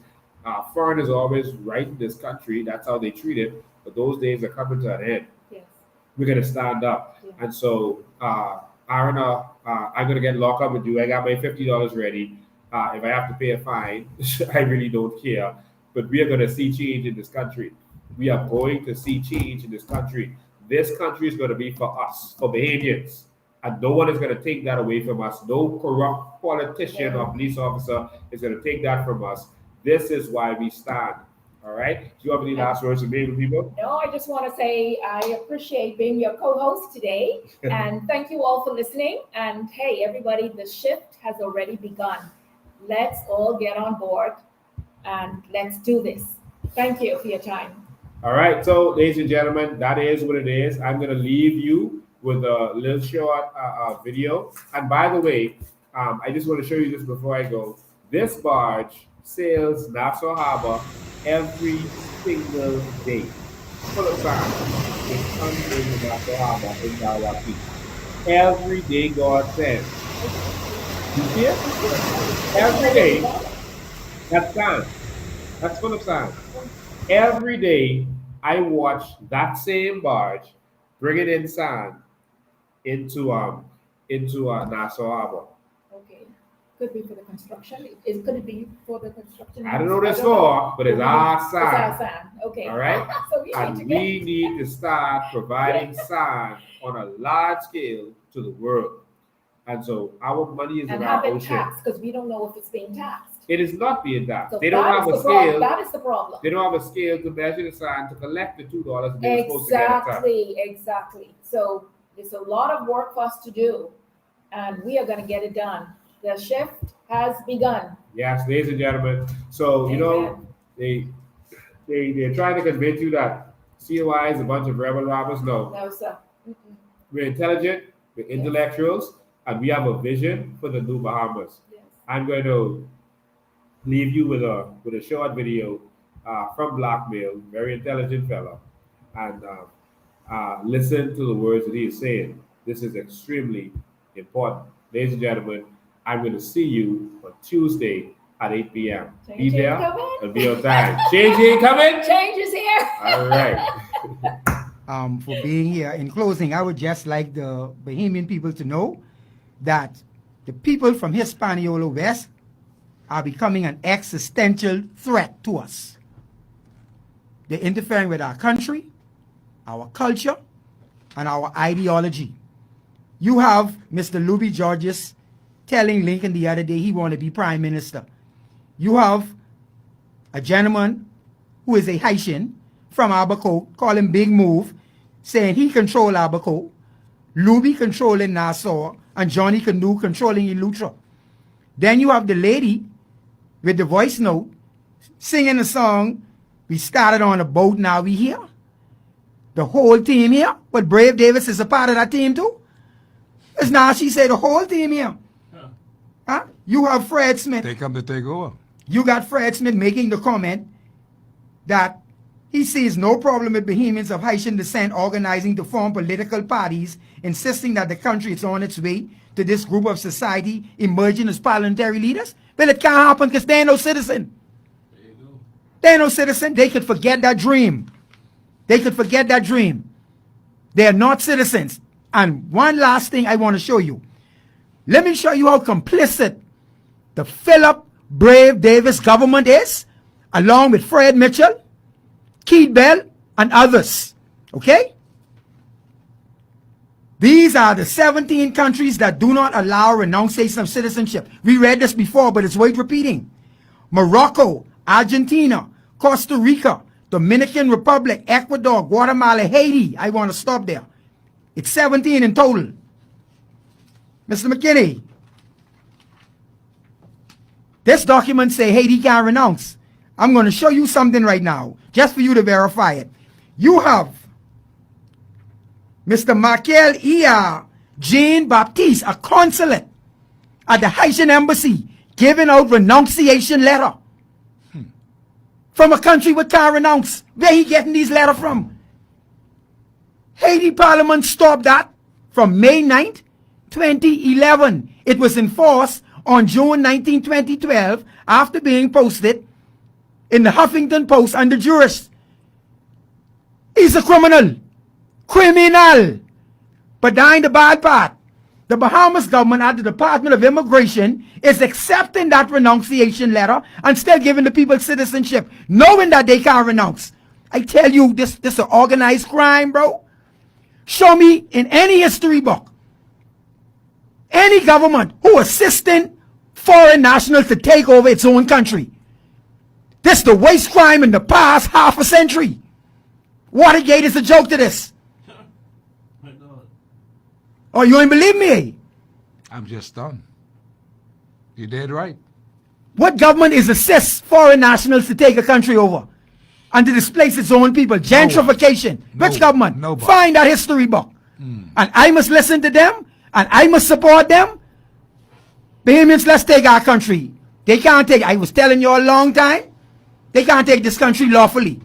Foreign is always right in this country. That's how they treat it. But those days are coming to an end. Yes. We're going to stand up. Yeah. And so, Aaron, I'm going to get locked up with you. I got my $50 ready. If I have to pay a fine, I really don't care. But we are going to see change in this country. We are going to see change in this country. This country is going to be for us, for Bahamians. And no one is going to take that away from us. No corrupt politician or police officer is going to take that from us. This is why we stand. All right? Do you have any last words to make with people? No, I just want to say I appreciate being your co-host today. And thank you all for listening. And hey, everybody, the shift has already begun. Let's all get on board and let's do this. Thank you for your time. All right. So, ladies and gentlemen, that is what it is. I'm going to leave you with a little short video. And by the way, I just want to show you this before I go. This barge sails Nassau Harbor every single day. Full of sand. It comes into Nassau Harbor in Milwaukee. Every day God sends. You see it? Every day. That's sand. That's full of sand. Every day I watch that same barge bringing in sand into Nassau Harbor. Okay. Could be for the construction. Could it be for the construction? I don't know this for, but it's our sand. It's our sand. Okay. All right. So we need to start providing sand on a large scale to the world. And so our money is in our ocean. And have it ocean. taxed because we don't know if it's being taxed. It is not being taxed. So they don't have a scale. That is the problem. They don't have a scale to measure the sand to collect the $2 they were supposed to get. Exactly. So there's a lot of work for us to do, and we are going to get it done. The shift has begun. Yes, ladies and gentlemen. So, you know, they're trying to convince you that COI is a bunch of rebel robbers. No, sir. We're intelligent, we're intellectuals, and we have a vision for the new Bahamas. Yes. I'm going to leave you with a short video from Blackmail, very intelligent fellow, and listen to the words that he is saying. This is extremely important. Ladies and gentlemen, I'm going to see you on Tuesday at 8 p.m. Be there and be on time. Change ain't coming? Change is here. All right. For being here. In closing, I would just like the Bahamian people to know that the people from Hispaniola West are becoming an existential threat to us. They're interfering with our country, our culture, and our ideology. You have Mr. Louis Georges telling Lincoln the other day he wanted to be prime minister. You have a gentleman who is a Haitian from Abaco, call him Big Move, saying he control Abaco, Louis controlling Nassau, and Johnny Canoe controlling Eleuthera. Then you have the lady with the voice note singing a song, we started on a boat, now we here. The whole team here, but Brave Davis is a part of that team too. Because now she said the whole team here. Huh? You have Fred Smith. They come to take over. You got Fred Smith making the comment that he sees no problem with Bahamians of Haitian descent organizing to form political parties, insisting that the country is on its way to this group of society emerging as parliamentary leaders. Well, it can't happen because they ain't no citizen. They ain't no citizen. They could forget that dream. They could forget that dream. They are not citizens. And one last thing I want to show you. Let me show you how complicit the Philip Brave Davis government is, along with Fred Mitchell, Keith Bell, and others. Okay? These are the 17 countries that do not allow renunciation of citizenship. We read this before, but it's worth repeating. Morocco, Argentina, Costa Rica, Dominican Republic, Ecuador, Guatemala, Haiti. I want to stop there. It's 17 in total. Mr. McKinney, this document say Haiti can't renounce. I'm going to show you something right now, just for you to verify it. You have Mr. Michael E.R. Jean Baptiste, a consulate at the Haitian embassy, giving out renunciation letter. from a country we can't renounce. Where he getting these letters from? Haiti Parliament stopped that from May 9th, 2011. It was enforced on June 19, 2012 after being posted in the Huffington Post under jurist. He's a criminal. Criminal. But dying the bad part. The Bahamas government at the Department of Immigration is accepting that renunciation letter and still giving the people citizenship, knowing that they can't renounce. I tell you, this is an organized crime, bro. Show me in any history book any government who assisting foreign nationals to take over its own country. This is the worst crime in the past half a century. Watergate is a joke to this. Oh, you ain't believe me? I'm just stunned. You did right. What government is assist foreign nationals to take a country over and to displace its own people? Gentrification. Which government? Nobody. Find that history book. And I must listen to them and I must support them. Bahamians, let's take our country. They can't take, I was telling you a long time, they can't take this country lawfully.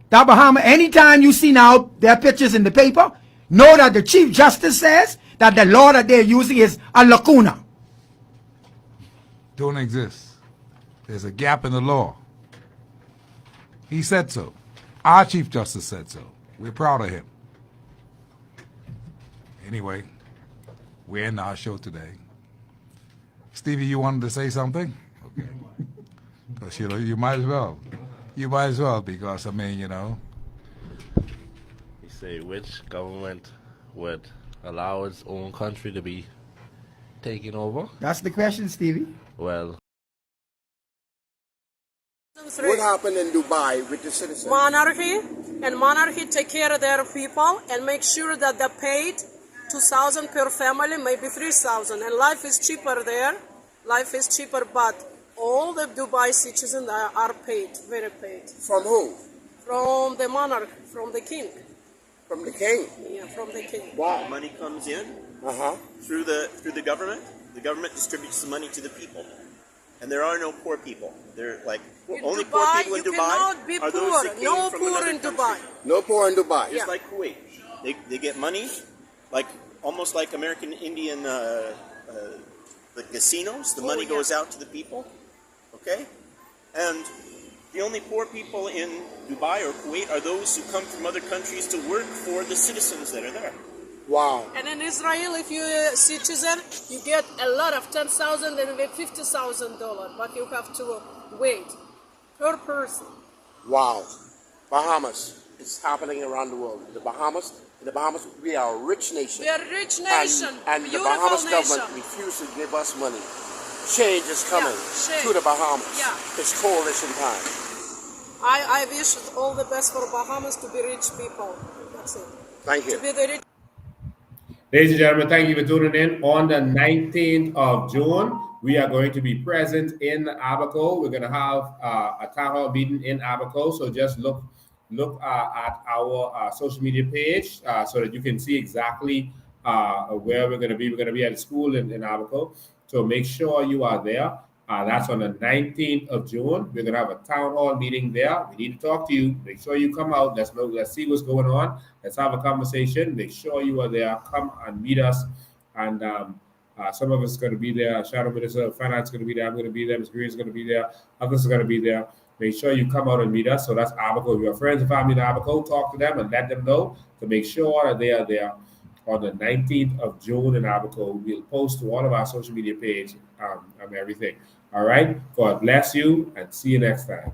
That Bahama, anytime you see now their pictures in the paper, know that the Chief Justice says that the law that they're using is a lacuna. Don't exist. There's a gap in the law. He said so. Our Chief Justice said so. We're proud of him. Anyway, we're in our show today. Stevie, you wanted to say something? Okay. Because you might as well. You might as well, because, I mean, you know. You say which government would allow its own country to be taken over? That's the question, Stevie. Well, What happened in Dubai with the citizens? Monarchy, and monarchy take care of their people and make sure that they're paid 2,000 per family, maybe 3,000, and life is cheaper there. Life is cheaper, but all the Dubai citizens are paid, very paid. From who? From the monarch, from the king. From the king? Yeah, from the king. Wow. Money comes in through the government. The government distributes the money to the people. And there are no poor people. They're like only Dubai, poor people in you Dubai cannot be are poor. those that came No from poor another in country. Dubai. No poor in Dubai. Just like Kuwait. They get money, like almost like American Indian the casinos. The money goes out to the people. Okay? And the only poor people in Dubai or Kuwait are those who come from other countries to work for the citizens that are there. Wow. And in Israel, if you're a citizen, you get a lot of $10,000 and $50,000, but you have to wait per person. Wow. Bahamas. It's happening around the world. In the Bahamas, we are a rich nation. We are a rich nation. And the beautiful Bahamas nation. government refuses to give us money. Change is coming change. to the Bahamas. Yeah. It's coalition time. I wish all the best for Bahamas to be rich people. That's it. Thank you. To be the rich. Ladies and gentlemen, thank you for tuning in. On the 19th of June, we are going to be present in Abaco. We're going to have a town hall meeting in Abaco. So just look at our social media page so that you can see exactly where we're going to be. We're going to be at a school in Abaco. So make sure you are there. That's on the 19th of June. We're going to have a town hall meeting there. We need to talk to you. Make sure you come out. Let's see what's going on. Let's have a conversation. Make sure you are there. Come and meet us. And some of us are going to be there. Shadow Minister of Finance is going to be there. I'm going to be there. Ms. Green is going to be there. Others are going to be there. Make sure you come out and meet us. So that's Abaco. If you have friends and family in Abaco, talk to them and let them know to make sure that they are there on the 19th of June in Abaco. We'll post to all of our social media page and everything. All right. God bless you and see you next time.